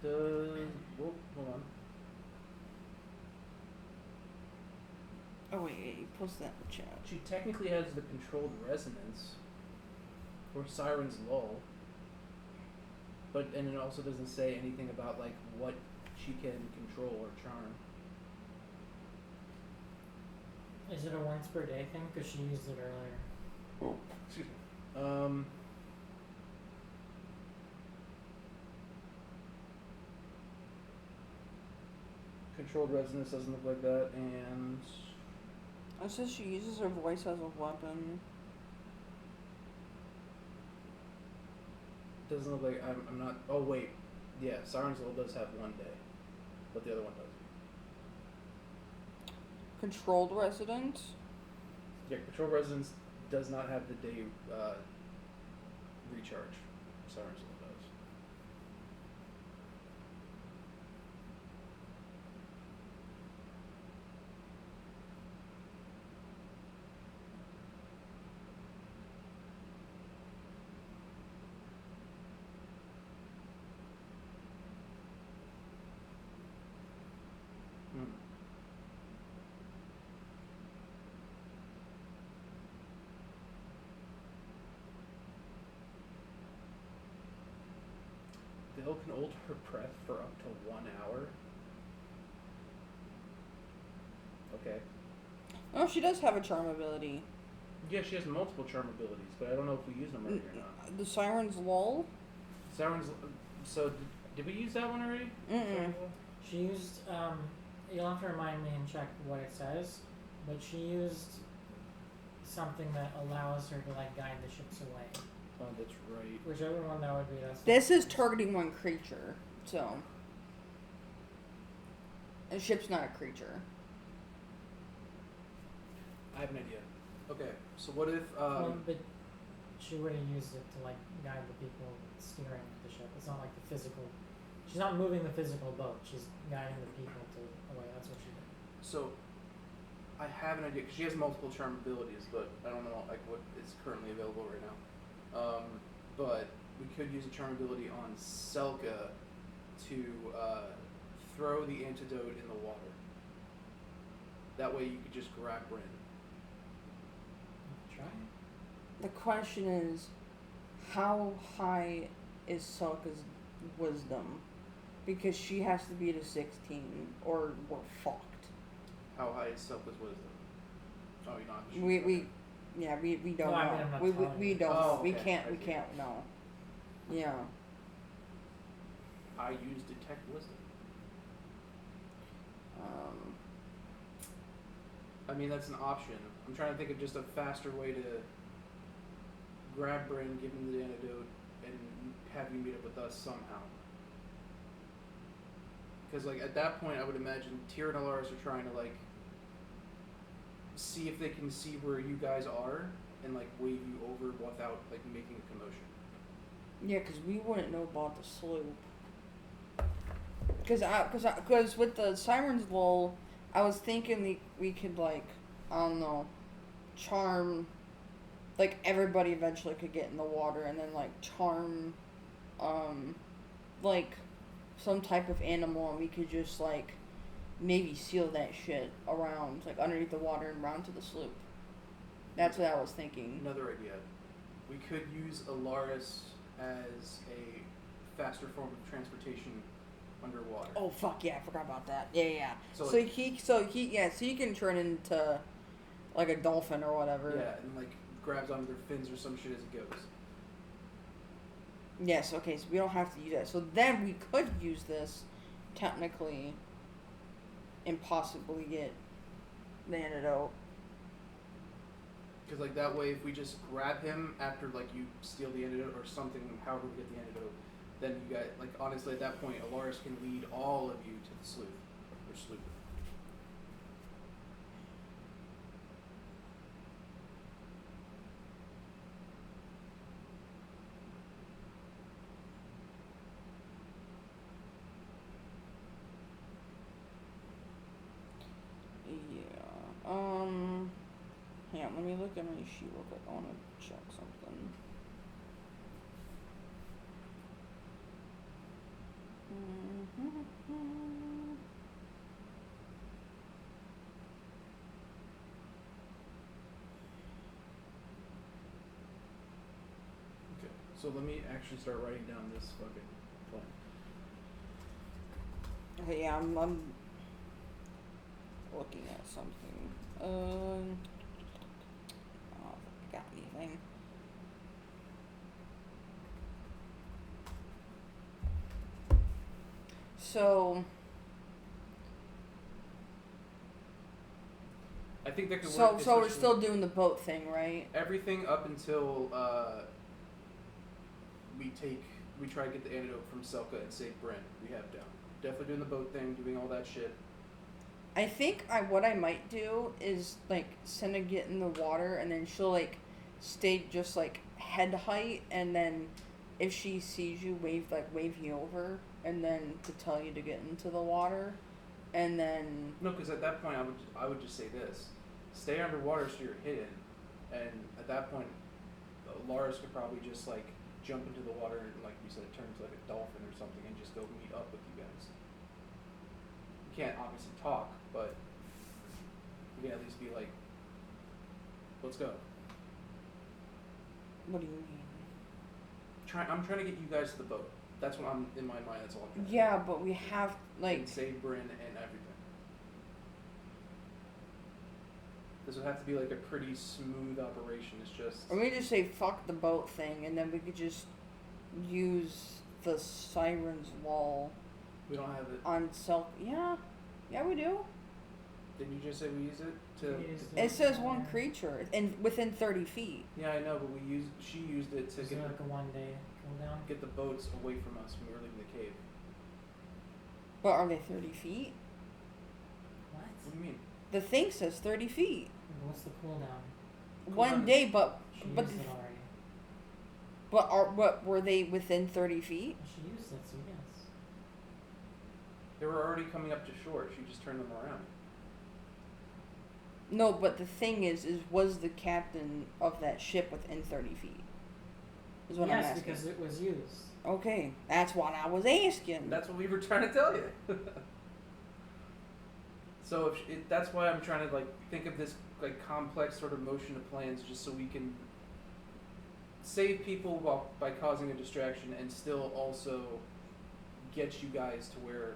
Hold on. Oh, wait, post that in the chat. She technically has the controlled resonance, or Siren's lull, and it also doesn't say anything about like what she can control or charm. Is it a once per day thing? Because she used it earlier. Excuse me. Controlled resonance doesn't look like that, and It says she uses her voice as a weapon. doesn't look like I'm not. Oh wait, yeah, Siren's Will does have 1 day, but the other one doesn't. Controlled resident? Yeah, controlled resonance does not have the day recharge. Siren's Will does. Veil can hold her breath for up to 1 hour. Okay. Oh, she does have a charm ability. Yeah, she has multiple charm abilities, but I don't know if we use them already or not. The Siren's Lull? Siren's. So, did we use that one already? Mm-mm. She used, you'll have to remind me and check what it says, but she used something that allows her to, like, guide the ships away. Oh, that's right. Whichever one that would be, that's... This is targeting one creature, so... A ship's not a creature. I have an idea. Okay, so what if, Well, but she would have used it to, like, guide the people steering the ship. It's not like the physical... She's not moving the physical boat. She's guiding the people away. That's what she did. So, I have an idea, because she has multiple charm abilities, but I don't know, like, what is currently available right now. But we could use a charm ability on Selka to throw the antidote in the water. That way you could just grab Bryn. Try. The question is, how high is Selka's wisdom? Because she has to be to 16, or we're fucked. How high is Selka's wisdom? Oh, you don't have to shoot. We don't No, I know. mean, I'm not we telling we you. don't Oh, know. okay. We I see. can't know. Yeah. I use detect wisdom. I mean, that's an option. I'm trying to think of just a faster way to grab Bryn, give him the antidote, and have you meet up with us somehow. Because, like, at that point, I would imagine Tyr and Alaris are trying to, like, see if they can see where you guys are and, like, wave you over without, like, making a commotion. Yeah, because we wouldn't know about the sloop. Because with the Siren's Lull, I was thinking we could, like, I don't know, charm, like, everybody eventually could get in the water and then, like, charm, like, some type of animal, and we could just, like, maybe seal that shit around, like, underneath the water and round to the sloop. That's what I was thinking. Another idea. We could use Alaris as a faster form of transportation underwater. Oh fuck yeah, I forgot about that. Yeah. So, So he can turn into like a dolphin or whatever. yeah, and, like, grabs onto their fins or some shit as it goes. Yes, okay, so we don't have to use that. So then we could use this technically and possibly get the antidote. Because, like, that way, if we just grab him after, like, you steal the antidote or something, however we get the antidote, then you got, like, honestly, at that point, Alaris can lead all of you to the sloop. Or sloop. Yeah. Hang on, let me look at my sheet real quick. I want to check something. Okay, so let me actually start writing down this fucking plan. Okay, yeah, I'm looking at something. Oh, I got anything. So I think that could work. So we're still doing the boat thing, right? Everything up until we try to get the antidote from Selka and save Bryn. We have down. Definitely doing the boat thing, doing all that shit. I think what I might do is like Senna get in the water and then she'll like stay just like head height, and then if she sees you wave you over and then to tell you to get into the water, and then No, because at that point I would just say this: stay underwater so you're hidden, and at that point, Lars could probably just like jump into the water and, like we said, turn into like a dolphin or something and just go meet up with you guys. You can't obviously talk, but you can at least be like, let's go. what do you mean? I'm trying to get you guys to the boat. That's what I'm in my mind. That's all I'm trying to Yeah, but we have like and save Bryn and everything. This would have to be like a pretty smooth operation. It's just. or we just say fuck the boat thing, and then we could just use the Siren's wall We don't have it. on self. Yeah, we do. Didn't you just say we use it to? We used It says one creature and within 30 feet. Yeah, I know, but she used it to Is get it like a 1 day cooldown? get the boats away from us when we were leaving the cave. But are they 30 feet? What? What do you mean? The thing says 30 feet. What's the cooldown? One day, but She but used it already. but were they within 30 feet? She used it, so yes. They were already coming up to shore. She just turned them around. No, but the thing is was the captain of that ship within 30 feet? Is what I'm Yes, asking. because it was used. Okay, that's what I was asking. That's what we were trying to tell you. So that's why I'm trying to like think of this like complex sort of motion of plans, just so we can save people by causing a distraction and still also get you guys to where.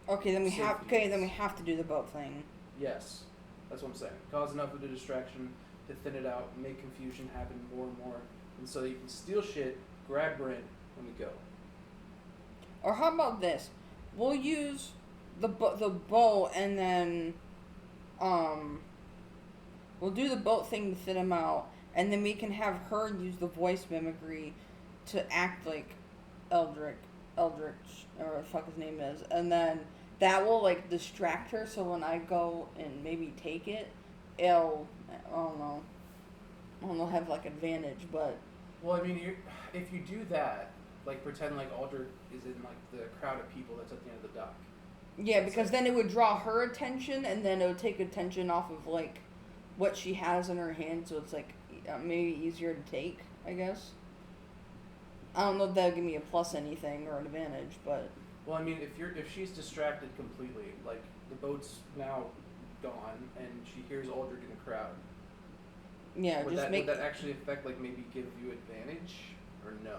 Okay, then we Safety have to do the boat thing. Yes, that's what I'm saying. Cause enough of a distraction to thin it out, make confusion happen more and more, and so you can steal shit, grab Brent when we go. Or how about this? We'll use the boat, and then we'll do the boat thing to thin him out, and then we can have her use the voice mimicry to act like Eldritch, or what the fuck his name is, and then that will like distract her. So when I go and maybe take it, it'll I don't know, have like advantage, but. Well, I mean, if you do that, like pretend like Aldrich is in like the crowd of people that's at the end of the dock. Yeah, because then it would draw her attention, and then it would take attention off of like what she has in her hand, so it's like maybe easier to take, I guess. I don't know if that'll give me a plus anything or an advantage, but. Well, I mean, if she's distracted completely, like the boat's now gone and she hears Aldrich in the crowd. Yeah, would just would that actually affect like maybe give you advantage or no?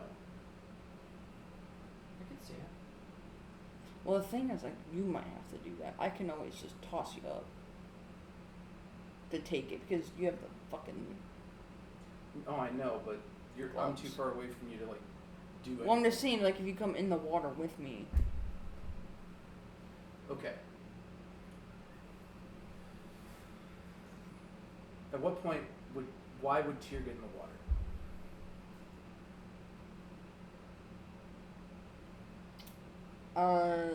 I could see it. Well, the thing is, like, you might have to do that. I can always just toss you up to take it because you have the fucking. Oh, I know, but I'm too Gloves. far away from you to like do it. Well, I'm just saying, like, if you come in the water with me. Okay. At what point why would Tyr get in the water?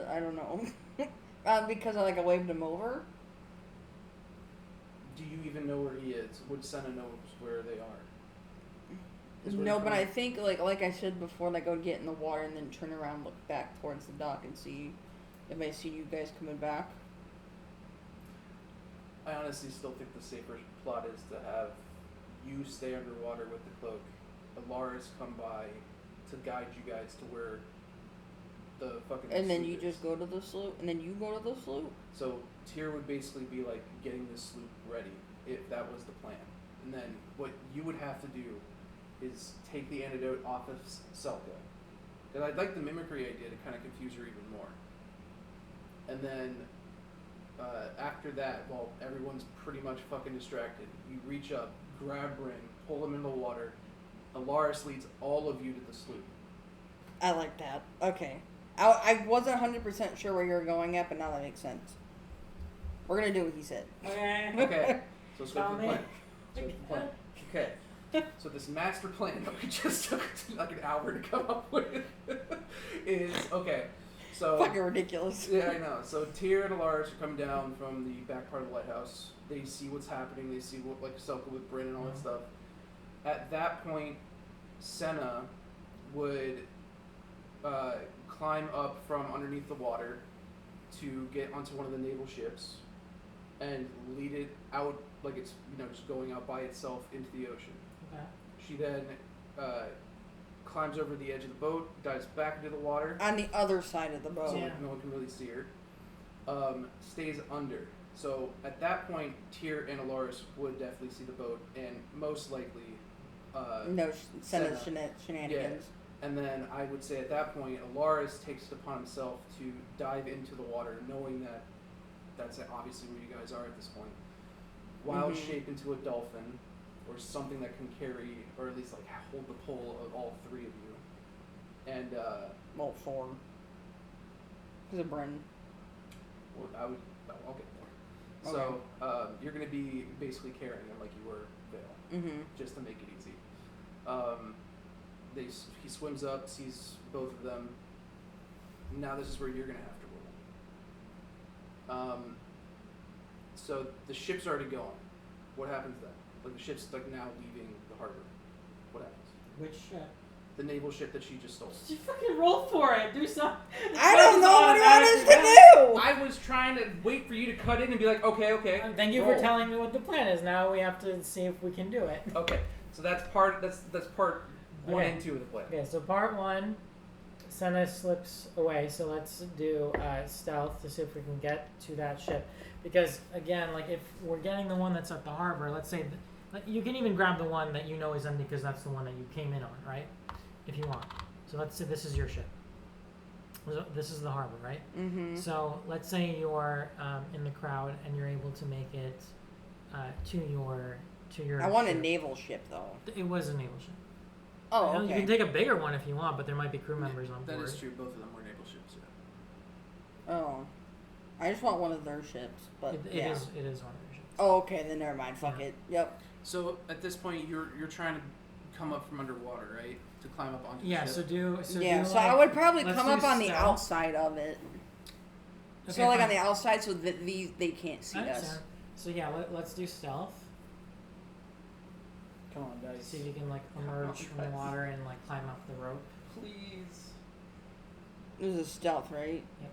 I don't know. Because I waved him over. Do you even know where he is? Would Senna knows where they are? No, but I think like I said before, like I would get in the water and then turn around, look back towards the dock, and see if I see you guys coming back. I honestly still think the safer plot is to have you stay underwater with the cloak, Alaris come by to guide you guys to where the fucking. And then you is. just go to the sloop, and then you go to the sloop. So Tyr would basically be like getting the sloop ready if that was the plan, and then what you would have to do is take the antidote off of Selka, because I'd like the mimicry idea to kind of confuse her even more, and then after that, while everyone's pretty much fucking distracted, you reach up, grab Bryn, pull him in the water. Alaris leads all of you to the sloop. I like that. Okay. I wasn't 100% sure where you were going at, but now that makes sense. We're going to do what he said. Okay. Okay. So let's go for the plan. Okay. So this master plan that we just took like an hour to come up with is, okay. So fucking ridiculous. Yeah, I know. So Tyr and Alaris are coming down from the back part of the lighthouse. They see what's happening. They see what, like, Selka with Bryn and all that stuff. At that point, Senna would climb up from underneath the water to get onto one of the naval ships and lead it out like it's, just going out by itself into the ocean. Okay. She then climbs over the edge of the boat, dives back into the water. On the other side of the boat. So no one can really see her. Stays under. So at that point, Tyr and Alaris would definitely see the boat, and most likely Senna's shenanigans. Yeah. And then I would say at that point, Alaris takes it upon himself to dive into the water, knowing that that's obviously where you guys are at this point. Wild shape into a dolphin, or something that can carry, or at least like hold the pull of all three of you. And well, 4. Because of Bryn. Well, I'll get there. Okay. So you're going to be basically carrying him like you were Vale, just to make it easy. He swims up, sees both of them. Now this is where you're going to have to roll. So the ship's already going. What happens then? Like the ship's like now leaving the harbor. What happens? Which ship? The naval ship that she just stole. Just fucking roll for it. Do something. I don't know what you want us to do. I was trying to wait for you to cut in and be like, okay. Thank you for telling me what the plan is. Now we have to see if we can do it. Okay, so that's part 1 and 2 of the plan. Okay, so part 1, Senna slips away. So let's do stealth to see if we can get to that ship. Because again, like if we're getting the one that's at the harbor, let's say you can even grab the one that you know is empty because that's the one that you came in on, right? If you want. So let's say this is your ship. This is the harbor, right? So let's say you're in the crowd and you're able to make it to your. I want a naval ship though. It was a naval ship. Oh, okay. You can take a bigger one if you want, but there might be crew members on board. That is true. Both of them were naval ships. Yeah. Oh, I just want one of their ships, but it is one of their ships. Oh, okay. Then never mind. Fuck it. Yep. So at this point, you're trying to come up from underwater, right? To climb up onto the ship. So I would probably come up on the outside of it. Okay, so like on the outside, so that they can't see us. So yeah, let's do stealth. Come on, guys. See if you can like emerge from the water and like climb up the rope. Please. This is stealth, right? Yep.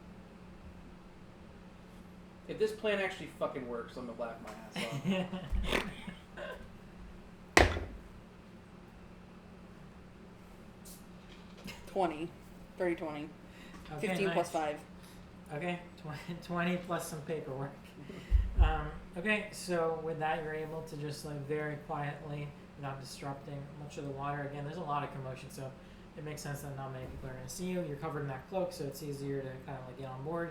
If this plan actually fucking works, I'm gonna laugh my ass off. 20. 30, 20. Okay, 15 nice. plus 5. Okay, 20 plus some paperwork. Okay, so with that, you're able to just like very quietly, without disrupting much of the water. Again, there's a lot of commotion, so it makes sense that not many people are going to see you. You're covered in that cloak, so it's easier to kind of like get on board.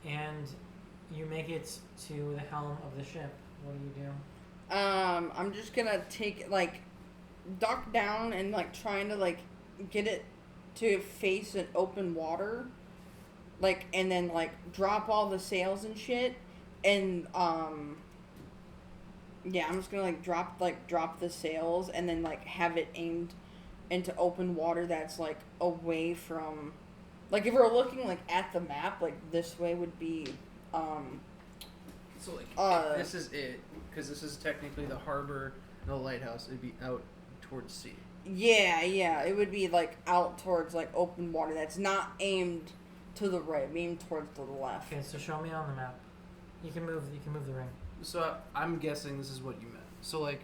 And you make it to the helm of the ship. What do you do? I'm just gonna take like duck down and like trying to like get it to face an open water, like, and then like drop all the sails and shit, and yeah, I'm just gonna like drop the sails and then like have it aimed into open water that's like away from, like if we're looking like at the map, like this way would be so like this is it, because this is technically the harbor and the lighthouse. It'd be out towards sea. Yeah, it would be like out towards like open water that's not aimed to the right, aimed towards the left. Okay, so show me on the map. You can move the ring. So I'm guessing this is what you meant. So like,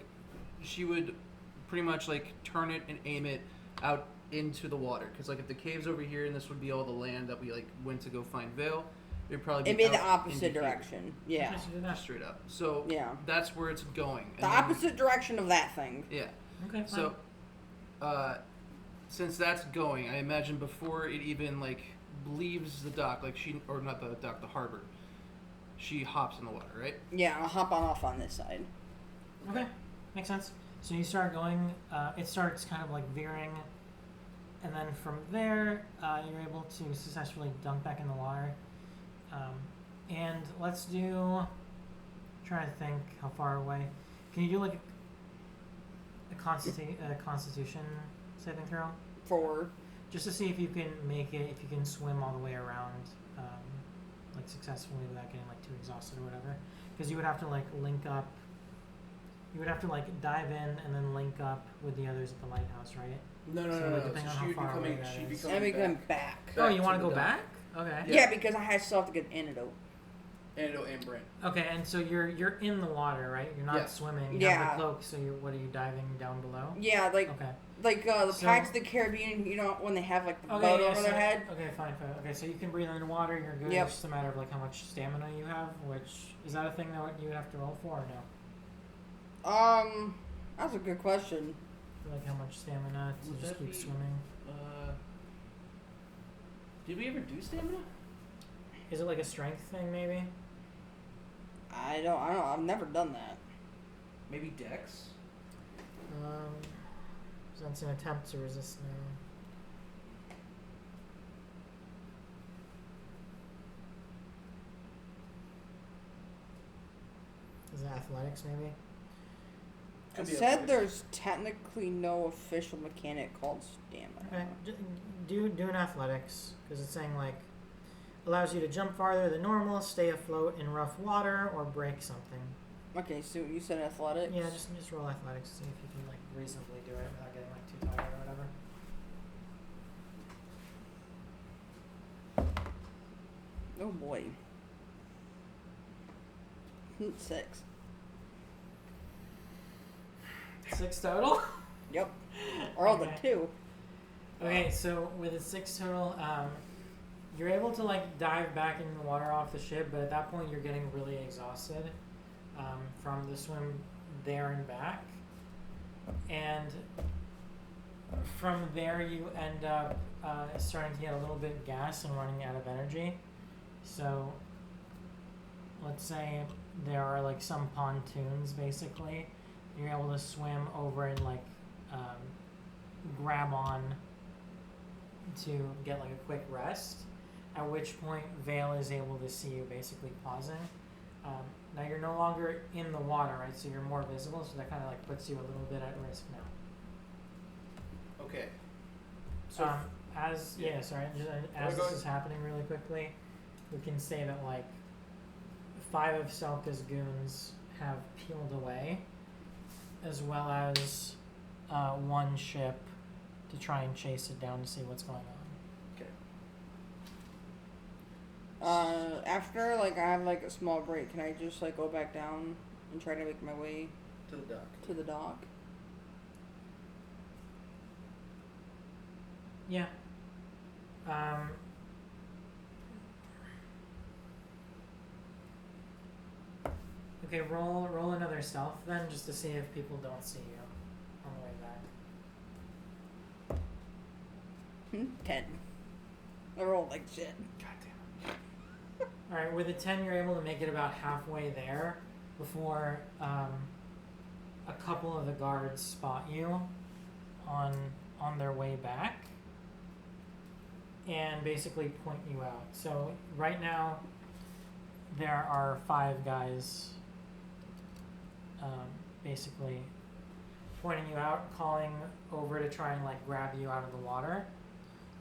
she would pretty much like turn it and aim it out into the water, because like if the cave's over here and this would be all the land that we like went to go find Vale, it'd probably be the opposite direction. Yeah, straight up. So yeah, that's where it's going. The opposite direction of that thing. Yeah. Okay. Fine. So, since that's going, I imagine before it even like leaves the dock, like the harbor, she hops in the water, right? Yeah, I'll hop off on this side. Okay, makes sense. So you start going. It starts kind of like veering, and then from there, you're able to successfully dunk back in the water. And let's do. Trying to think how far away. Can you do like a Constitution saving throw? For Just to see if you can make it, if you can swim all the way around, like successfully without getting like too exhausted or whatever. Because you would have to like link up. You would have to like dive in and then link up with the others at the lighthouse, right? No. Depending on how far away that is. Let me come back. Oh, you want to go back? Okay. Yeah, because I still have to get an antidote. Antidote and Brent. Okay, and so you're in the water, right? You're not swimming. You have the cloak, so what are you diving down below? Yeah, like the Pirates of the Caribbean. You know when they have like the boat over their head. Okay, fine. Okay, so you can breathe underwater. You're good. Yep. It's just a matter of like how much stamina you have. Which is that a thing that you would have to roll for or no? That's a good question. For like how much stamina to just keep swimming. Did we ever do stamina? Is it like a strength thing, maybe? I don't know. I've never done that. Maybe Dex? Presents an attempt to resist now. Is it athletics, maybe? It said there's technically no official mechanic called stamina. Okay, do an athletics, because it's saying like allows you to jump farther than normal, stay afloat in rough water, or break something. Okay, so you said athletics? Yeah, just roll athletics to see if you can like reasonably do it without getting like too tired or whatever. Oh boy. 6. 6 total? Yep. I rolled a 2. Okay, so with a 6 total, you're able to like dive back into the water off the ship, but at that point you're getting really exhausted from the swim there and back. And from there you end up starting to get a little bit gas and running out of energy. So let's say there are like some pontoons basically. You're able to swim over and like grab on to get like a quick rest. At which point Vale is able to see you basically pausing. Now you're no longer in the water, right? So you're more visible, so that kind of like puts you a little bit at risk now. Okay. So as this is happening really quickly, we can say that like 5 of Selka's goons have peeled away, as well as 1 ship to try and chase it down to see what's going on. After like I have like a small break, can I just like go back down and try to make my way to the dock? To the dock. Yeah. Okay, roll another stealth then, just to see if people don't see you on the way back. 10. I rolled like shit. Alright, with a 10 you're able to make it about halfway there before a couple of the guards spot you on their way back and basically point you out. So right now there are 5 guys basically pointing you out, calling over to try and like grab you out of the water,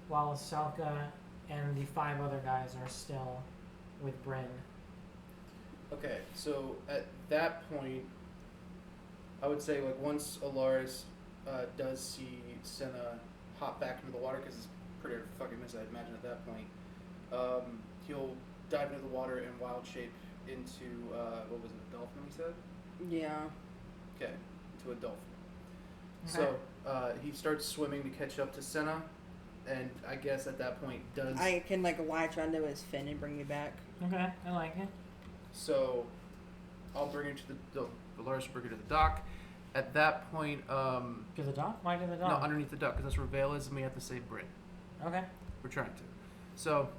while Selka and the 5 other guys are still with Bryn. Okay, so at that point, I would say like once Alaris does see Senna hop back into the water, because it's pretty fucking miss, I'd imagine at that point, he'll dive into the water and wild shape into what was it, a dolphin? He said. Yeah. Okay, into a dolphin. Okay. So he starts swimming to catch up to Senna. And I guess at that point I can like latch onto his fin and bring you back. Okay, I like it. So I'll bring her to Lars will bring her to the dock. At that point, to the dock? Why to the dock? No, underneath the dock, because that's where Vale is, and we have to save Bryn. Okay. We're trying to. So,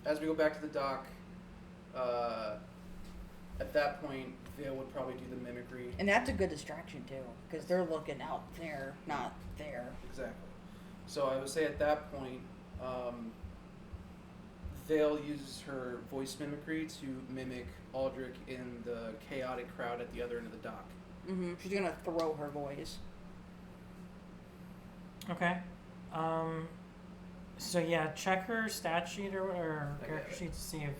as we go back to the dock, at that point, Vale would probably do the mimicry. And that's a good distraction too, because they're looking out there, not there. Exactly. So I would say at that point, Vale uses her voice mimicry to mimic Aldrich in the chaotic crowd at the other end of the dock. Mm-hmm. She's gonna throw her voice. Okay. So yeah, check her stat sheet or character sheet to see if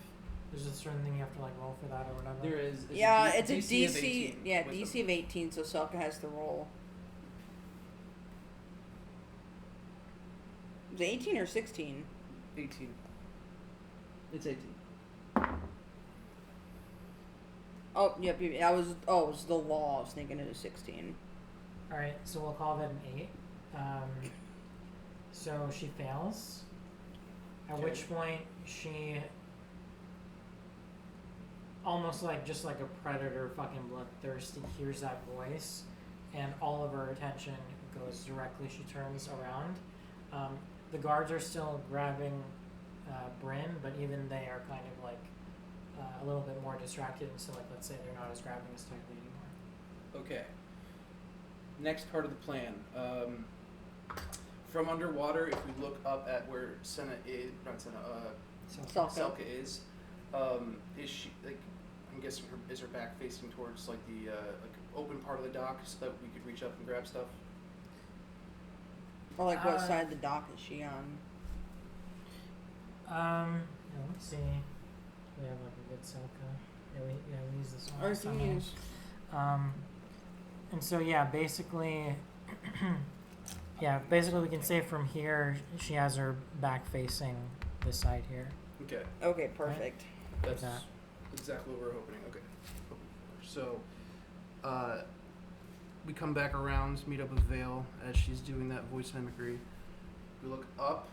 there's a certain thing you have to like roll for that or whatever. There is. It's a DC. Yeah, DC of 18, so Selka has to roll. Is it 18 or 16? 18. It's 18. Oh, yep. It was the law. I was thinking it was 16. All right, so we'll call that an 8. So she fails. At which point she, almost like just like a predator, fucking bloodthirsty, hears that voice, and all of her attention goes directly. She turns around. The guards are still grabbing Bryn, but even they are kind of like a little bit more distracted, and so like let's say they're not as grabbing as tightly anymore. Okay. Next part of the plan. From underwater, if we look up at where Selka is she like? I'm guessing is her back facing towards like the like open part of the dock so that we could reach up and grab stuff? Or like what side of the dock is she on? Let's see. We have like a good Selka. We use this one. Or if you use. And so basically, we can say from here she has her back facing this side here. Okay. Okay, perfect. Right? That's exactly what we're hoping. Okay. So, we come back around, meet up with Vale as she's doing that voice mimicry. We look up.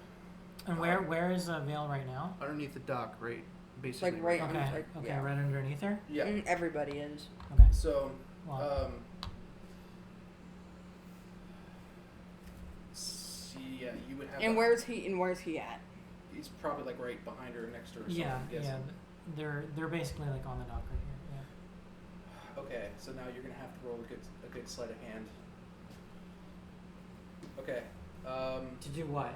And where is Vale right now? Underneath the dock, right? Basically. Like right. Okay, right underneath her. Yeah. Everybody is. Okay. So. You would have. And where's he at? He's probably like right behind her, next to her. Yeah. They're basically like on the dock right here. Yeah. Okay, so now you're gonna have to roll a good sleight of hand. Okay. To do what?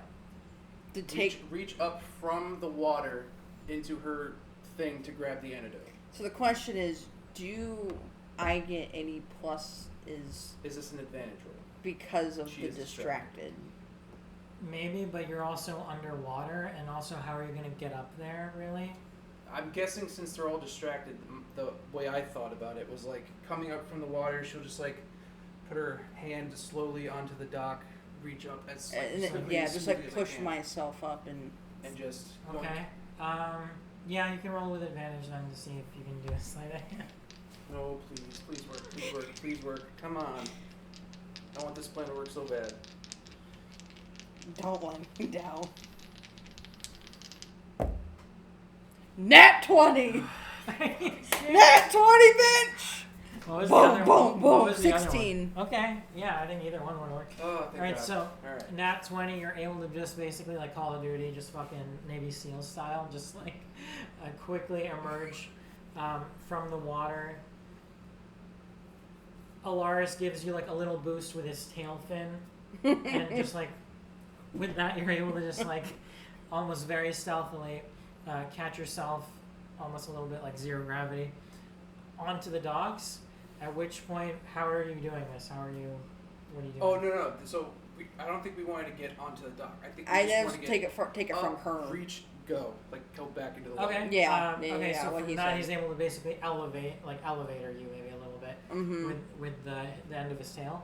To reach up from the water into her thing to grab the antidote. So the question is, do I get any plus? Is this an advantage roll? Because of the distracted. Maybe, but you're also underwater, and also how are you going to get up there, really? I'm guessing since they're all distracted, the way I thought about it was like coming up from the water, she'll just like put her hand slowly onto the dock, reach up as just like push myself up and just okay. You can roll with advantage then to see if you can do a sleight of hand. No, please work. Come on. I want this plan to work so bad. Don't let me down. Nat 20! Nat 20, bitch! What was boom, 16. Okay, yeah, I think either one would work. Oh, thank God. So, Nat 20, you're able to just basically like Call of Duty, just fucking Navy SEAL style, just like quickly emerge from the water. Alaris gives you like a little boost with his tail fin, and just like with that you're able to just like almost very stealthily catch yourself almost a little bit like zero gravity onto the docks. At which point, how are you doing this? What are you doing? Oh no! So I don't think we wanted to get onto the dock. I think we I just just take it from her. Reach, go back into the water. Okay. Yeah. Okay. So from that, said. he's able to basically elevator you maybe a little bit with the end of his tail.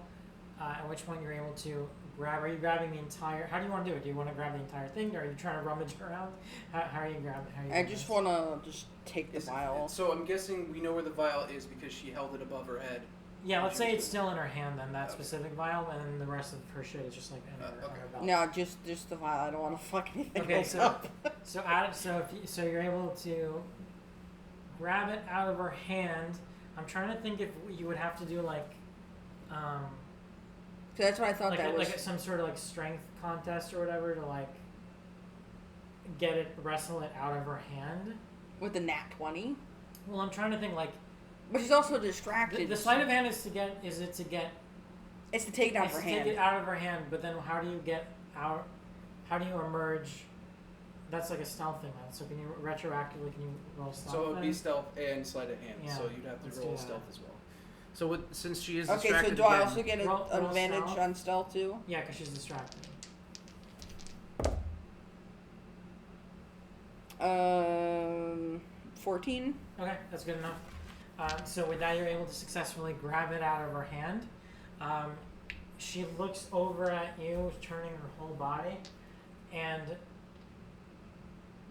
At which point you're able to grab. Are you grabbing the entire? How do you want to do it? Do you want to grab the entire thing, or are you trying to rummage around? How are you grabbing? I just want to take the vial. So I'm guessing we know where the vial is because she held it above her head. Yeah, let's say it's still in her hand then, that specific vial, and then the rest of her shit is just like in her belt. No, just the vial. I don't want to fuck anything else up. So you're able to grab it out of her hand. I'm trying to think if you would have to do like so that's what I thought like that was. Like some sort of like strength contest or whatever to like wrestle it out of her hand. With the nat 20? Well, I'm trying to think like. But she's also distracted. The sleight of hand is to take it out of her hand. Take it out of her hand, but then how do you get out? How do you emerge? That's like a stealth thing, man. So can you retroactively roll stealth? So it would be stealth and sleight of hand. Yeah, so you'd have to roll stealth as well. So since she is distracted. Okay, so do I also get an advantage stealth? On stealth too? Yeah, because she's distracted. 14. Okay, that's good enough. So with that, you're able to successfully grab it out of her hand. She looks over at you, turning her whole body, and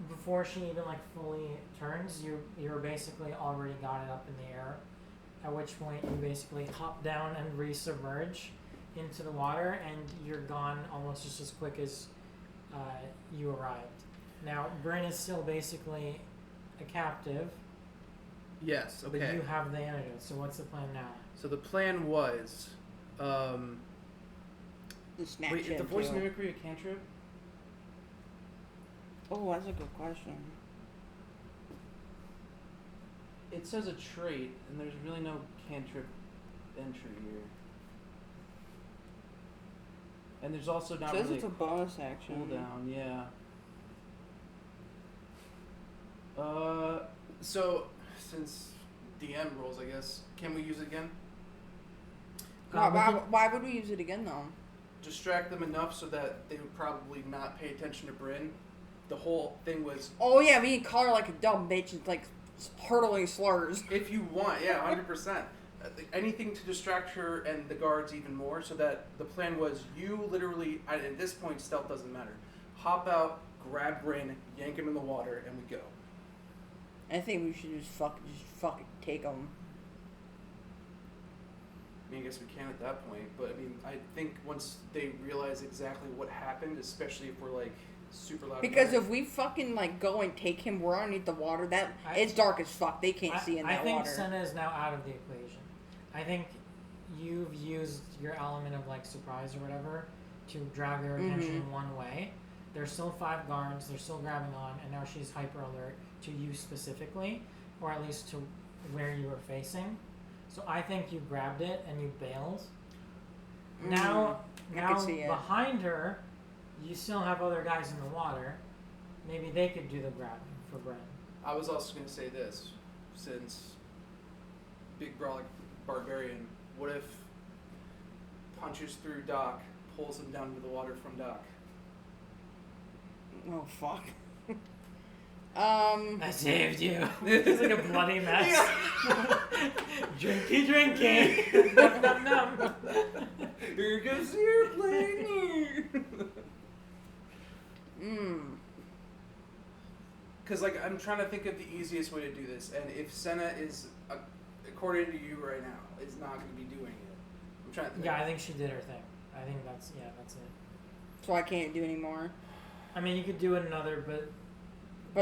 before she even fully turns, you're basically already got it up in the air. At which point you basically hop down and resubmerge into the water, and you're gone almost just as quick as you arrived. Now, Bryn is still basically a captive. Yes, okay. But you have the antidote, so what's the plan now? So the plan was... wait, is the voice mimicry a cantrip? Oh, that's a good question. It says a trait, and there's really no cantrip entry here. And there's also not really it's a bonus action. Cooldown, yeah. So since DM rolls, I guess, can we use it again? Why would we use it again, though? Distract them enough so that they would probably not pay attention to Bryn. The whole thing was... Oh, yeah, we can call her like a dumb bitch and hurtling slurs. If you want, yeah, 100%. Anything to distract her and the guards even more, so that the plan was you literally, at this point, stealth doesn't matter. Hop out, grab Bryn, yank him in the water, and we go. I think we should just fucking take him. I mean, I guess we can at that point, but I mean, I think once they realize exactly what happened, especially if we're super loud. Because if we fucking go and take him, we're underneath the water. It's dark as fuck. They can't see in that water. I think Senna is now out of the equation. I think you've used your element of surprise or whatever to drag their attention in one way. There's still 5 guards. They're still grabbing on, and now she's hyper alert to you specifically, or at least to where you were facing. So I think you grabbed it and you bailed. Now behind her, you still have other guys in the water. Maybe they could do the grabbing for Bryn. I was also going to say this, since Big Brolic Barbarian, what if punches through Doc, pulls him down to the water from Doc? Oh, fuck. I saved you. It's like a bloody mess. Drinky. Num, num, num. Here goes your plane. Because I'm trying to think of the easiest way to do this, and if Senna is, according to you right now, is not going to be doing it, I'm trying to think. Yeah, I think she did her thing. I think that's it. So I can't do any more. I mean, you could do another, but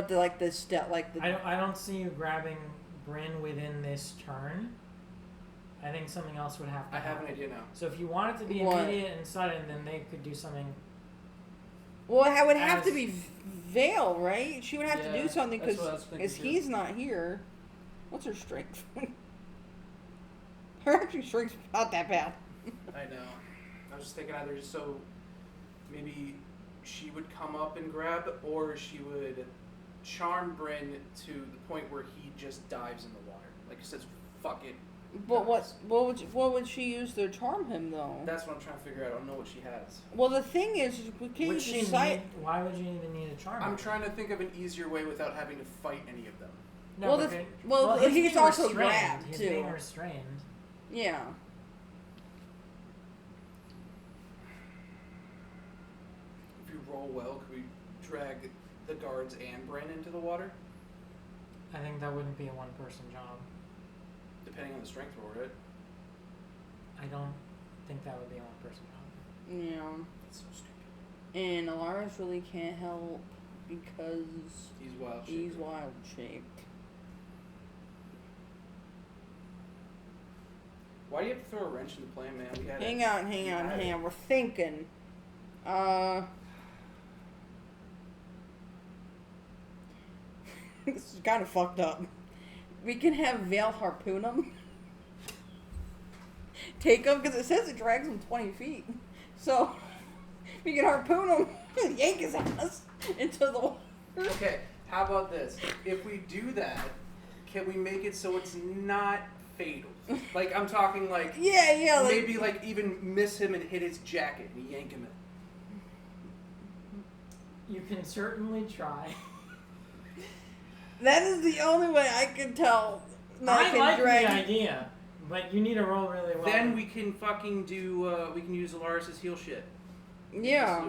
the step, I don't see you grabbing Bryn within this turn. I think something else would have to happen. I have an idea now. So if you want it to be immediate and sudden, then they could do something. Well, it would have to be Vale, right? She would have to do something because he's not here. What's her strength? Her actual strength's not that bad. I know. I was just thinking either so maybe she would come up and grab, or she would charm Bryn to the point where he just dives in the water. Says, fuck it. But what would she use to charm him, though? That's what I'm trying to figure out. I don't know what she has. Well, the thing is, we can't decide. Why would you even need a charm? I'm trying to think of an easier way without having to fight any of them. No, he's also grabbed, he's too. being restrained. Yeah. If you roll well, could we drag the guards and Bryn into the water? I think that wouldn't be a one-person job. Depending on the strength roll, right? I don't think that would be a one-person job. Yeah. That's so stupid. And Alaris really can't help because he's wild-shaped. wild-shaped. Why do you have to throw a wrench in the plan, man? Hang on. We're thinking. This is kind of fucked up. We can have Vale harpoon him. Take him, because it says it drags him 20 feet. So, we can harpoon him and yank his ass into the water. Okay, how about this? If we do that, can we make it so it's not fatal? Like, I'm talking like... Yeah, maybe, like, even miss him and hit his jacket and yank him in. You can certainly try. That is the only way I can tell. I like the idea, but you need to roll really well. Then we can fucking do, we can use Alaris' heal shit. Yeah.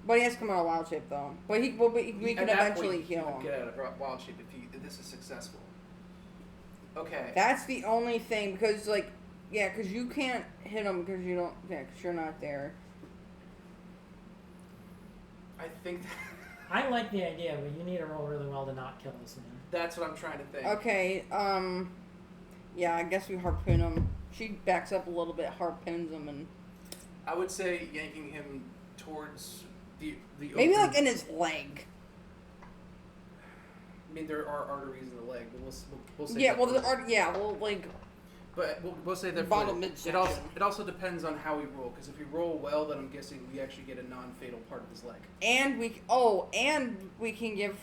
But he has to come out of wild shape, though. But we can eventually heal him. Get out of wild shape if this is successful. Okay. That's the only thing, because, like, yeah, because you can't hit him because you don't, yeah, because you're not there. I think... I like the idea, but you need to roll really well to not kill this man. That's what I'm trying to think. Okay, yeah, I guess we harpoon him. She backs up a little bit, harpoons him, and... I would say yanking him towards the maybe, like, in his leg. I mean, there are arteries in the leg, but we'll say... Yeah, like... But we'll say that it also depends on how we roll, because if we roll well, then I'm guessing we actually get a non-fatal part of his leg. And we can give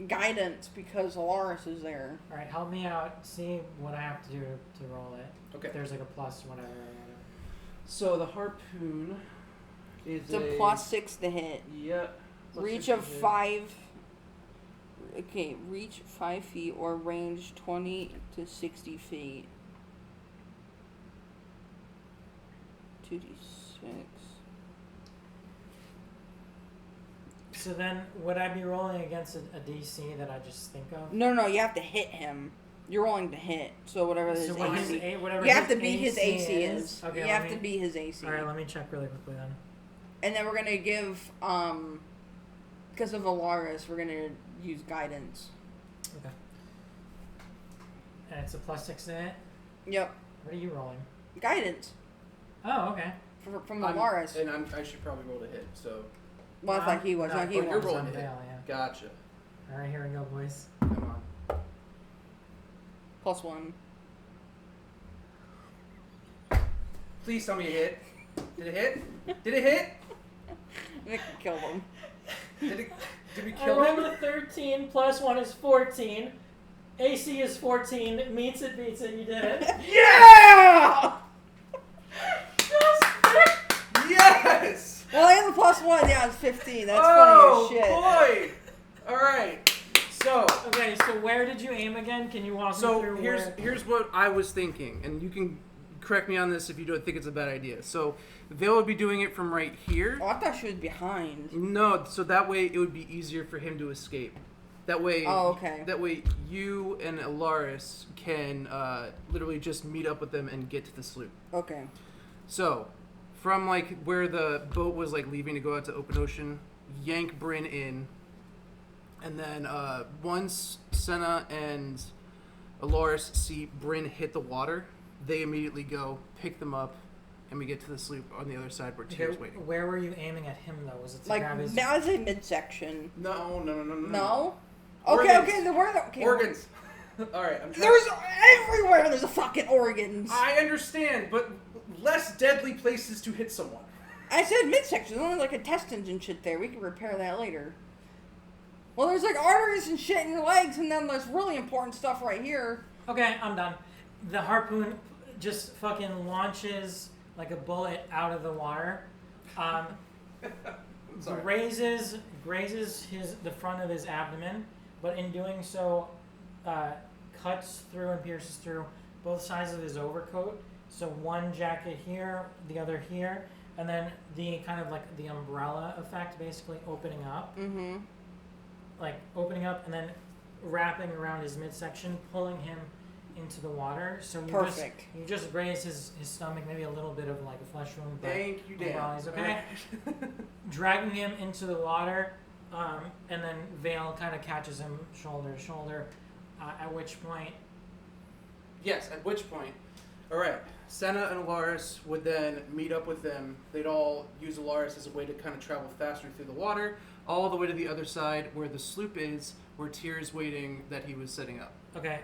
guidance because Alaris is there. All right, help me out. See what I have to do to roll it. Okay. If there's like a plus whatever. So the harpoon is it's a +6 to hit. Yep. Reach of 5. Okay, reach 5 feet or range 20 to 60 feet. 2d6. So then, would I be rolling against a DC that I just think of? No, you have to hit him. You're rolling to hit, so whatever his AC. You have to beat his AC is. Okay, you have to beat his AC. Alright, let me check really quickly then. And then we're gonna give, because of Alaris, we're gonna use guidance. Okay. And it's a +6 to hit? Yep. What are you rolling? Guidance. Oh, okay. From Alaris. And I should probably roll to hit, so... Well, I thought he was. No, he was. You're rolling to hit. Yeah. Gotcha. Alright, here we go, boys. Come on. +1. Please tell me it hit. Did it hit? Did it hit? Nick killed him. Did we I kill him? rolled a 13, +1 is 14. AC is 14. Meets it, beats it. You did it. Yeah! Yes! Well, and the +1, yeah, it's 15. That's funny as shit. Oh, boy! Alright. So... Okay, so where did you aim again? Can you walk me through here's what I was thinking, and you can correct me on this if you don't think it's a bad idea. So, Vale would be doing it from right here. Oh, I thought she was behind. No, so that way it would be easier for him to escape. That way, okay. That way you and Alaris can literally just meet up with them and get to the sloop. Okay. So, from like where the boat was like leaving to go out to open ocean, yank Bryn in, and then once Senna and Alaris see Bryn hit the water, they immediately go pick them up, and we get to the sloop on the other side where Tyr's waiting. Where were you aiming at him though? Was it to like grab his... now? I say midsection. No. No. Organs. Okay. Then where the organs? All right. There's everywhere. There's a fucking organs. I understand, but less deadly places to hit someone. I said midsection. There's only like intestines and shit there. We can repair that later. Well, there's like arteries and shit in your legs, and then there's really important stuff right here. Okay, I'm done. The harpoon just fucking launches like a bullet out of the water. Grazes the front of his abdomen, but in doing so, cuts through and pierces through both sides of his overcoat. So one jacket here, the other here, and then the kind of like the umbrella effect, basically opening up. Mm-hmm. Like opening up and then wrapping around his midsection, pulling him into the water. So you just graze his stomach, maybe a little bit of like a flesh wound. Thank you, Dan. Okay. Dragging him into the water, and then Vale kind of catches him shoulder to shoulder. At which point? Yes. At which point? All right. Senna and Alaris would then meet up with them. They'd all use Alaris as a way to kind of travel faster through the water, all the way to the other side where the sloop is, where Tyr's waiting that he was setting up. Okay.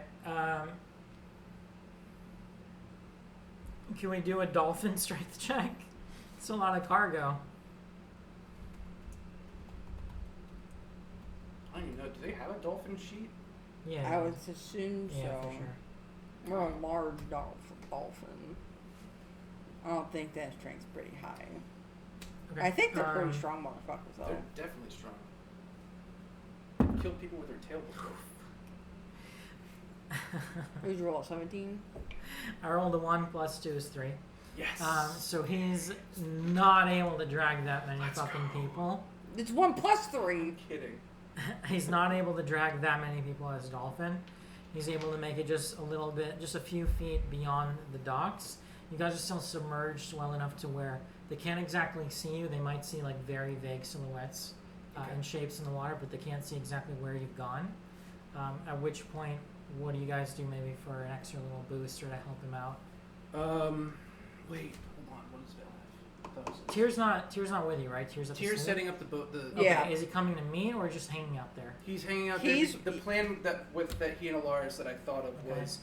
Can we do a dolphin strength check? It's a lot of cargo. I don't even know. Do they have a dolphin sheet? Yeah. I would assume so. Yeah, for sure. We're a large dolphin. I don't think that strength's pretty high. Okay. I think they're pretty strong motherfuckers, though. They're definitely strong. Killed people with their tail before. Who'd you roll? 17? I rolled a 1 plus 2 is 3. Yes. So he's not able to drag that many fucking people. It's 1 plus 3. I'm kidding. He's not able to drag that many people as dolphin. He's able to make it just a little bit, just a few feet beyond the docks. You guys are still submerged well enough to where they can't exactly see you. They might see like very vague silhouettes and shapes in the water, but they can't see exactly where you've gone. At which point, what do you guys do maybe for an extra little boost or to help him out? Wait, hold on. What does Val have? Tyr's not with you, right? Tyr's setting up the boat. Okay, Yeah. is he coming to me or just hanging out there? He's hanging out there. The plan that he and Alaris that I thought of was,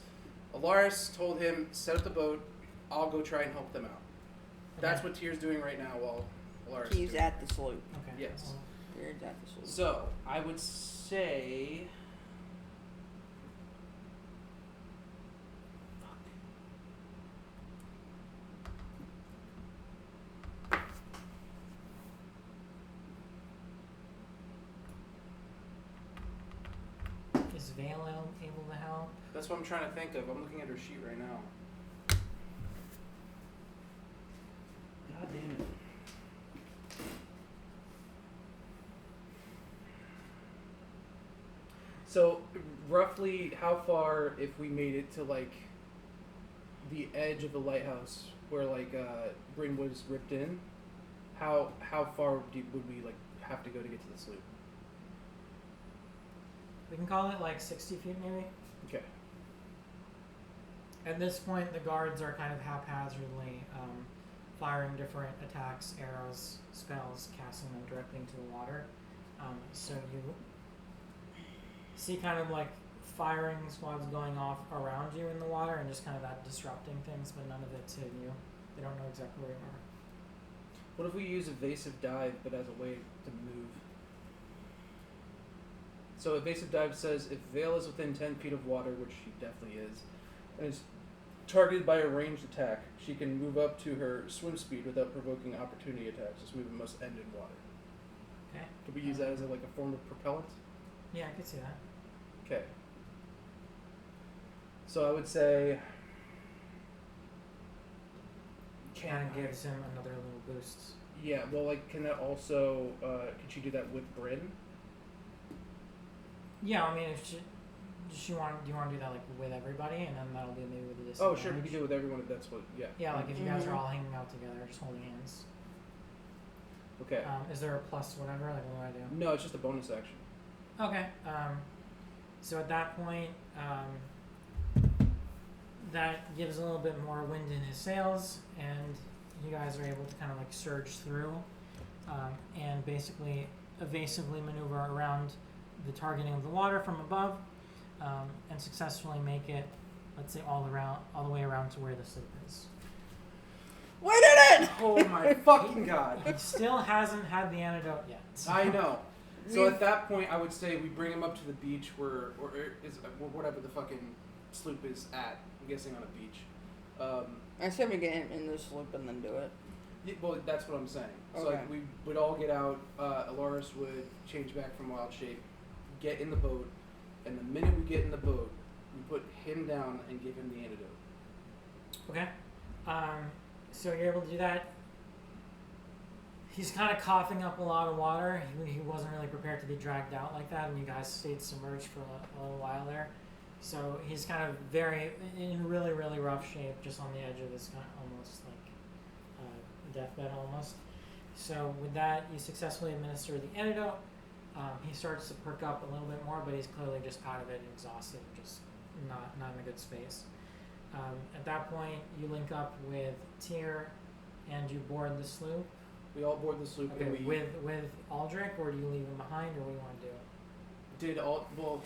Alaris told him set up the boat. I'll go try and help them out. Okay. That's what Tyr's doing right now while Alaris. He's at the sloop. Okay. Yes. Tyr's at the sloop. So I would say. Is Vale able to help? That's what I'm trying to think of. I'm looking at her sheet right now. God damn it. So, roughly how far, if we made it to, like, the edge of the lighthouse where, like, Bryn was ripped in, how far would we, like, have to go to get to the sloop? We can call it like 60 feet maybe. Okay. At this point, the guards are kind of haphazardly firing different attacks, arrows, spells, casting them directly into the water. So you see kind of like firing squads going off around you in the water and just kind of that disrupting things, but none of it's hitting you. They don't know exactly where you are. What if we use evasive dive, but as a way to move? So evasive dive says if Vale is within 10 feet of water, which she definitely is, and is targeted by a ranged attack, she can move up to her swim speed without provoking opportunity attacks. This movement must end in water. Okay. Could we use that as like a form of propellant? Yeah, I could see that. Okay. So I would say. Kind of gives him another little boost. Yeah, well, like, can that also, could she do that with Bryn? Yeah, I mean, if she, do you want to do that like with everybody, and then that'll be maybe with the Oh, disadvantage? sure, we can do it with everyone if that's what, yeah. Yeah, like if you guys are all hanging out together, just holding hands. Okay. Is there a plus whatever? Like, what do I do? No, it's just a bonus action. Okay. So at that point, that gives a little bit more wind in his sails, and you guys are able to kind of like surge through, and basically evasively maneuver around the targeting of the water from above, and successfully make it, let's say, all the way around to where the sloop is. We did it! Oh my fucking god. He still hasn't had the antidote yet. I know. So at that point, I would say we bring him up to the beach or whatever the fucking sloop is at. I'm guessing on a beach. I said we get him in the sloop and then do it. Yeah, well, that's what I'm saying. So Okay. like we would all get out. Alaris would change back from wild shape, get in the boat, and the minute we get in the boat, we put him down and give him the antidote. Okay. So you're able to do that. He's kind of coughing up a lot of water. He wasn't really prepared to be dragged out like that, and you guys stayed submerged for a little while there. So he's kind of in really, really rough shape, just on the edge of his kind of almost like deathbed almost. So with that, you successfully administer the antidote. He starts to perk up a little bit more, but he's clearly just out of it and exhausted, just not in a good space. At that point, you link up with Tyr, and you board the sloop. We all board the sloop. Okay, and with Aldrich, or do you leave him behind, or what do you want to do? Did all well?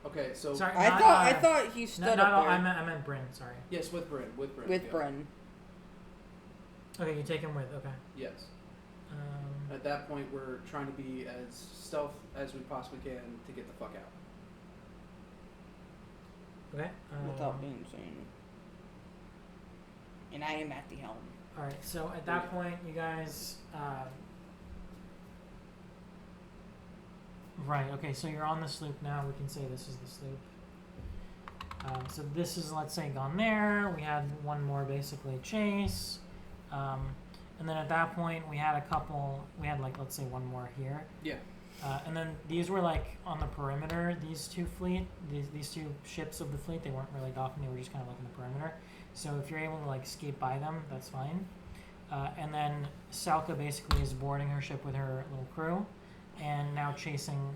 Okay, so Sorry, I thought he stood not up there. I meant Bryn. Sorry. yes, with Bryn. With With Bryn. Okay, you take him with. Okay. Yes. At that point, we're trying to be as stealth as we possibly can to get the fuck out. Okay. Without being seen. And I am at the helm. All right. So at that point, you guys. Right. Okay. So you're on the sloop now. We can say this is the sloop. So this is, let's say, gone there. We had one more basically chase. And then at that point, we had a couple. We had like, let's say, one more here. Yeah. And then these were like on the perimeter. These two ships of the fleet, they weren't really docking. They were just kind of like in the perimeter. So if you're able to like escape by them, that's fine. And then Salka basically is boarding her ship with her little crew, and now chasing.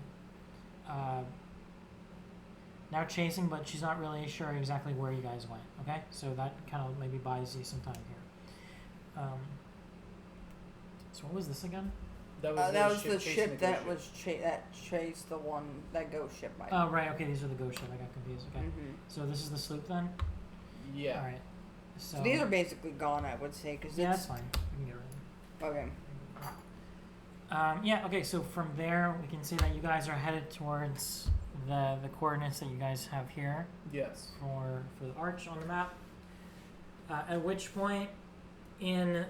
But she's not really sure exactly where you guys went. Okay, so that kind of maybe buys you some time here. So what was this again? That was the ship that chased the one that ghost ship by. Oh right, okay, these are the ghost ship. I got confused. Okay, so this is the sloop then. Yeah. All right. So these are basically gone, I would say, because that's fine. We can get rid of them. Okay. Yeah. Okay. So from there, we can say that you guys are headed towards the coordinates that you guys have here. Yes. For the arch on the map. At which point, in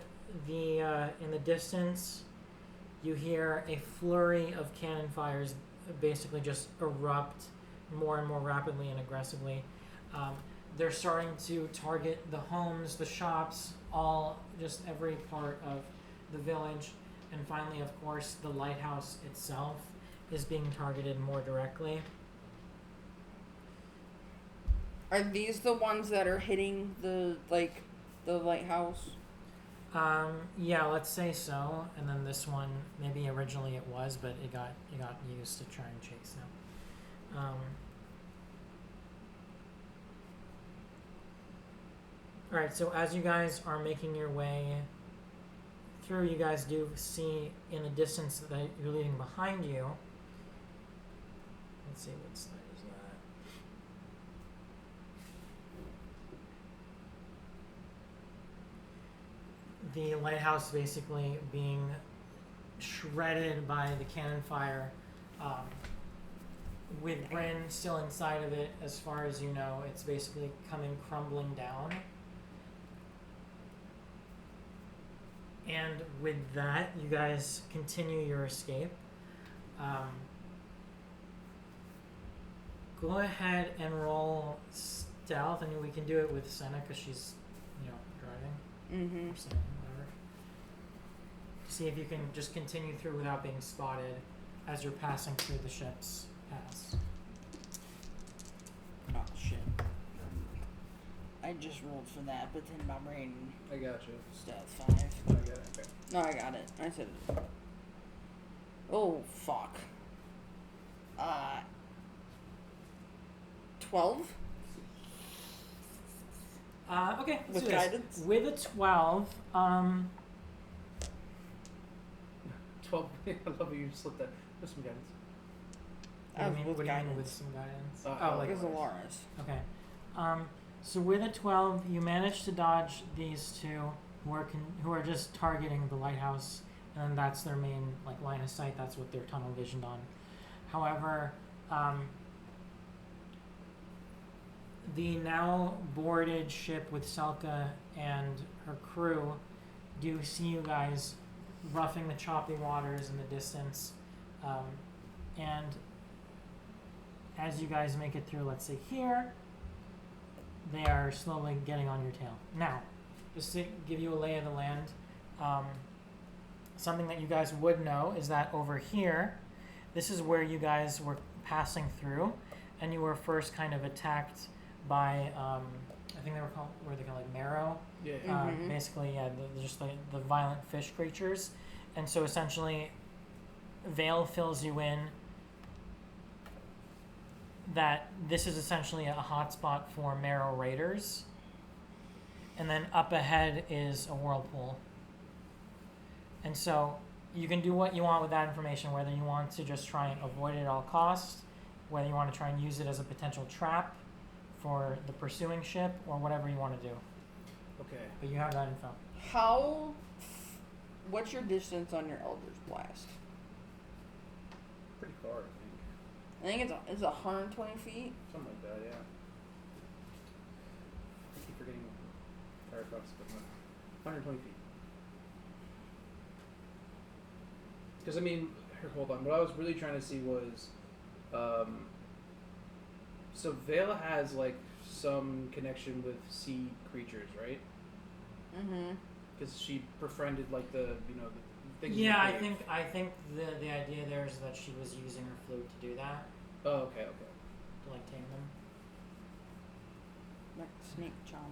the distance, you hear a flurry of cannon fires basically just erupt more and more rapidly and aggressively. They're starting to target the homes, the shops, just every part of the village. And finally, of course, the lighthouse itself is being targeted more directly. Are these the ones that are hitting the lighthouse? Yeah, let's say so. And then this one, maybe originally it was, but it got used to try and chase them. Alright, so as you guys are making your way through, you guys do see in the distance that you're leaving behind you. Let's see, what side is that? The lighthouse basically being shredded by the cannon fire, with Bryn still inside of it. As far as you know, it's basically coming crumbling down. And with that, you guys continue your escape. Go ahead and roll stealth. I mean, we can do it with Senna because she's, driving. Mm-hmm. Or something, whatever. See if you can just continue through without being spotted as you're passing through the ship's pass. Oh, shit. I just rolled for that, but then my brain... I got you. Stealth 5. I got it. Okay. No, I got it. I said it. Oh, fuck. 12? Okay, let's With do this. guidance? With a 12, 12. I love you slipped that. With some guidance. What do you mean With with guidance. some guidance? Like Because of Lawrence. Okay. So with a 12, you manage to dodge these two who are just targeting the lighthouse, and that's their main line of sight. That's what they're tunnel visioned on. However, the now boarded ship with Selka and her crew do see you guys roughing the choppy waters in the distance, and as you guys make it through, let's say here, they are slowly getting on your tail. Now, just to give you a lay of the land, something that you guys would know is that over here, this is where you guys were passing through, and you were first kind of attacked by, I think they were called marrow? Yeah. Basically, yeah, just the violent fish creatures. And so essentially, Vale fills you in that this is essentially a hotspot for marrow raiders. And then up ahead is a whirlpool. And so you can do what you want with that information, whether you want to just try and avoid it at all costs, whether you want to try and use it as a potential trap for the pursuing ship or whatever you want to do. Okay. But you have that info. What's your distance on your Eldritch Blast? Pretty far, I think. It's 120 feet. Something like that, yeah. I keep forgetting Firefox, but no. 120 feet. Because, I mean, here, hold on. What I was really trying to see was, so Vale has, like, some connection with sea creatures, right? Mm-hmm. Because she befriended, like, the things. Yeah, I think the idea there is that she was using her flute to do that. Oh, okay. To, like, tame them. Like snake charmer.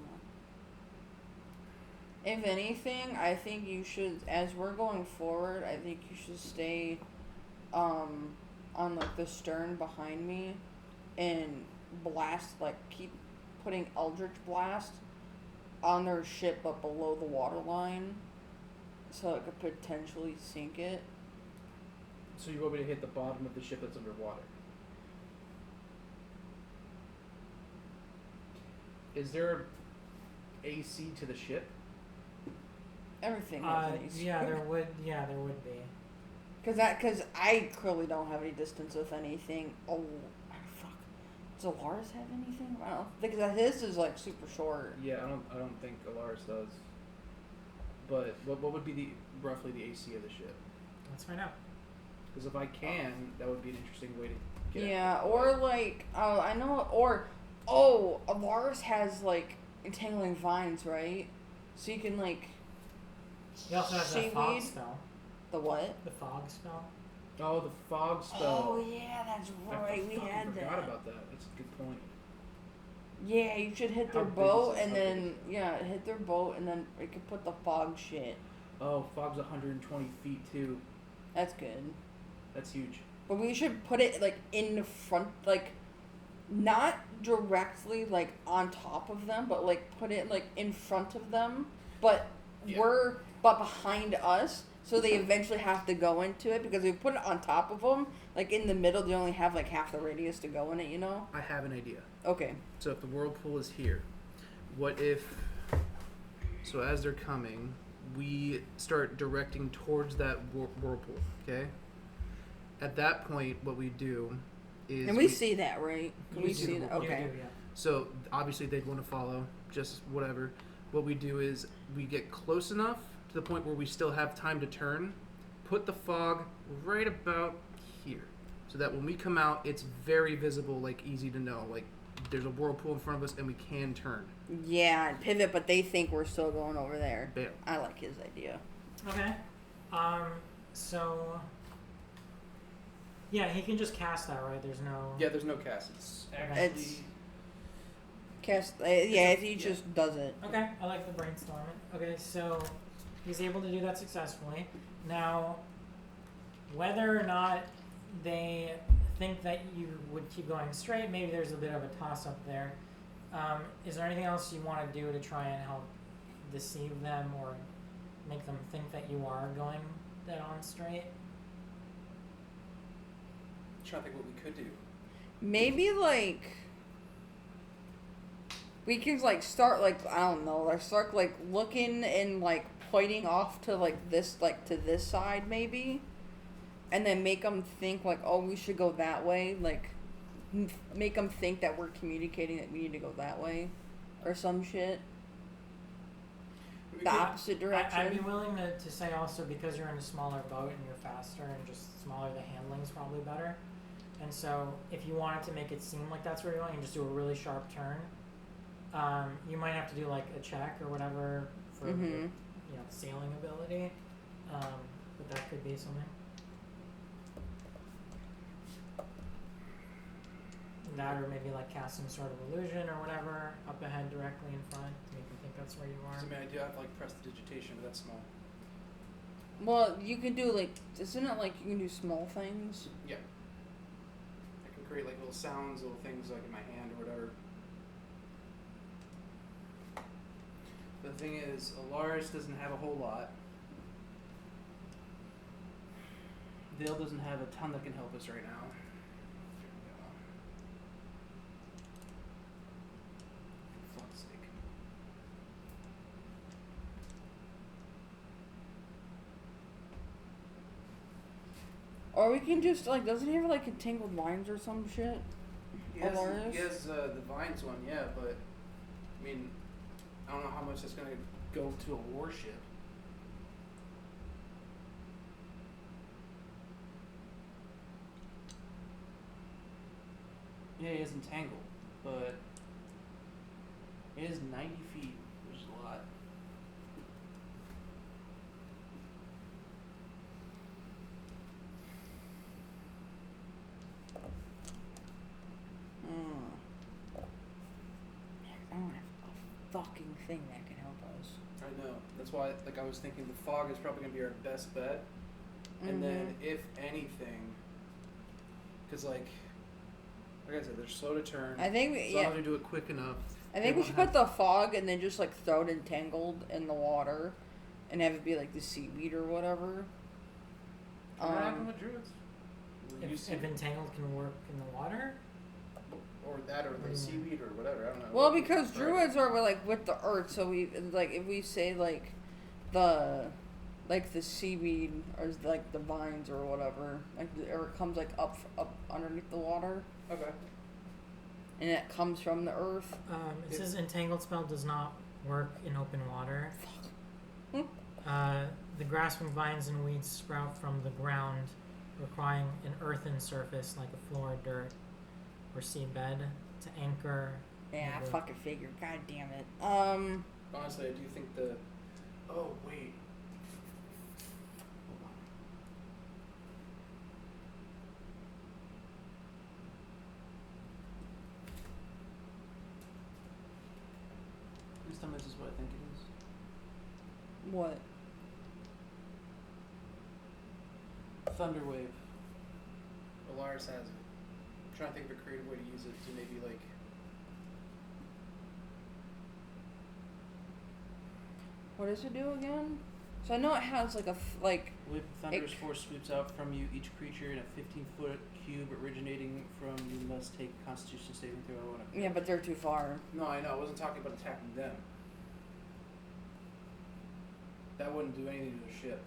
If anything, I think you should, as we're going forward, I think you should stay on like the stern behind me and blast, like keep putting Eldritch Blast on their ship but below the waterline so it could potentially sink it. So you want me to hit the bottom of the ship that's underwater? Is there AC to the ship? Everything has an AC. Yeah, there would be. Because I clearly don't have any distance with anything. Oh, fuck. Does Alaris have anything? I don't know. Because his is like super short. Yeah, I don't think Alaris does. But what would be roughly the AC of the ship? Let's find out. Because if I can, that would be an interesting way to get. Yeah, or like I know, Alaris has like entangling vines, right? So you can like. He also has that fog spell. The what? The fog spell. Oh, the fog spell. Oh yeah, that's right. We had that. I forgot about that. That's a good point. Yeah, you should hit their boat and then hit their boat and then we could put the fog shit. Oh, fog's 120 feet too. That's good. That's huge. But we should put it like in the front, like not directly like on top of them, but like put it like in front of them. But but behind us, so they eventually have to go into it because if we put it on top of them, like in the middle, they only have like half the radius to go in it, you know? I have an idea. Okay. So if the whirlpool is here, what if, so as they're coming, we start directing towards that whirlpool, okay? At that point, what we do is... And we see that, right? We see that, okay. Yeah, we do, yeah. So obviously they'd want to follow, just whatever. What we do is we get close enough to the point where we still have time to turn, put the fog right about here, so that when we come out, it's very visible, like easy to know, like there's a whirlpool in front of us and we can turn. Yeah, and pivot, but they think we're still going over there. Bam. I like his idea. Okay. So... Yeah, he can just cast that, right? There's no... Yeah, there's no cast. It's actually... He just does it. Okay, I like the brainstorming. Okay, so he's able to do that successfully. Now, whether or not they think that you would keep going straight, maybe there's a bit of a toss-up there. Is there anything else you want to do to try and help deceive them or make them think that you are going dead on straight? I'm trying to think what we could do. Maybe like we can like start like I don't know, like start like looking and like pointing off to like this, like to this side maybe, and then make them think like, oh, we should go that way, like make them think that we're communicating that we need to go that way, or some shit. The opposite direction. I'd be willing to say also, because you're in a smaller boat and you're faster and just smaller, the handling's probably better. And so if you wanted to make it seem like that's where you're going and just do a really sharp turn, you might have to do like a check or whatever for your, sailing ability. But that could be something. That, or maybe like cast some sort of illusion or whatever up ahead directly in front to make them think that's where you are. So, I mean, I do have like prestidigitation, but that's small. Well, you can do like, isn't it like you can do small things? Yeah. I can create like little sounds, little things like in my hand or whatever. The thing is, Alaris doesn't have a whole lot. Vale doesn't have a ton that can help us right now. Or we can just, like, doesn't he have, like, entangled vines or some shit? He has the vines one, yeah, but, I mean, I don't know how much that's going to go to a warship. Yeah, he is entangled, but it is 90 feet, which is a lot. I don't have a fucking thing that can help us. I know. That's why, like, I was thinking the fog is probably going to be our best bet. And then, if anything, because, like I said, they're slow to turn. I think, as long as we do it quick enough. I think we should put the fog and then just, like, throw it entangled in the water and have it be, like, the seaweed or whatever. What happened with druids? If entangled can work in the water? Or that, or the seaweed, or whatever, I don't know. Well, because druids are, like, with the earth, so we, like, if we say, like, the seaweed, or, like, the vines or whatever, like, or it comes, like, up underneath the water. Okay. And it comes from the earth. It says entangled spell does not work in open water. The grasping vines and weeds sprout from the ground, requiring an earthen surface like a floor, dirt, or seabed to anchor. Yeah, I fucking figured. God damn it. Honestly, I do think the... Oh, wait. Hold on. Please tell me this is what I think it is. What? Thunderwave. Alaris has it. I'm trying to think of a creative way to use it to maybe, like... What does it do again? So I know it has, like, Wave of thunderous force sweeps out from you. Each creature in a 15-foot cube originating from you must take a Constitution saving throw. Yeah, but they're too far. No, I know. I wasn't talking about attacking them. That wouldn't do anything to the ship.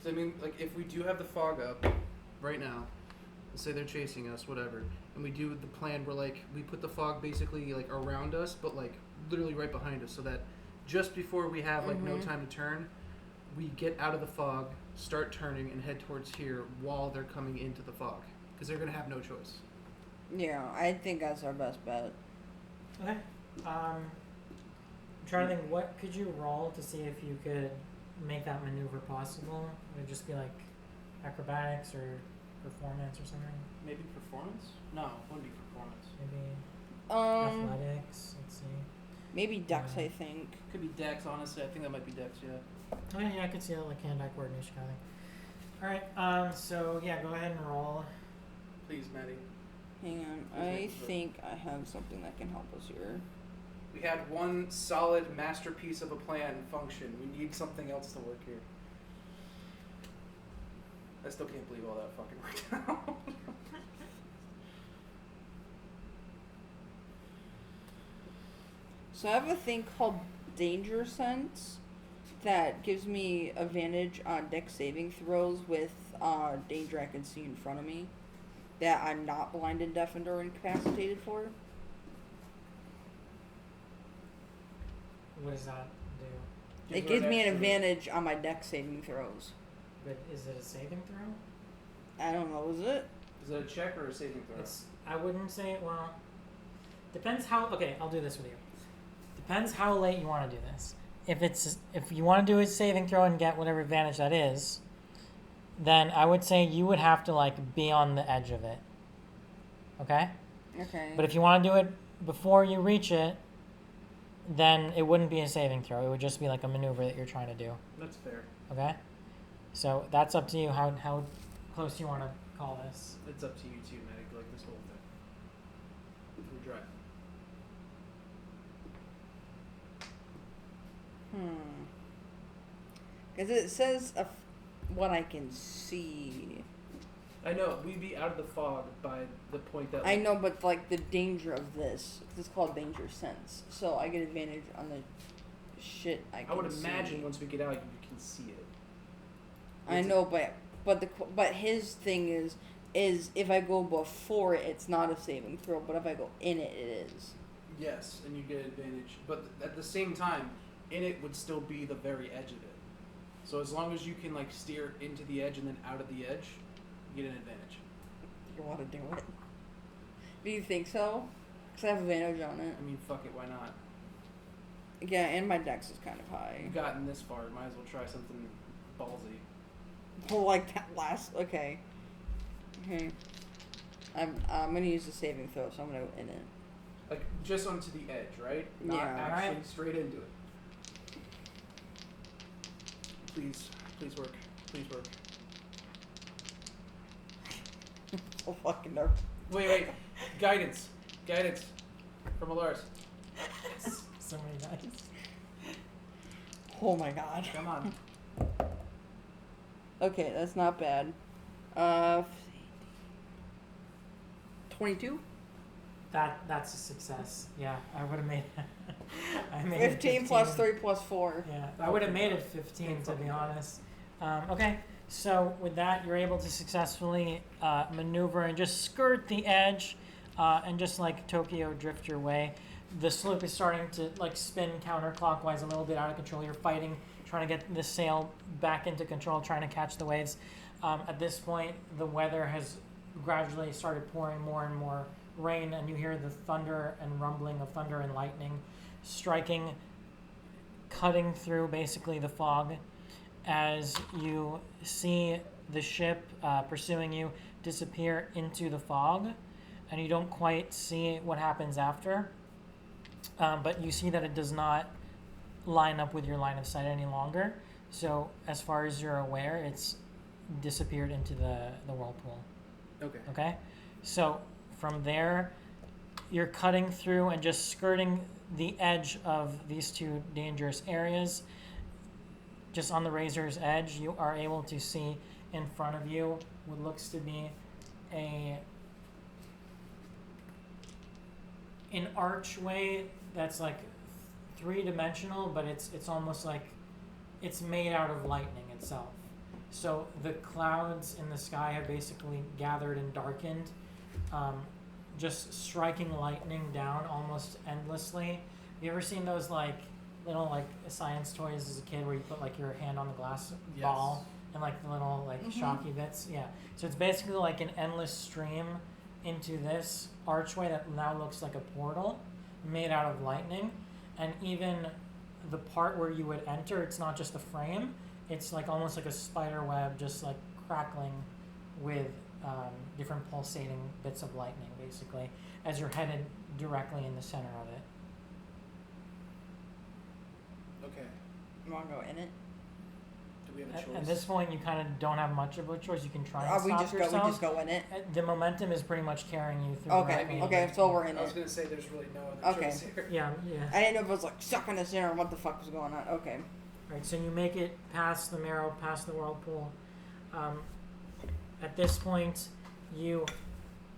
So, I mean, like, if we do have the fog up right now, let's say they're chasing us, whatever, and we do the plan where, like, we put the fog basically, like, around us, but, like, literally right behind us, so that just before we have, like, no time to turn, we get out of the fog, start turning, and head towards here while they're coming into the fog. Because they're going to have no choice. Yeah, I think that's our best bet. Okay. I'm trying to think, what could you roll to see if you could make that maneuver possible? Would it just be like acrobatics or performance or something? Maybe performance? No, it wouldn't be performance. Maybe athletics. Let's see. Maybe dex, I think. Could be dex, honestly. I think that might be dex, yeah. Oh yeah, I could see that, like hand-eye coordination kind of thing. Alright, so yeah, go ahead and roll. Please, Maddie. Hang on, I think I have something that can help us here. We had one solid masterpiece of a plan function. We need something else to work here. I still can't believe all that fucking worked out. So I have a thing called Danger Sense that gives me advantage on dex saving throws with danger I can see in front of me that I'm not blinded, deafened, or incapacitated for. What does that do? It gives me an advantage on my dex saving throws. But is it a saving throw? I don't know, is it? Is it a check or a saving throw? I wouldn't say, well, depends how, okay, I'll do this with you. Depends how late you want to do this. If you want to do a saving throw and get whatever advantage that is, then I would say you would have to, like, be on the edge of it. Okay? Okay. But if you want to do it before you reach it, then it wouldn't be a saving throw. It would just be like a maneuver that you're trying to do. That's fair. Okay? So that's up to you how close you want to call this. It's up to you too, Medic, like this whole thing. We drive. Because it says what I can see. I know, we'd be out of the fog by the point that... I know, but, like, the danger of this, it's called Danger Sense. So I get advantage on the shit I can see. I would imagine once we get out, you can see it. I know, but his thing is if I go before it, it's not a saving throw. But if I go in it, it is. Yes, and you get advantage. But at the same time, in it would still be the very edge of it. So as long as you can like steer into the edge and then out of the edge, you get an advantage. You want to do it? Do you think so? Because I have advantage on it. I mean, fuck it, why not? Yeah, and my dex is kind of high. You've gotten this far, might as well try something ballsy. Well, like that last. Okay. Okay. I'm gonna use the saving throw, so I'm gonna go in it. Like just onto the edge, right? Not actually straight into it. Please work. Please work. So fucking nervous. Wait. Guidance from Alaris. So many guys. Oh my god. Come on. Okay, that's not bad. 22? That's a success. Yeah, I would have made. I made 15 plus 3 plus 4. Yeah, I would have made it 15 to be honest. Okay, so with that, you're able to successfully maneuver and just skirt the edge, and just like Tokyo drift your way. The sloop is starting to like spin counterclockwise, a little bit out of control. You're fighting, trying to get the sail back into control, trying to catch the waves. At this point, the weather has gradually started pouring more and more rain, and you hear the thunder and rumbling of thunder and lightning striking, cutting through basically the fog as you see the ship pursuing you disappear into the fog, and you don't quite see what happens after, but you see that it does not line up with your line of sight any longer. So as far as you're aware, it's disappeared into the whirlpool. Okay, so from there, you're cutting through and just skirting the edge of these two dangerous areas. Just on the razor's edge, you are able to see in front of you what looks to be an archway that's like three-dimensional, but it's almost like it's made out of lightning itself. So the clouds in the sky have basically gathered and darkened, just striking lightning down almost endlessly. Have you ever seen those like little like science toys as a kid where you put like your hand on the glass ball and like the little like shocky bits? Yeah. So it's basically like an endless stream into this archway that now looks like a portal made out of lightning. And even the part where you would enter, it's not just a frame. It's like almost like a spider web, just like crackling with different pulsating bits of lightning, basically, as you're headed directly in the center of it. Okay. You want to go in it? Do we have a choice? At this point, you kind of don't have much of a choice. You can try and stop yourself. We just go in it? The momentum is pretty much carrying you through. Okay, so we're in it. I was going to say there's really no other choice here. Yeah. I didn't know if it was like sucking us in or what the fuck was going on. Okay. Right, so you make it past the marrow, past the whirlpool. At this point, you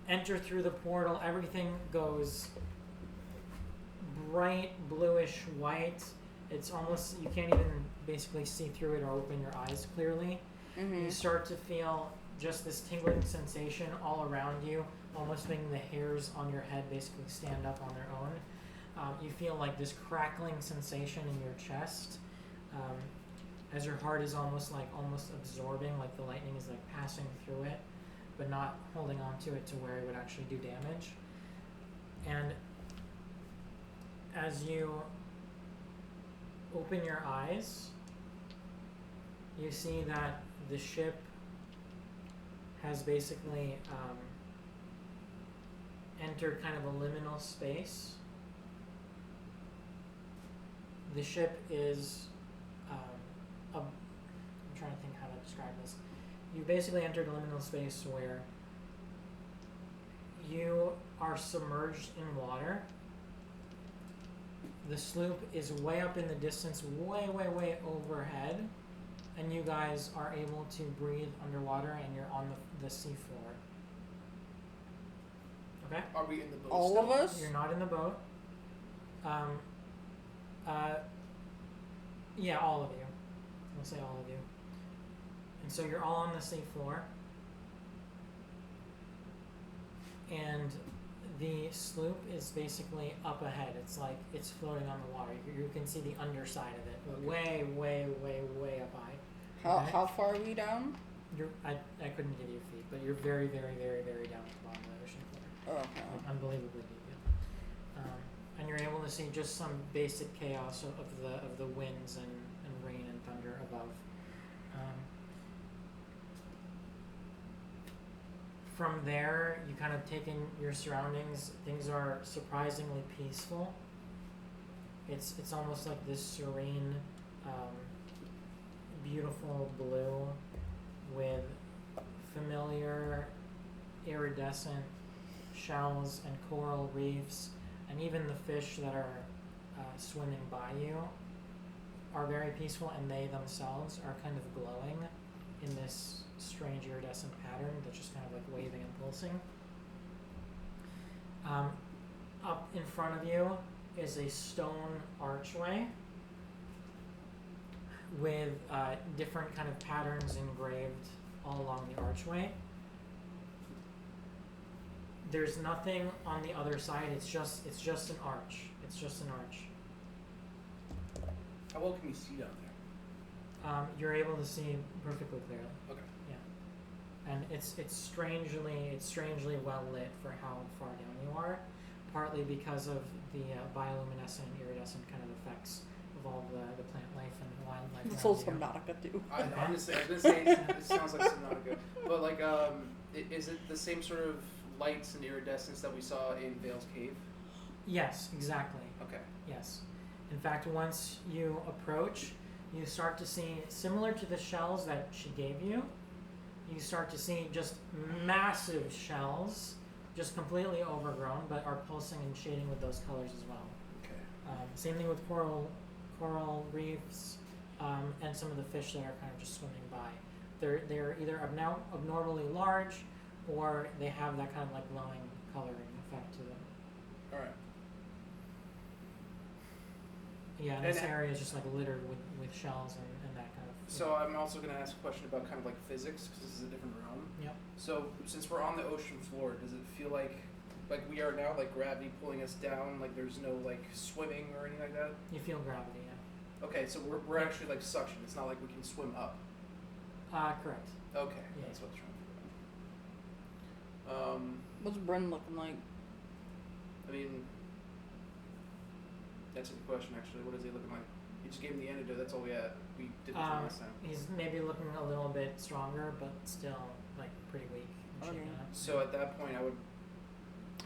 enter through the portal. Everything goes bright bluish white. It's almost, you can't even basically see through it or open your eyes clearly. You start to feel just this tingling sensation all around you, almost making the hairs on your head basically stand up on their own. You feel like this crackling sensation in your chest. As your heart is almost absorbing, like the lightning is like passing through it, but not holding on to it to where it would actually do damage. And as you open your eyes, you see that the ship has basically entered kind of a liminal space. The ship is I'm trying to think how to describe this. You basically entered a liminal space where you are submerged in water. The sloop is way up in the distance, way overhead, and you guys are able to breathe underwater, and you're on the seafloor. Okay? Are we in the boat All still? of us? You're not in the boat. Yeah, all of you. I'll say all of you. And so you're all on the same floor. And the sloop is basically up ahead. It's like it's floating on the water. You can see the underside of it. Okay. Way up high. How far are we down? I couldn't give you feet, but you're very down at the bottom of the ocean floor. Oh, okay. Like, unbelievably deep. And you're able to see just some basic chaos of the winds and rain and thunder above. From there, you kind of take in your surroundings. Things are surprisingly peaceful. It's almost like this serene, beautiful blue with familiar iridescent shells and coral reefs, and even the fish that are swimming by you are very peaceful, and they themselves are kind of glowing in this strange iridescent pattern that's just kind of like waving and pulsing. Up in front of you is a stone archway with different kind of patterns engraved all along the archway. There's nothing on the other side. It's just an arch. It's just an arch. How well can we see down there? You're able to see perfectly clearly. Okay. Yeah. And it's strangely well lit for how far down you are, partly because of the bioluminescent, iridescent kind of effects of all the plant life and wildlife. It's also Subnautica too. Honestly, I was gonna say it sounds like Subnautica, but like, is it the same sort of lights and iridescence that we saw in Vale's cave? Yes, exactly. Okay. Yes. In fact, once you approach, you start to see, similar to the shells that she gave you, you start to see just massive shells, just completely overgrown, but are pulsing and shading with those colors as well. Okay. Same thing with coral reefs, and some of the fish that are kind of just swimming by. They're either abnormally large, or they have that kind of like glowing coloring effect to them. All right. Yeah, and this area is just like littered with shells and that kind of. So I'm also going to ask a question about kind of like physics, because this is a different realm. Yep. So since we're on the ocean floor, does it feel like we are now, like gravity pulling us down, like there's no like swimming or anything like that? You feel gravity, yeah. Okay, so we're actually like suction. It's not like we can swim up. Correct. Okay, Yeah. that's what I'm trying to figure out. What's Bren looking like? I mean, that's a good question actually. What is he looking like? He just gave him the antidote. That's all we had. We did this one last time. He's maybe looking a little bit stronger, but still like pretty weak. And shaken up. So at that point, I would.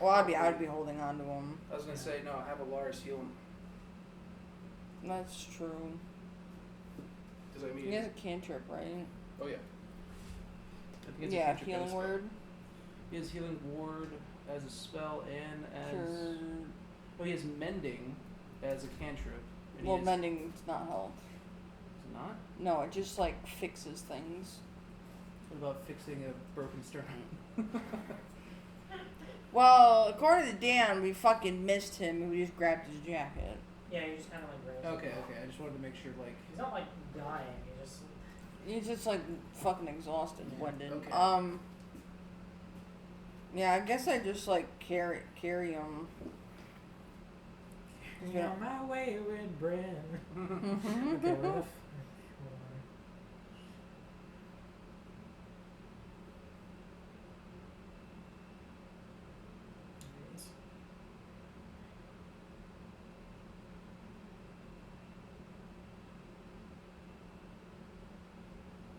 Well, I'd be holding on to him. I was gonna say no. Have Alaris heal him. That's true. Does I mean? He has a cantrip, right? Oh yeah. I think it's a Yeah, cantrip and a healing spell. word. He has healing ward as a spell and as. Sure. Oh, he has mending as a cantrip. And Well, he has, mending's not health. Is it not? No, it just like fixes things. What about fixing a broken sternum? Well, according to Dan, we fucking missed him and we just grabbed his jacket. Yeah, you just kind of like raise Okay, him. okay. I just wanted to make sure, like. He's not like dying. He just. He's just like fucking exhausted, Yeah, Wendon. okay. Yeah, I guess I just like carry him. On my way with Bren. Okay, what if? Hold on.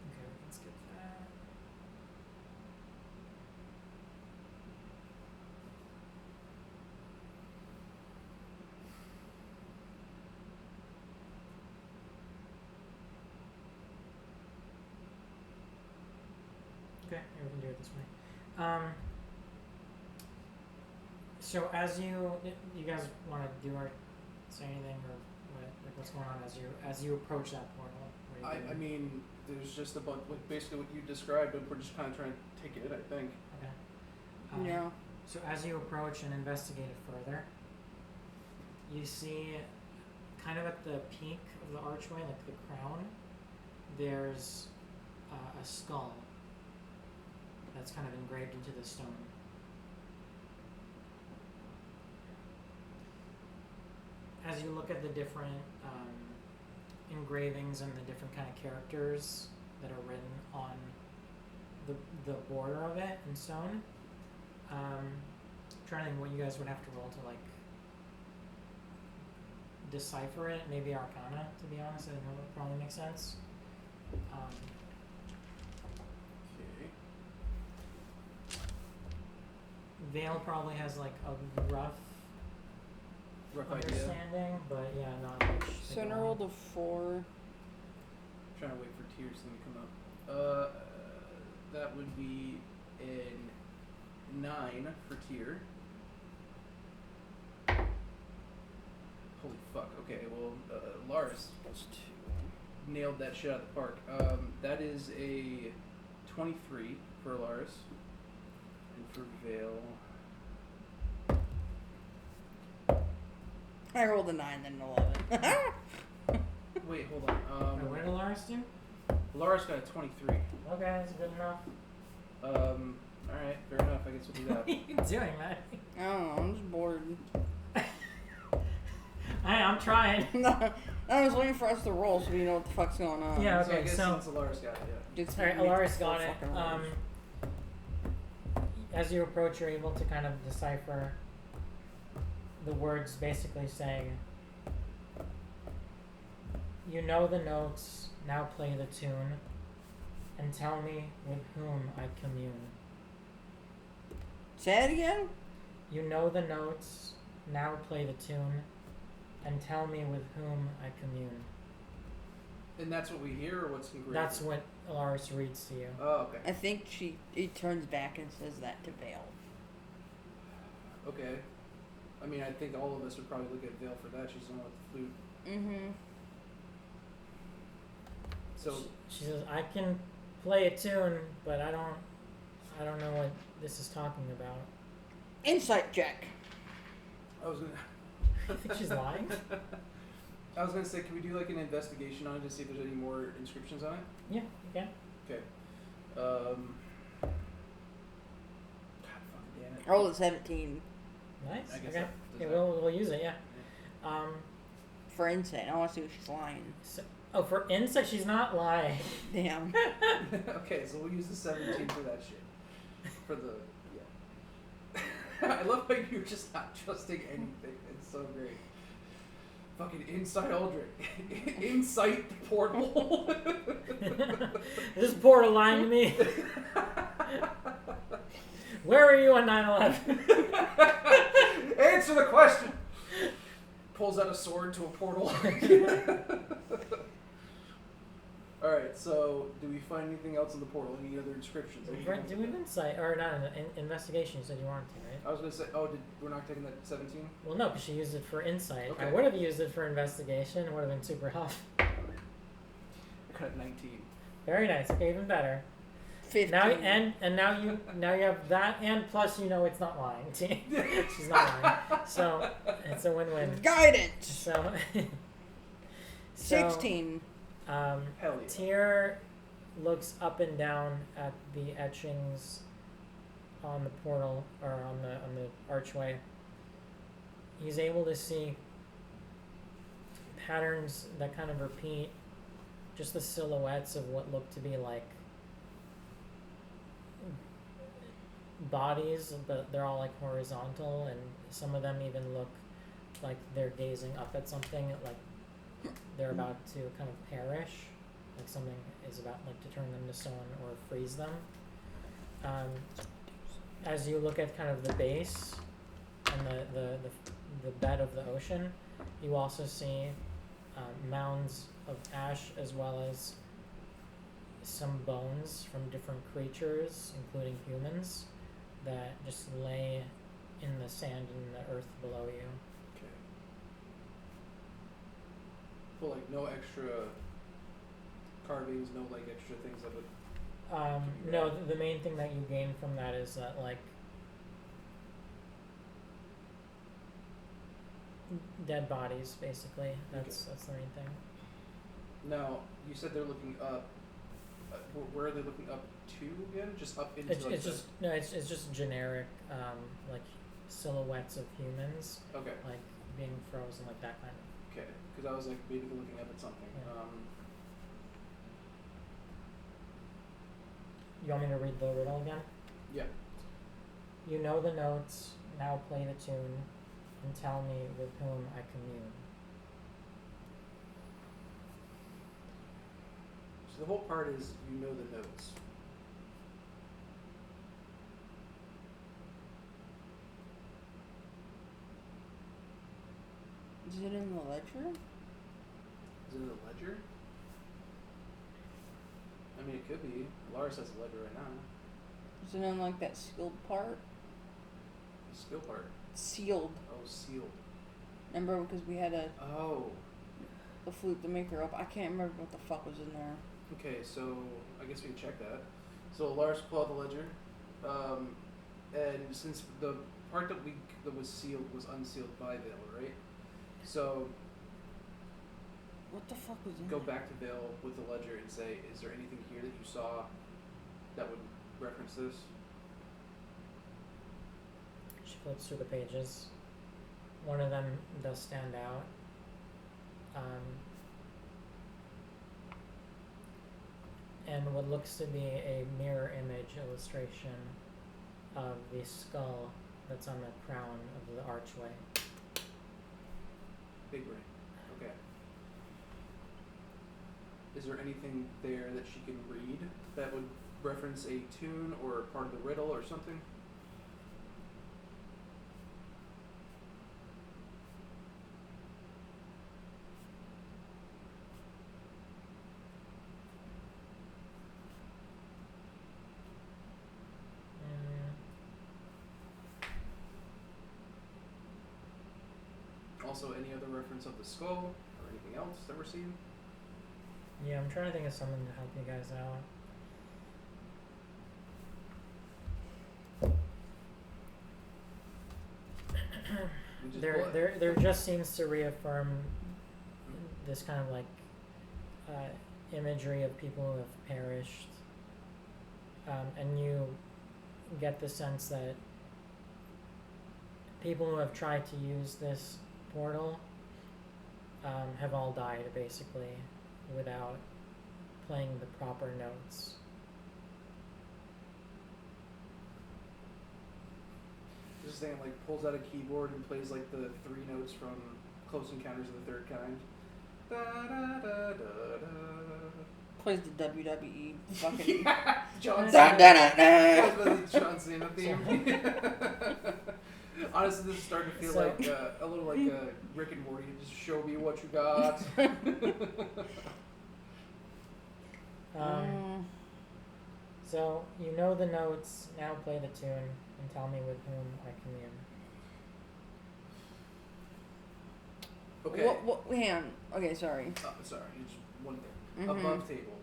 Okay, we can skip that. Okay, yeah, we can do it this way. So as you guys want to do or say anything or what, like what's going on as you approach that portal? What are you I doing? mean, there's just a bunch, like basically what you described, but we're just kind of trying to take it in, I think. Okay. Yeah. So as you approach and investigate it further, you see kind of at the peak of the archway, like the crown, there's a skull that's kind of engraved into the stone. As you look at the different engravings and the different kind of characters that are written on the border of it in stone, I'm trying to think what you guys would have to roll to like decipher it. Maybe Arcana, to be honest. I think that would probably make sense. Vale probably has like a rough understanding, idea. But yeah, not much. So I rolled a 4. I'm trying to wait for tears to come up. That would be a 9 for tier. Holy fuck. Okay, well, Lars nailed that shit out of the park. That is a 23 for Lars. And for Vale... I rolled a 9 and an 11. Wait, hold on. What did Lars do? Lars got a 23. Okay, that's good enough. Alright, fair enough. I guess we'll do that. What are you doing, man? I don't know, I'm just bored. I'm trying. I was waiting for us to roll so we know what the fuck's going on. Yeah, So I okay, guess so... since Lars got it, yeah. Alright, Alaris got it. As you approach, you're able to kind of decipher the words basically saying, "You know the notes, now play the tune, and tell me with whom I commune." Say it again? You know the notes, now play the tune, and tell me with whom I commune. And that's what we hear, or what's engraved? That's what Alaris reads to you. Oh, okay. I think he turns back and says that to Vale. Okay. I mean, I think all of us would probably look at Vale for that. She's the one with the flute. Mm-hmm. So She says, "I can play a tune, but I don't know what this is talking about." Insight check. I was gonna. I think she's lying. I was gonna say, can we do like an investigation on it to see if there's any more inscriptions on it? Yeah, you can. Okay. God fucking damn it. I rolled a 17 Nice. I guess Okay. that- Yeah, does we'll use it. Yeah. for insight. I want to see if she's lying. So, for insight, she's not lying. Damn. Okay, so we'll use the 17 for that shit. For the I love how you're just not trusting anything. It's so great. Fucking Insight Aldrich. Insight the portal. Is this portal lying to me? Where were you on 9/11? Answer the question. Pulls out a sword to a portal. Alright, so do we find anything else in the portal? Any other inscriptions? Do an insight, or not an investigation, you said you wanted to, right? I was going to say, we're not taking that 17? Well, no, because she used it for insight. Okay. I would have used it for investigation. It would have been super helpful. I got 19. Very nice. Okay, even better. 15. Now now you have that, and plus you know it's not lying. She's not lying. So it's a win-win. Guidance. So 16. Hell yeah. Tyr looks up and down at the etchings on the portal, or on the archway. He's able to see patterns that kind of repeat, just the silhouettes of what look to be like bodies, but they're all like horizontal, and some of them even look like they're gazing up at something, like they're about to kind of perish, like something is about like to turn them to stone or freeze them. As you look at kind of the base and the bed of the ocean, you also see mounds of ash, as well as some bones from different creatures, including humans, that just lay in the sand and the earth below you. Okay. Well, like no extra carvings, no like extra things that would. No, the main thing that you gain from that is that, like, dead bodies, basically. That's the main thing. Now, you said they're looking up. Where are they looking up to again? Just up into. It's just generic, like silhouettes of humans. Okay. Like being frozen, like that kind of. Okay, because I was like maybe looking up at something. Yeah. You want me to read the riddle again? Yeah. You know the notes. Now play the tune, and tell me with whom I commune. So the whole part is you know the notes. Is it in the ledger? Is it in the ledger? I mean, it could be. Lars has a ledger right now. Is it in like that sealed part? The skill part. Sealed. Oh, sealed. Remember, because we had the flute to make her up. I can't remember what the fuck was in there. Okay, so I guess we can check that. So Lars pulled out the ledger, and since the part that was sealed was unsealed by Vale, right? So what the fuck was in go there? back to Vale with the ledger and say, is there anything here that you saw that would reference this? She flips through the pages. One of them does stand out. And what looks to be a mirror image illustration of the skull that's on the crown of the archway. Big brain. Okay. Is there anything there that she can read that would reference a tune or part of the riddle or something? Also, any other reference of the skull or anything else that we're seeing? Yeah, I'm trying to think of something to help you guys out. There just seems to reaffirm this kind of like imagery of people who have perished, and you get the sense that people who have tried to use this portal have all died basically without playing the proper notes. This thing like pulls out a keyboard and plays like the 3 notes from Close Encounters of the Third Kind. Da, da, da, da, da. Plays the WWE fucking John da, da, da, da. the John Cena theme. Honestly, this is starting to feel like a little like Rick and Morty. Just show me what you got. So you know the notes. Now play the tune and tell me with whom I commune. Okay. Hang on. Okay, sorry. Sorry, just one thing. Mm-hmm. Above table.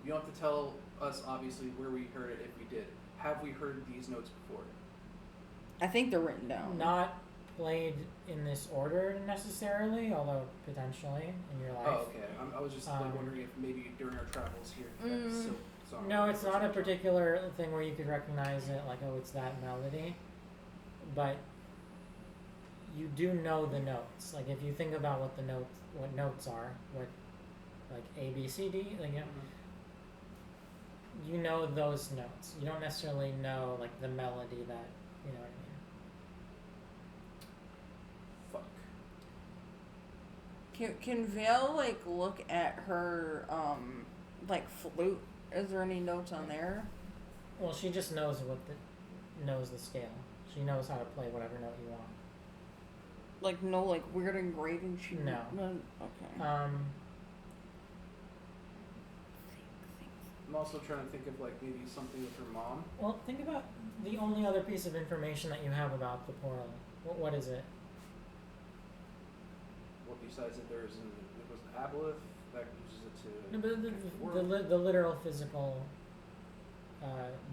You don't have to tell us, obviously, where we heard it if we did. Have we heard these notes before? I think they're written down. Not played in this order necessarily, although potentially in your life. Oh, okay. I was just like wondering if maybe during our travels here. Song no, it's not a particular thing where you could recognize it, like, oh, it's that melody. But you do know the notes. Like, if you think about what notes are, what, like A, B, C, D, like, you know those notes. You don't necessarily know, like, the melody that, you know what I mean? Fuck. Can Vale, like, look at her, like, flute? Is there any notes on there? Well, she just knows knows the scale. She knows how to play whatever note you want. Like, no, like, weird engraving? No. Okay. I'm also trying to think of, like, maybe something with her mom. Well, think about the only other piece of information that you have about the portal. What is it? What besides that there was an aboleth that uses it to... No, but the literal physical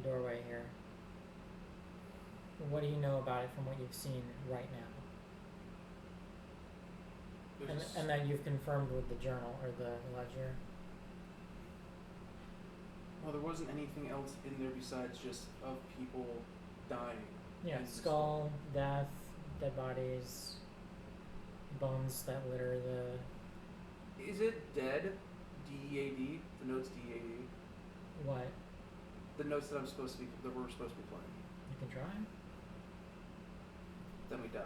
doorway here. What do you know about it from what you've seen right now? And that you've confirmed with the journal or the ledger? Well, there wasn't anything else in there besides just of people dying. Yeah, skull, death, dead bodies, bones that litter the... Is it dead? D-E-A-D? The note's D-E-A-D. What? The notes that we're supposed to be playing. You can try. Then we die.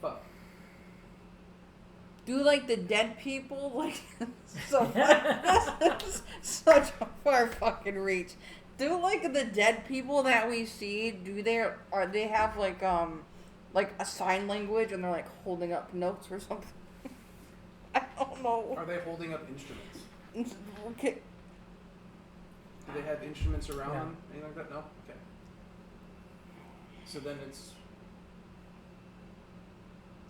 Fuck. Do like the dead people, like so that's such a far fucking reach. Do like the dead people that we see, they have like a sign language and they're like holding up notes or something? I don't know. Are they holding up instruments? Okay. Do they have instruments around No. them? Anything like that? No? Okay. So then it's...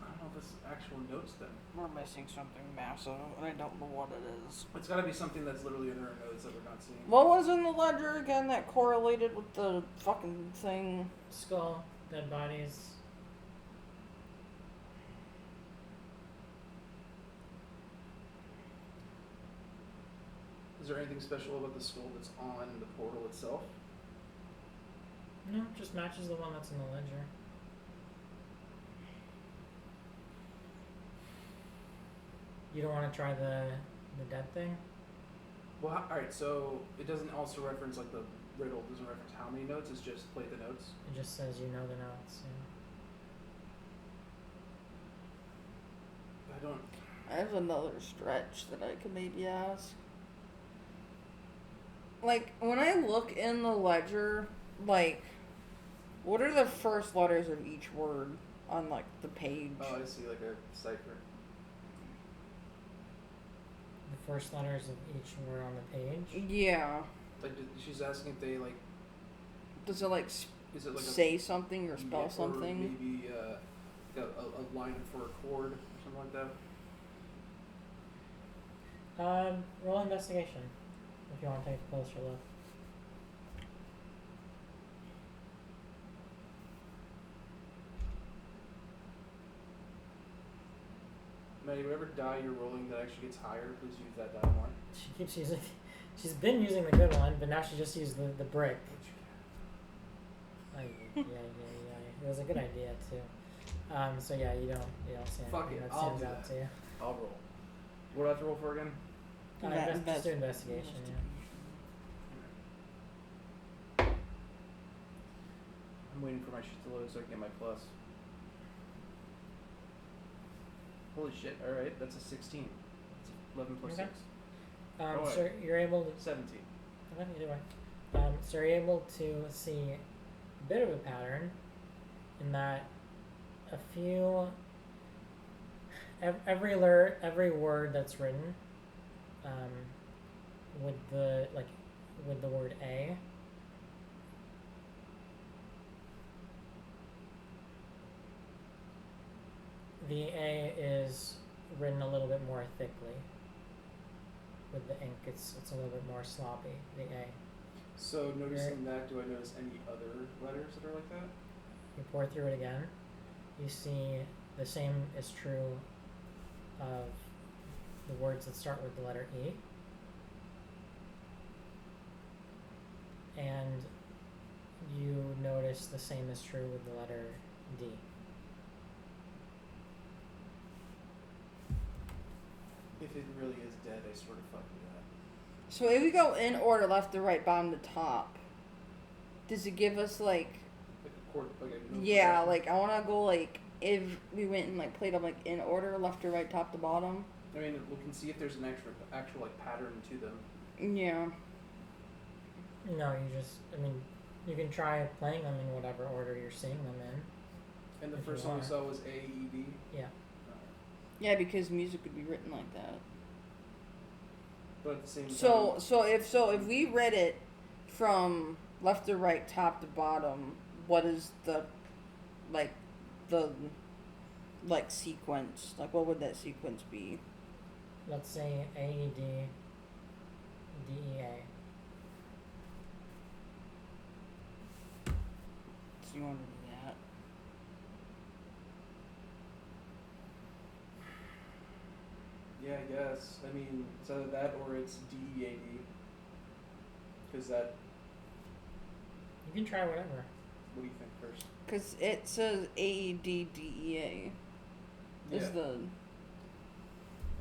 I don't know if it's actual notes then. We're missing something massive, and I don't know what it is. It's gotta be something that's literally in our notes that we're not seeing. What was in the ledger again that correlated with the fucking thing? Skull, dead bodies. Is there anything special about the skull that's on the portal itself? No, just matches the one that's in the ledger. You don't want to try the dead thing? Well, alright, so it doesn't also reference, like, the riddle doesn't reference how many notes, it's just play the notes? It just says you know the notes. Yeah. I don't... I have another stretch that I could maybe ask. Like, when I look in the ledger, like, what are the first letters of each word on, like, the page? Oh, I see, like a cipher. The first letters of each word on the page? Yeah. Like, she's asking if they, like... Does it, like, is it like say something or spell something? Or maybe, a line for a chord or something like that? Roll investigation. If you want to take a closer look. Maddie, whatever die you're rolling that actually gets higher, please use that die more. She keeps using... She's been using the good one, but now she just used the brick. Yeah. It was a good idea, too. So yeah, you don't see anything Fuck it, that I'll stands do out that. to you. I'll roll. What do I have to roll for again? Just do investigation, yeah. I'm waiting for my shit to load so I can get my plus. Holy shit, alright, that's a 16. That's 11 plus Okay. 6. So you're able to... 17. Okay, either way. So you're able to see a bit of a pattern in that a few... Every word that's written with the word A, the A is written a little bit more thickly. With the ink, it's a little bit more sloppy, the A. So noticing that, do I notice any other letters that are like that? You pour through it again. You see the same is true of the words that start with the letter E. And you notice the same is true with the letter D. If it really is dead, I sort of fuck with that. So if we go in order, left to right, bottom to top, does it give us like... Like a chord, like a note Yeah, progression? like I want to go like, if we went and like played them like in order, left to right, top to bottom. I mean, we can see if there's an actual like pattern to them. Yeah. No, you can try playing them in whatever order you're seeing them in. And the If first you one we are. saw was A-E-D? Yeah. Yeah, because music would be written like that. But at the same time... So if we read it from left to right, top to bottom, what is the sequence? Like, what would that sequence be? Let's say A-E-D, D-E-A. So you want to do that? Yeah, I guess. I mean, it's either that or it's DEAD. Because that... You can try whatever. What do you think first? Because it says AEDDEA. Yeah. Is the...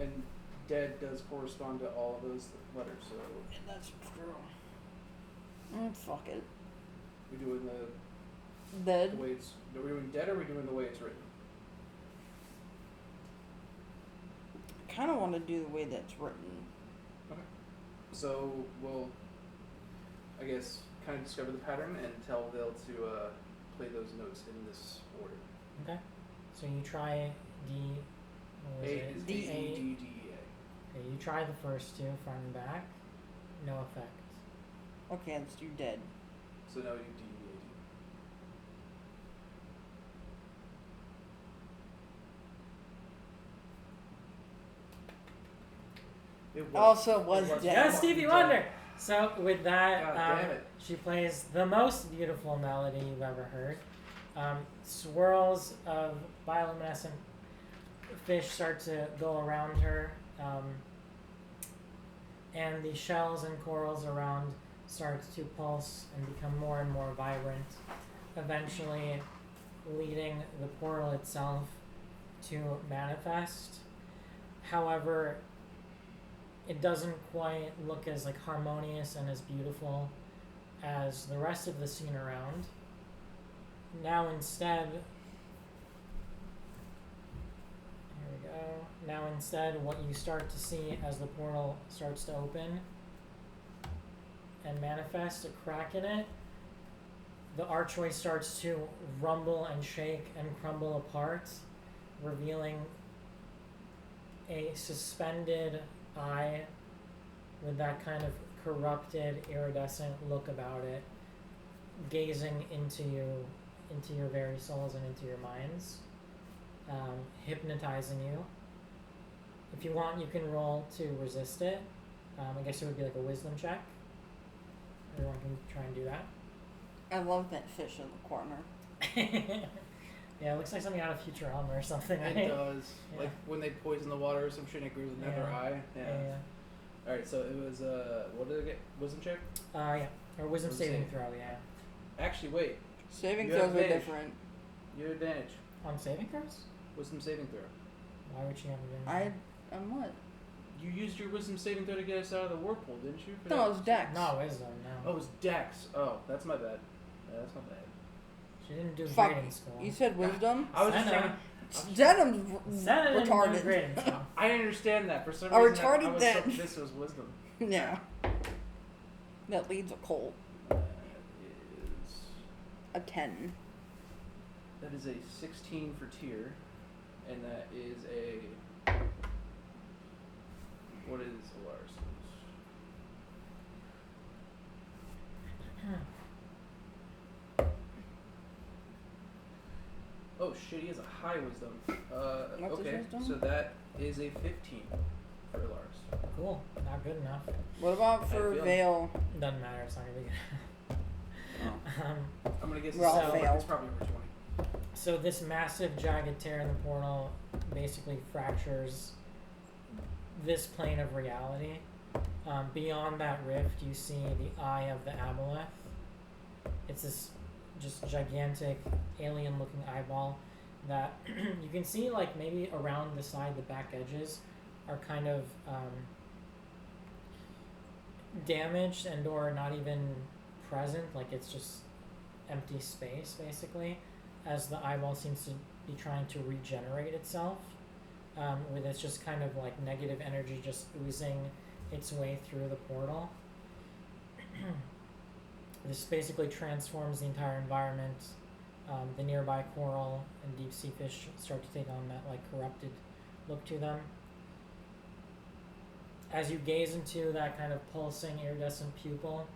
And dead does correspond to all of those letters, so... And that's true. Fuck it. We're doing the Dead? way it's... Are we doing dead or are we doing the way it's written? I kind of want to do the way that's written. Okay. So we'll, I guess, kind of discover the pattern and tell Vale to play those notes in this order. Okay. So you try D. What was A it? is D. A-D-D-E-A. Okay, you try the first two, front and back. No effect. Okay, let's do dead. So now you D-E-A-D. It was. Also was It was. dead. Yeah, Stevie Dead. Wonder! So with that, God damn it. she plays the most beautiful melody you've ever heard. Swirls of bioluminescent fish start to go around her, and the shells and corals around start to pulse and become more and more vibrant, eventually leading the portal itself to manifest. However, it doesn't quite look as like harmonious and as beautiful as the rest of the scene around. Now instead, what you start to see as the portal starts to open and manifest a crack in it, the archway starts to rumble and shake and crumble apart, revealing a suspended eye with that kind of corrupted, iridescent look about it, gazing into your very souls and into your minds, hypnotizing you. If you want, you can roll to resist it. I guess it would be like a wisdom check. Everyone can try and do that. I love that fish in the corner. Yeah, it looks like something out of Futurama or something, right? It does. Yeah. Like when they poison the water or some shit and it grows another eye. Yeah. Alright, so it was, what did I get? Wisdom check? Yeah. Or wisdom saving save. throw, yeah. Actually, wait. Saving You have throws are advantage. different. You have advantage. On saving throws? Wisdom saving throw. Why would she have advantage? I'm what? You used your wisdom saving throw to get us out of the whirlpool, didn't you? No, it was Dex. No, wisdom, no. Oh, it was Dex. Oh, that's my bad. Yeah, that's my bad. She didn't do Fuck. great in school. You said wisdom? I was just Senna. trying to... Denham's Senna didn't do retarded. great in school. I understand that. For some A reason, retarded I was then. so this was wisdom. Yeah. That leads a cult. That A 10. is a 16 for tier, and that is a... What is Alaris? Oh shit, he has a high wisdom. What's his Okay, wisdom? so that is a 15 for Lars. Cool. Not good enough. What about for I feel- Vale? Doesn't matter. It's not gonna be good. I'm gonna guess We're all it's, failed. it's probably over 20. So this massive jagged tear in the portal basically fractures this plane of reality. Beyond that rift, you see the eye of the aboleth. It's this just gigantic alien-looking eyeball that you can see, like maybe around the side, the back edges are kind of damaged and or not even present. Like it's just empty space basically, as the eyeball seems to be trying to regenerate itself, with its just kind of like negative energy just oozing its way through the portal. This basically transforms the entire environment. The nearby coral and deep sea fish start to take on that like corrupted look to them. As you gaze into that kind of pulsing iridescent pupil,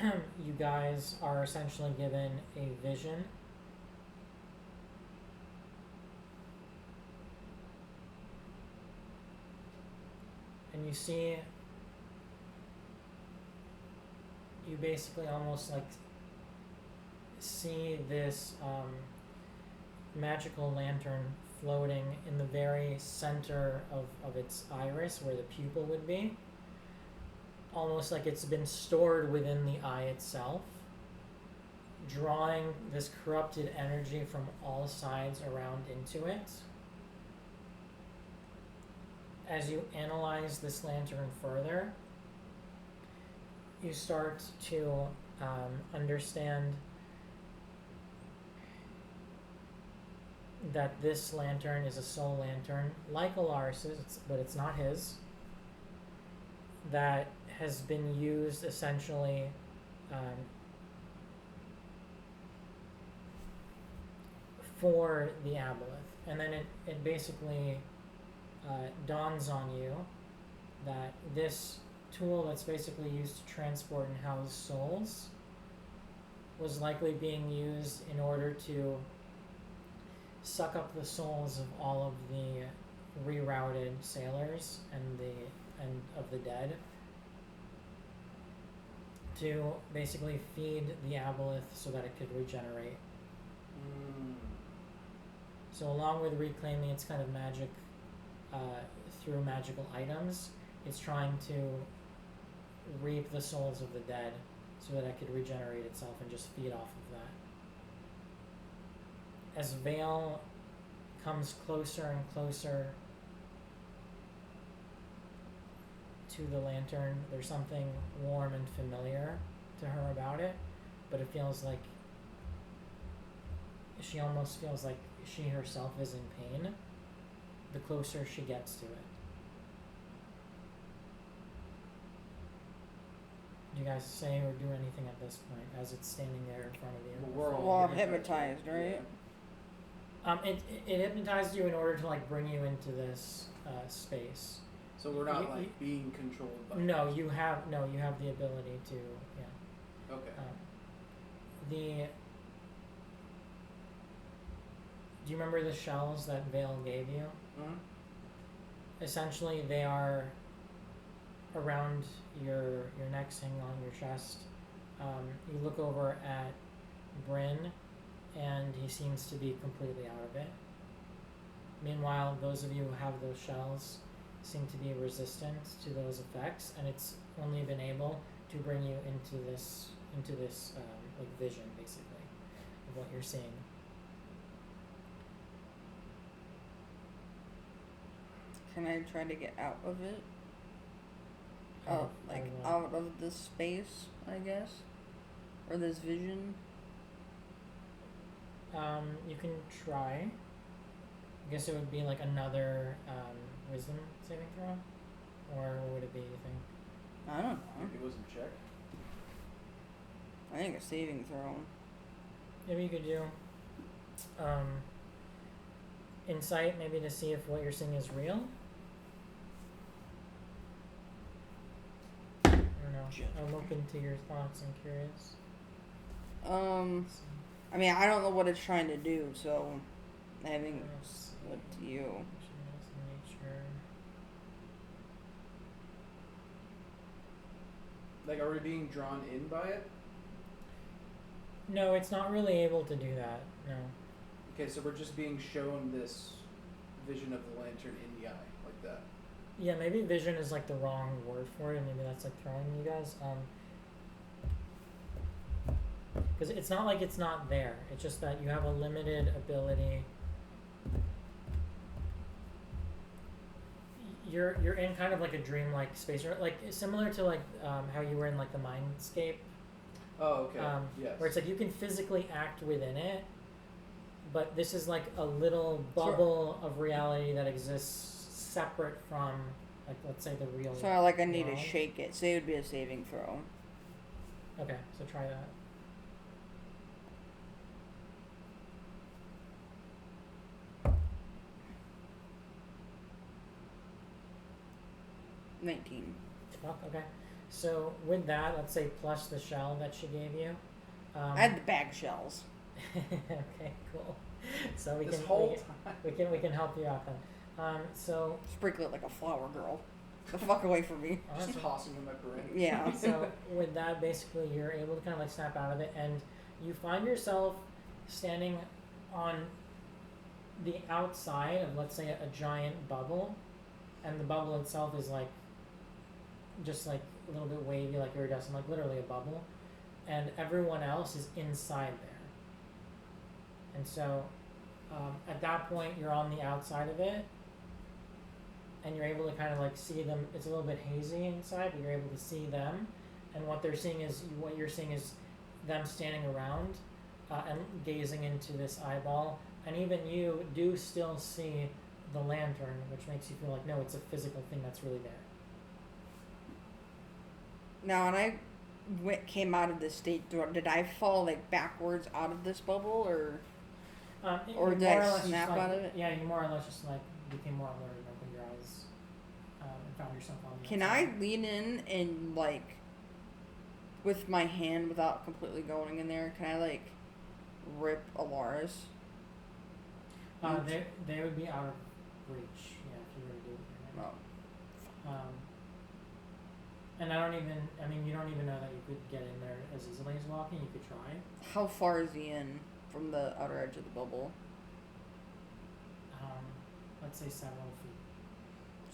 you guys are essentially given a vision. And you see, you basically almost like see this magical lantern floating in the very center of its iris, where the pupil would be. Almost like it's been stored within the eye itself, drawing this corrupted energy from all sides around into it. As you analyze this lantern further, you start to understand that this lantern is a soul lantern, like Alaris's, but it's not his, that has been used essentially for the aboleth. And then it basically dawns on you that this tool that's basically used to transport and house souls was likely being used in order to suck up the souls of all of the rerouted sailors and of the dead, to basically feed the aboleth so that it could regenerate. So along with reclaiming its kind of magic through magical items, it's trying to reap the souls of the dead so that it could regenerate itself and just feed off of that. As Vale comes closer and closer to the lantern, there's something warm and familiar to her about it, but it feels like she almost feels like she herself is in pain the closer she gets to it. Do you guys say or do anything at this point as it's standing there in front of you? We're all hypnotized, right? Yeah. It hypnotized you in order to like bring you into this space. So we're not being controlled by No, you have the ability to, yeah. Okay. Do you remember the shells that Vale gave you? Mm-hmm. Essentially, they are around your neck, hanging on your chest. You look over at Bryn, and he seems to be completely out of it. Meanwhile, those of you who have those shells seem to be resistant to those effects, and it's only been able to bring you into this like vision, basically, of what you're seeing. Can I try to get out of it? Out of this space, I guess? Or this vision? You can try. I guess it would be like another wisdom saving throw? Or what would it be, you think? I don't know. It wasn't check. I think a saving throw. Maybe you could do insight, maybe to see if what you're seeing is real. I don't know. I'm open to your thoughts. I'm curious. I mean, I don't know what it's trying to do, so I think it's up to you. Nature. Like, are we being drawn in by it? No, it's not really able to do that. No. Okay, so we're just being shown this vision of the lantern in the eye, like that. Yeah, maybe vision is like the wrong word for it. Maybe that's like throwing you guys. Because it's not like it's not there. It's just that you have a limited ability. You're in kind of like a dreamlike space, or like similar to like how you were in like the mindscape. Oh, okay. Yes. Where it's like you can physically act within it, but this is like a little bubble of reality that exists separate from, like, let's say the real. So I need to shake it. So it would be a saving throw. Okay, so try that. $19. Okay. So with that, let's say plus the shell that she gave you. I had the bag shells. Okay, cool. So we can help you out then. So sprinkle it like a flower girl. The fuck away from me. Just tossing them at Bryn. Yeah. So with that, basically, you're able to kind of like snap out of it, and you find yourself standing on the outside of, let's say, a giant bubble, and the bubble itself is like just like a little bit wavy, like iridescent, like literally a bubble, and everyone else is inside there. And so at that point, you're on the outside of it, and you're able to kind of like see them. It's a little bit hazy inside, but you're able to see them, and what you're seeing is them standing around and gazing into this eyeball, and even you do still see the lantern, which makes you feel like, no, it's a physical thing that's really there. Now, when I came out of this state, did I fall like backwards out of this bubble, or did I snap out of it? Yeah, you more or less just like became more alert and opened your eyes and found yourself on the Can outside. I lean in and like with my hand without completely going in there? Can I like rip Alaris? They would be out of reach, yeah, if you were to do it. Oh. And you don't even know that you could get in there as easily as walking. You could try. How far is he in from the outer edge of the bubble? Let's say 7 feet.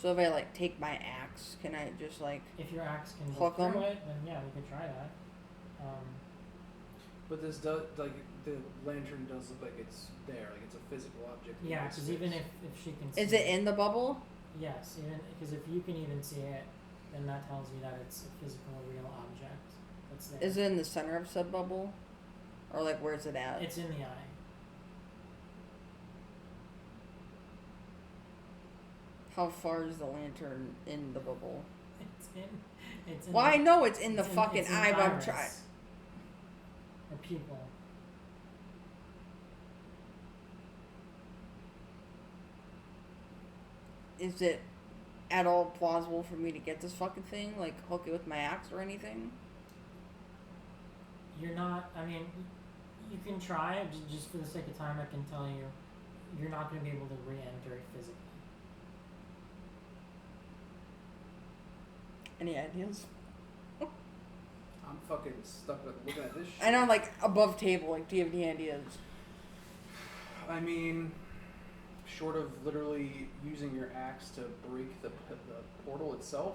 So if I like take my axe, can I just like? If your axe can hook go through him? it, then yeah, we could try that. But this does, like, the lantern does look like it's there, like it's a physical object. Yeah, because even if she can see Is it in the bubble? Yes, even because if you can even see it, then that tells you that it's a physical, real object that's there. Is it in the center of said bubble? Or like where's it at? It's in the eye. How far is the lantern in the bubble? It's in well, I know it's in the fucking it's in eye, the but I'm iris. trying. Or pupil. Is it at all plausible for me to get this fucking thing? Like hook it with my axe or anything? You're not. I mean, you can try. Just for the sake of time, I can tell you, you're not going to be able to re-enter it physically. Any ideas? I'm fucking stuck with looking at this shit. I know, like above table. Like, do you have any ideas? I mean, short of literally using your axe to break the portal itself,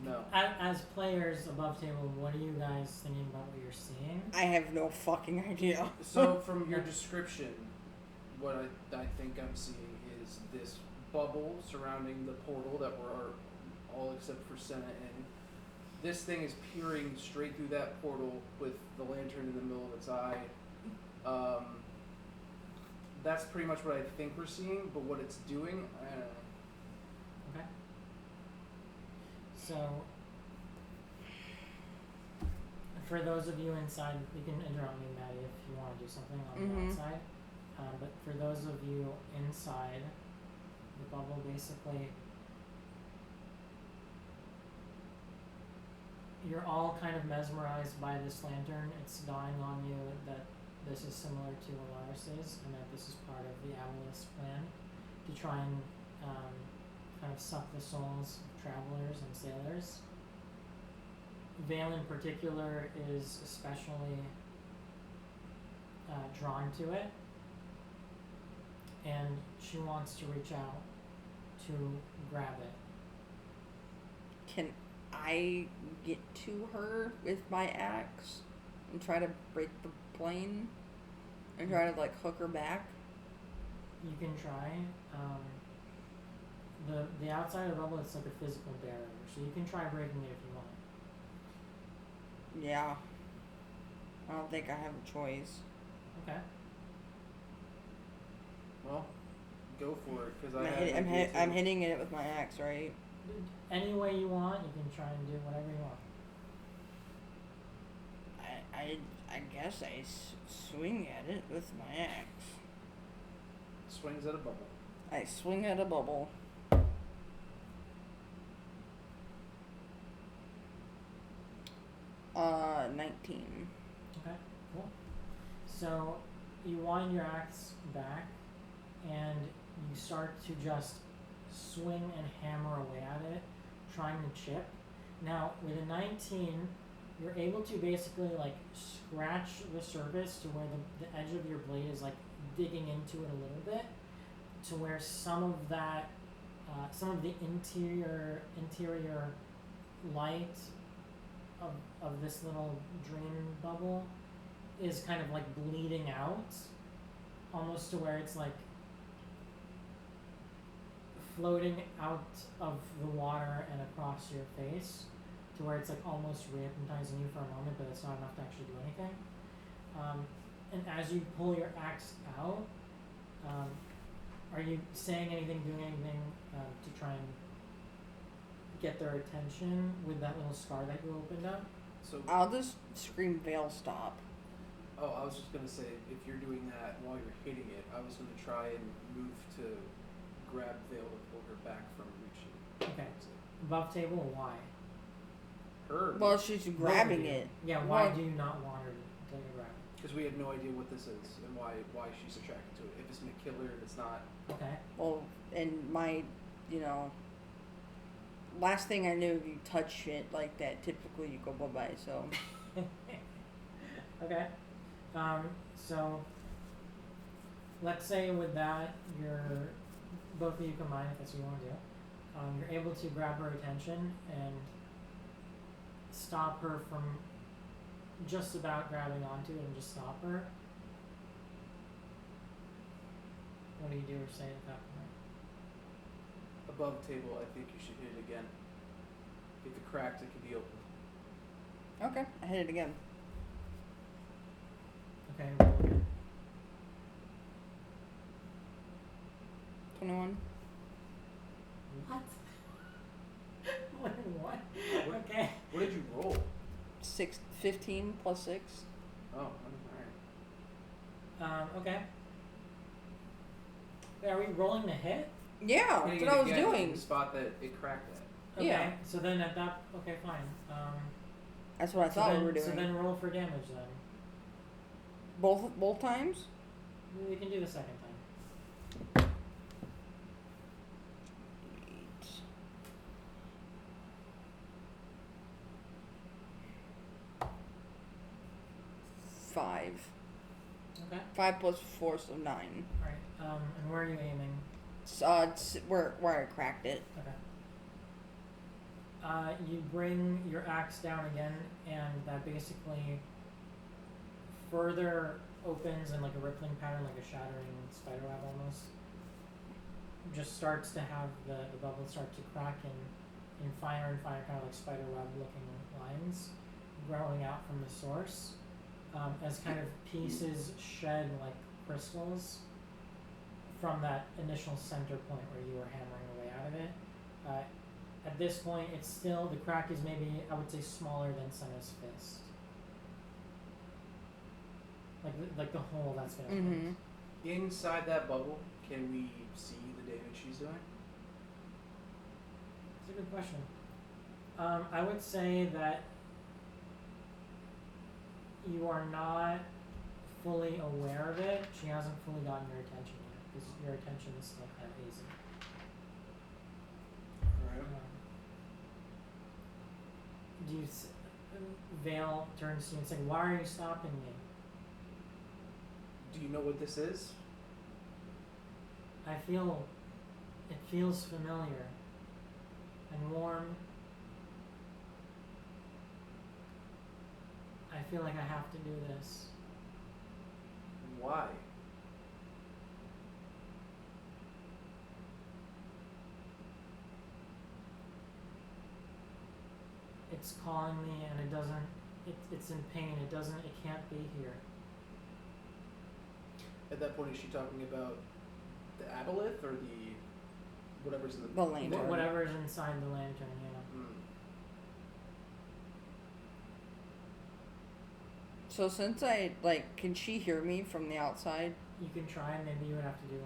no. As players above table, what are you guys thinking about what you're seeing? I have no fucking idea. So from your description, what I think I'm seeing is this bubble surrounding the portal that we're all except for Senna in. This thing is peering straight through that portal with the lantern in the middle of its eye. That's pretty much what I think we're seeing, but what it's doing, I don't know. Okay. So, for those of you inside, you can interrupt me, Maddie, if you want to do something on the outside. But for those of you inside, the bubble basically, you're all kind of mesmerized by this lantern. It's dawning on you that this is similar to Alaris's, and that this is part of the Avalist plan to try and kind of suck the souls of travelers and sailors. Vale in particular is especially drawn to it, and she wants to reach out to grab it. Can I get to her with my axe and try to break the plane and try to like hook her back? You can try. The outside of the bubble is like a physical barrier, so you can try breaking it if you want. Yeah. I don't think I have a choice. Okay. Well, go for it, because I'm hitting it with my axe, right? Any way you want, you can try and do whatever you want. I guess I swing at it with my axe. Swings at a bubble. I swing at a bubble. 19. Okay, cool. So you wind your axe back and you start to just swing and hammer away at it, trying to chip. Now with a 19, you're able to basically like scratch the surface to where the edge of your blade is like digging into it a little bit, to where some of that, some of the interior light of this little drain bubble is kind of like bleeding out, almost to where it's like floating out of the water and across your face, to where it's like almost re-hypnotizing you for a moment, but it's not enough to actually do anything. And as you pull your axe out, are you saying anything, doing anything to try and get their attention with that little scar that you opened up? So I'll just scream, Veil, stop. Oh, I was just gonna say, if you're doing that while you're hitting it, I was gonna try and move to grab Veil and pull her back from reaching. Okay. Above table, why? Her. Well, she's grabbing it. Yeah, why do you not want her to grab it? Because we have no idea what this is and why she's attracted to it. If it's gonna kill her, if it's not. Okay. Well, and my, last thing I knew, if you touch shit like that, typically you go bye-bye, so. Okay. So let's say with that, both of you combined, if that's what you want to do, you're able to grab her attention and stop her from just about grabbing onto it, and just stop her. What do you do or say at that point? Above table, I think you should hit it again. If it cracked, it could be opened. Okay, I hit it again. Okay, roll again. 21. What? What? Okay. What did you roll? 15 plus 6. Oh, alright. Okay. Wait, are we rolling the hit? Yeah, that's what I was doing. The spot that it cracked at. Okay, Yeah. so then at that, okay, fine. That's what I thought we were doing. So then roll for damage then. Both times? We can do the second time. 5. Okay. 5 plus 4, so 9. Alright, and where are you aiming? It's where I cracked it. Okay. You bring your axe down again, and that basically further opens in like a rippling pattern, like a shattering spiderweb almost. Just starts to have the bubbles start to crack in finer and finer, kind of like spiderweb looking lines growing out from the source, as kind of pieces shed like crystals from that initial center point where you were hammering away out of it. At this point, it's still, the crack is maybe, I would say, smaller than Senna's fist. Like the hole that's been opened. Inside that bubble, can we see the damage she's doing? It's a good question. I would say that you are not fully aware of it. She hasn't fully gotten your attention yet, because your attention is still kind of hazy. Vale turns to you and says, "Why are you stopping me?" Do you know what this is? It feels familiar and warm. I feel like I have to do this. Why? It's calling me, and it doesn't. It's in pain. It can't be here. At that point, is she talking about the aboleth or the whatever's in the lantern? Whatever's inside the lantern, yeah. So since can she hear me from the outside? You can try. Maybe you would have to do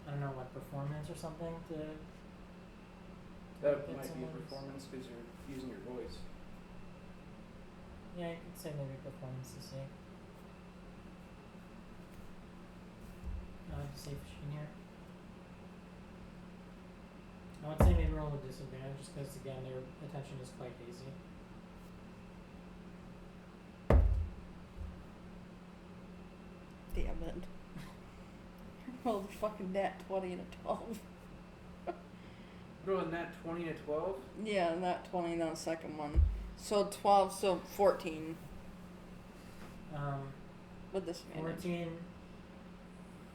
I don't know, performance or something to. That might be a performance because you're using your voice. Yeah, you could say maybe performance to see. To see if she can hear. I would say maybe roll with disadvantage, just because again their attention is quite hazy. Damn it. Rolled a fucking nat 20 and a 12. Roll a nat 20 and a 12? Yeah, nat 20 and then the second one. So 12, so 14. With this 14.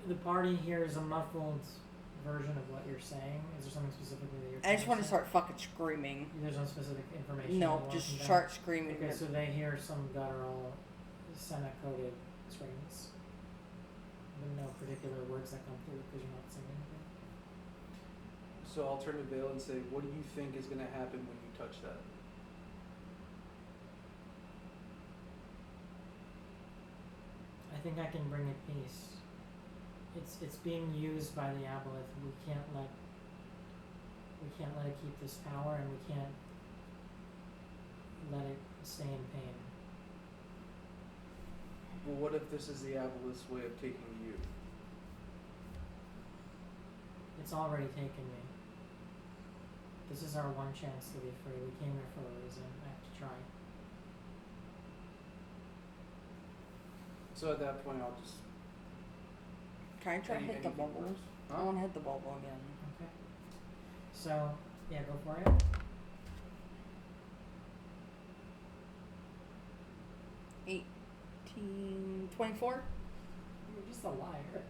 The party hears a muffled version of what you're saying. Is there something specifically that you're I just want to start fucking screaming. There's no specific information? No, just start screaming. Okay, so they hear some guttural, senna-coded screams. But no particular words that come through because you're not saying anything. So I'll turn to Vale and say, what do you think is going to happen when you touch that? I think I can bring it peace. It's being used by the Aboleth. We can't let it keep this power, and we can't let it stay in pain. Well, what if this is the Aboleth's way of taking you? It's already taken me. This is our one chance to be free. We came here for a reason. I have to try. So at that point, I'll just... Can I try to hit the bubble? Huh? I want to hit the bubble again. Okay. So, yeah, go for it. 18, 24? You're just a liar.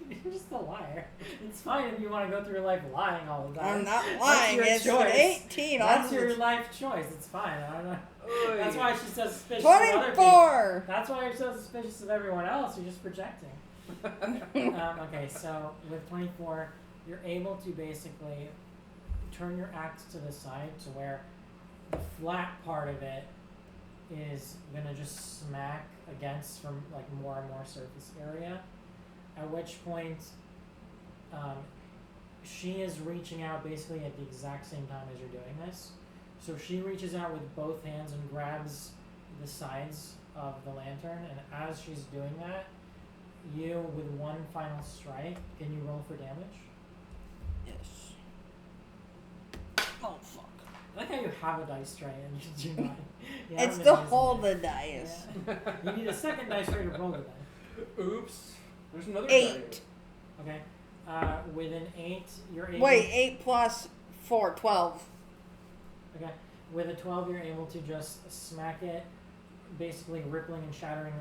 You're just a liar. It's fine if you want to go through life lying all the time. I'm not lying. It's choice. 18. That's your life choice. It's fine. I don't know. Oy. That's why she's so suspicious 24! of other people. That's why you're so suspicious of everyone else. You're just projecting. Okay, so with 24, you're able to basically turn your axe to the side to where the flat part of it is going to just smack against from like more and more surface area. At which point, she is reaching out basically at the exact same time as you're doing this. So she reaches out with both hands and grabs the sides of the lantern, and as she's doing that, you, with one final strike, can you roll for damage? Yes. Oh, fuck. I like how you have a dice tray and you do not. You It's haven't to been hold using the dice. it. Yeah. You need a second dice tray to roll the die. Oops. There's another 8. Okay. With an 8, you're able... Wait, 8 plus 4, 12. Okay. With a 12, you're able to just smack it, basically rippling and shattering,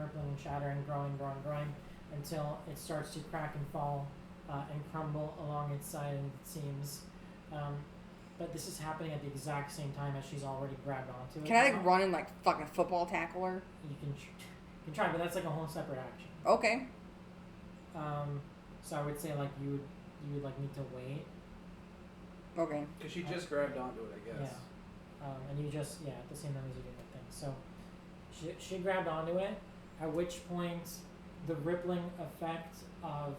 growing, until it starts to crack and fall and crumble along its side and its seams. But this is happening at the exact same time as she's already grabbed onto it. Can I like run and like fucking football tackle her? You can try, but that's like a whole separate action. Okay. So I would say like you would like need to wait. Okay. Because she just grabbed onto it, I guess. Yeah. And you just at the same time as you do that thing. So she grabbed onto it. At which point, the rippling effect of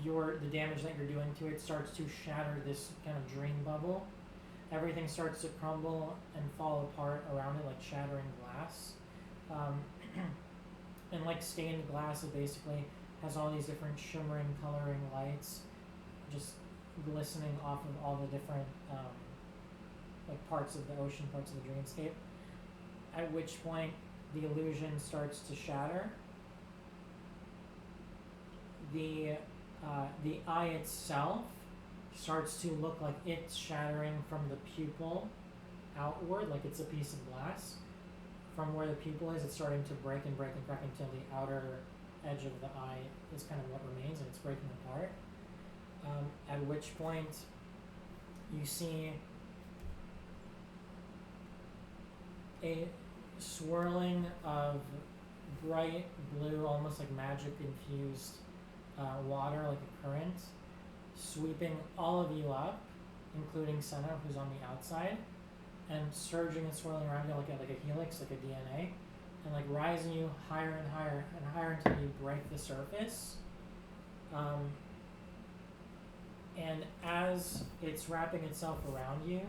the damage that you're doing to it starts to shatter this kind of dream bubble. Everything starts to crumble and fall apart around it like shattering glass. And like stained glass, it basically has all these different shimmering, coloring lights just glistening off of all the different like parts of the ocean, parts of the dreamscape. At which point, the illusion starts to shatter. The eye itself starts to look like it's shattering from the pupil outward, like it's a piece of glass. From where the pupil is, it's starting to break and crack until the outer edge of the eye is kind of what remains, and it's breaking apart. At which point, you see a swirling of bright blue, almost like magic-infused water, like a current, sweeping all of you up, including Senna, who's on the outside, and surging and swirling around you like a helix, like a DNA, and like rising you higher and higher until you break the surface. And as it's wrapping itself around you,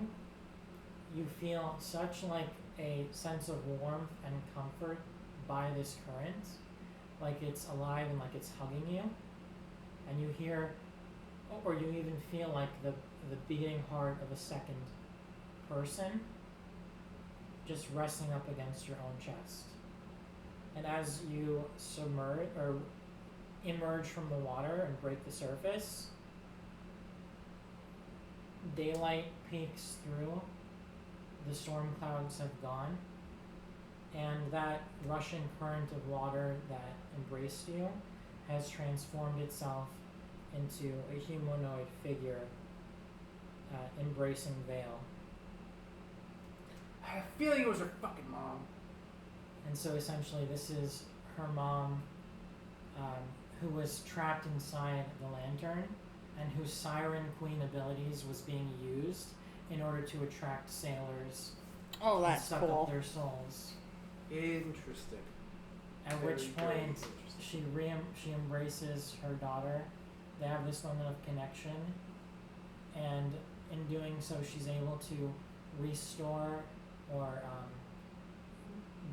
you feel such like a sense of warmth and comfort by this current, like it's alive and like it's hugging you, and you hear, or you even feel like the beating heart of a second person just resting up against your own chest. and as you submerge or emerge from the water and break the surface, daylight peeks through, the storm clouds have gone, and that rushing current of water that embraced you has transformed itself into a humanoid figure embracing Vale. I had a feeling it was her fucking mom. And so essentially this is her mom, who was trapped inside the lantern and whose Siren Queen abilities was being used in order to attract sailors Oh, and that's suck cool. up their souls. Interesting. At Very, which very point interesting. she embraces her daughter. They have this moment of connection, and in doing so, she's able to restore or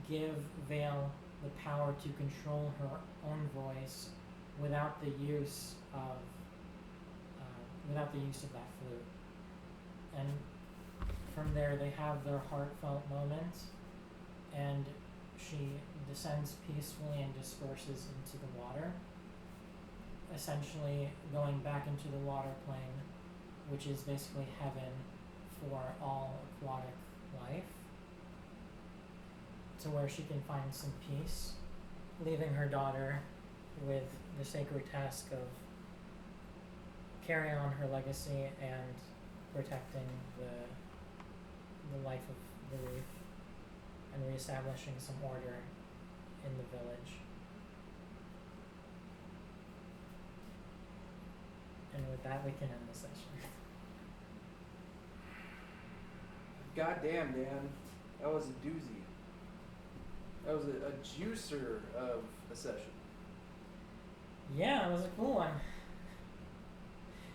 give Vale the power to control her own voice without the use of that flute. And from there, they have their heartfelt moment, and she descends peacefully and disperses into the water, essentially going back into the water plane, which is basically heaven for all aquatic life, to where she can find some peace, leaving her daughter with the sacred task of carrying on her legacy and protecting the life of the reef and reestablishing some order in the village. And with that, we can end the session. Goddamn, Dan. That was a doozy. That was a juicer of a session. Yeah, it was a cool one.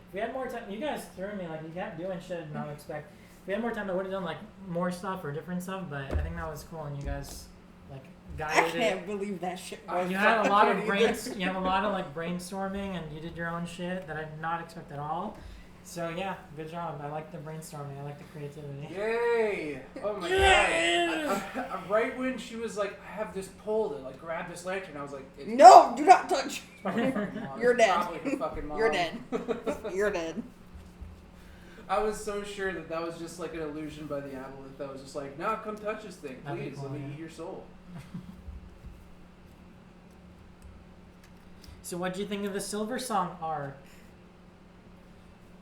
If we had more time, you guys threw me, like, you kept doing shit I did not expect. If we had more time, I would have done, like, more stuff or different stuff, but I think that was cool, and you guys, like, I guided can't it. believe that shit was You had a lot of either. you have a lot of, like, brainstorming, and you did your own shit that I did not expect at all. So, yeah, good job. I like the brainstorming. I like the creativity. Yay! Oh my Yeah! god. Right when she was like, I have this pole to like grab this lantern, I was like, it's No, do not touch. probably her mom. You're It's dead. probably her fucking mom. You're dead. You're dead. I was so sure that that was just like an illusion by the aboleth that was just like, no, come touch this thing, That'd be please. cool, Let me yeah. eat your soul. So, what do you think of the Silver Song arc?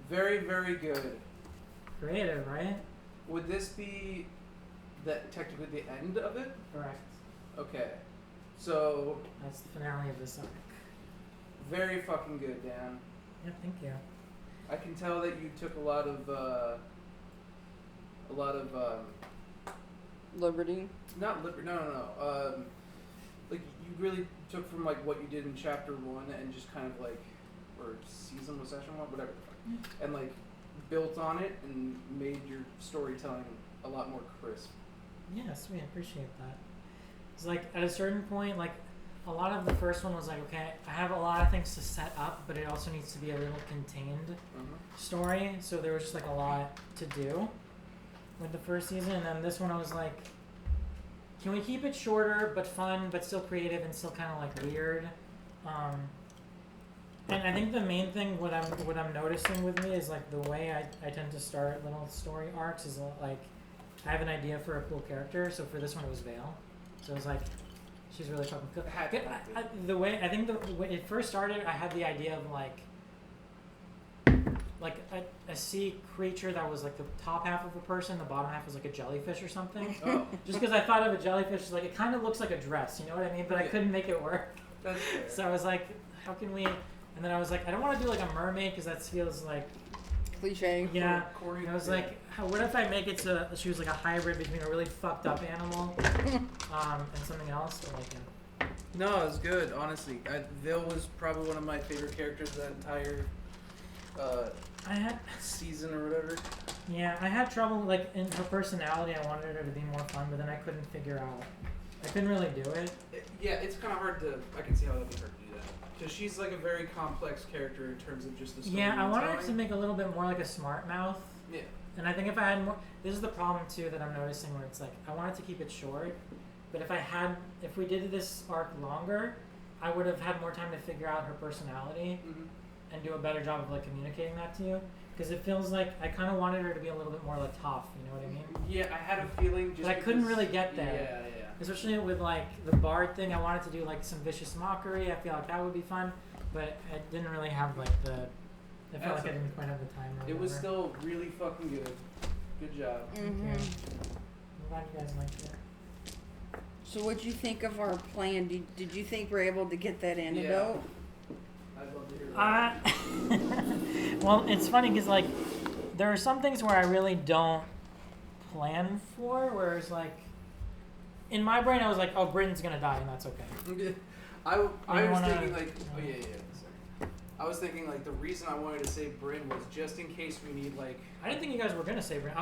Very, very good. Creative, right? Would this be technically the end of it? Correct. Okay. So, That's the finale of this arc. very fucking good, Dan. Yeah, thank you. I can tell that you took a lot of Liberty. not liber- no. Like you really took from like what you did in chapter 1 and just kind of like, or season was session 1, whatever the fuck, and like built on it and made your storytelling a lot more crisp. Yeah, sweet. I appreciate that. It's like at a certain point, like a lot of the first one was like, okay, I have a lot of things to set up, but it also needs to be a little contained story. So there was just like a lot to do with the first season, and then this one I was like, can we keep it shorter but fun, but still creative and still kind of like weird? And I think the main thing what I'm noticing with me is like the way I tend to start little story arcs is like I have an idea for a cool character. So for this one it was Vale. So it was like she's really fucking cool. The way I think the way it first started, I had the idea of like a sea creature that was like the top half of a person, the bottom half was like a jellyfish or something. Oh, Just because I thought of a jellyfish, like it kind of looks like a dress, you know what I mean? But I couldn't make it work. that's fair. So I was like, how can we? And then I was like, I don't want to do like a mermaid because that feels like, Cliche. yeah. Corey, And I was like, what if I make it so she was like a hybrid between a really fucked up animal and something else? But like, yeah. no, it was good. Honestly, Vale was probably one of my favorite characters of that entire I had, season or whatever. yeah, I had trouble like in her personality. I wanted her to be more fun, but then I couldn't figure out. I couldn't really do it. Yeah, it's kind of hard to. I can see how that'd be hard to do that because she's like a very complex character in terms of just the story. Yeah, I wanted it telling. to make a little bit more like a smart mouth. Yeah. And I think if I had more, this is the problem too that I'm noticing where it's like I wanted to keep it short, But if we did this arc longer, I would have had more time to figure out her personality and do a better job of like communicating that to you. Because it feels like I kind of wanted her to be a little bit more like tough, you know what I mean? Yeah, I had a feeling but I couldn't really get there. Yeah. Especially with like the bard thing, I wanted to do like some vicious mockery. I feel like that would be fun, but I didn't really have like I felt like I didn't quite have the time. It was still really fucking good. Good job. I'm glad you guys liked it. So what'd you think of our plan? Did you think we're able to get that antidote? Yeah. I'd love to hear that. Well, it's funny because like there are some things where I really don't plan for, whereas like in my brain I was like, oh, Britain's gonna die and that's okay. I was thinking like, oh yeah. Sorry. I was thinking like the reason I wanted to save Bryn was just in case we need like. I didn't think you guys were gonna save Bryn.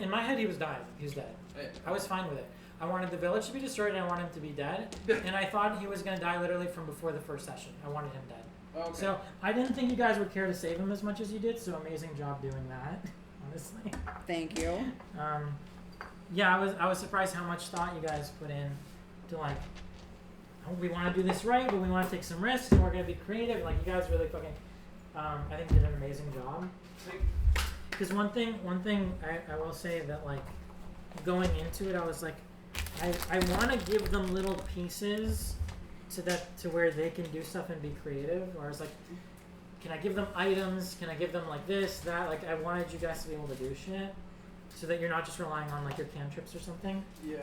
In my head he was dying. He was dead. Yeah. I was fine with it. I wanted the village to be destroyed and I wanted him to be dead. And I thought he was gonna die literally from before the first session. I wanted him dead. Okay. So I didn't think you guys would care to save him as much as you did. So amazing job doing that. Honestly. Thank you. Yeah, I was surprised how much thought you guys put in to like, oh, we want to do this right, but we want to take some risks, and we're going to be creative. Like, you guys really fucking, I think did an amazing job. Because one thing I will say that like, going into it, I was like, I want to give them little pieces to where they can do stuff and be creative. Or I was like, can I give them items? Can I give them like this, that? Like, I wanted you guys to be able to do shit. So that you're not just relying on like your cantrips or something. Yeah.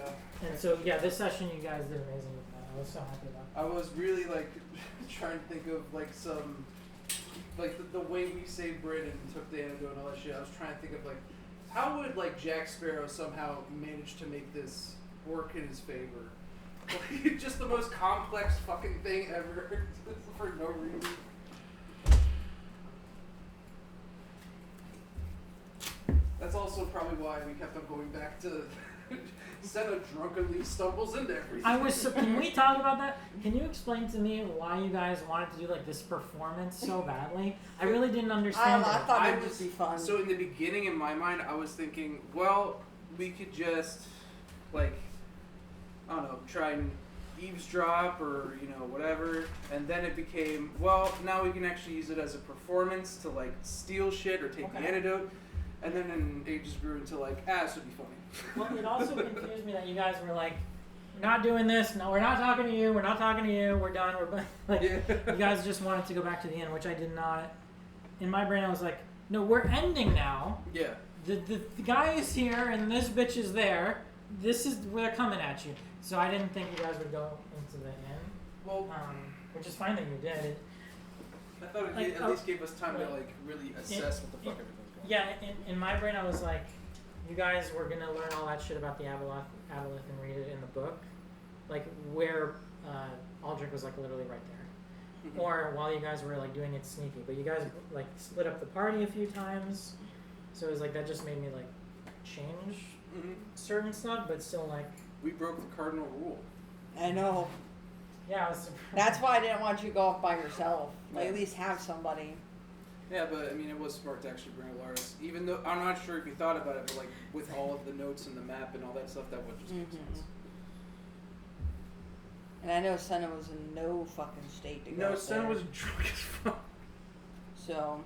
And so yeah, this session you guys did amazing with that. I was so happy about that. I was really like trying to think of like some like the way we saved Bryn and took the antidote and all that shit. I was trying to think of like how would like Jack Sparrow somehow manage to make this work in his favor. Like, just the most complex fucking thing ever for no reason. That's also probably why we kept on going back to Senna drunkenly stumbles into everything. Can we talk about that? Can you explain to me why you guys wanted to do like this performance so badly? I really didn't understand I it. thought it would be fun. So in the beginning, in my mind, I was thinking, well, we could just like, I don't know, try and eavesdrop or whatever, and then it became, well, now we can actually use it as a performance to like steal shit or take the antidote. And then it just grew into like, this would be funny. Well, it also confused me that you guys were like, we're not doing this. No, we're not talking to you. We're not talking to you. We're done. Like, you guys just wanted to go back to the end, which I did not. In my brain, I was like, no, we're ending now. Yeah. The guy is here and this bitch is there. We're coming at you. So I didn't think you guys would go into the end. Well, which is fine that you did. I thought it at least gave us time to like really assess what the fuck everything was going on. Yeah, in my brain I was like, you guys were gonna learn all that shit about the Avalith and read it in the book, like where Aldrich was like literally right there, or while you guys were like doing it sneaky. But you guys like split up the party a few times, so it was like that just made me like change certain stuff, but still like we broke the cardinal rule. I know. Yeah, I was surprised. That's why I didn't want you to go off by yourself. Like, at least have somebody. Yeah, but I mean, it was smart to actually bring Alaris. Even though I'm not sure if you thought about it, but like with all of the notes and the map and all that stuff, that would just make sense. And I know Senna was in no fucking state to go. No, Senna was drunk as fuck. So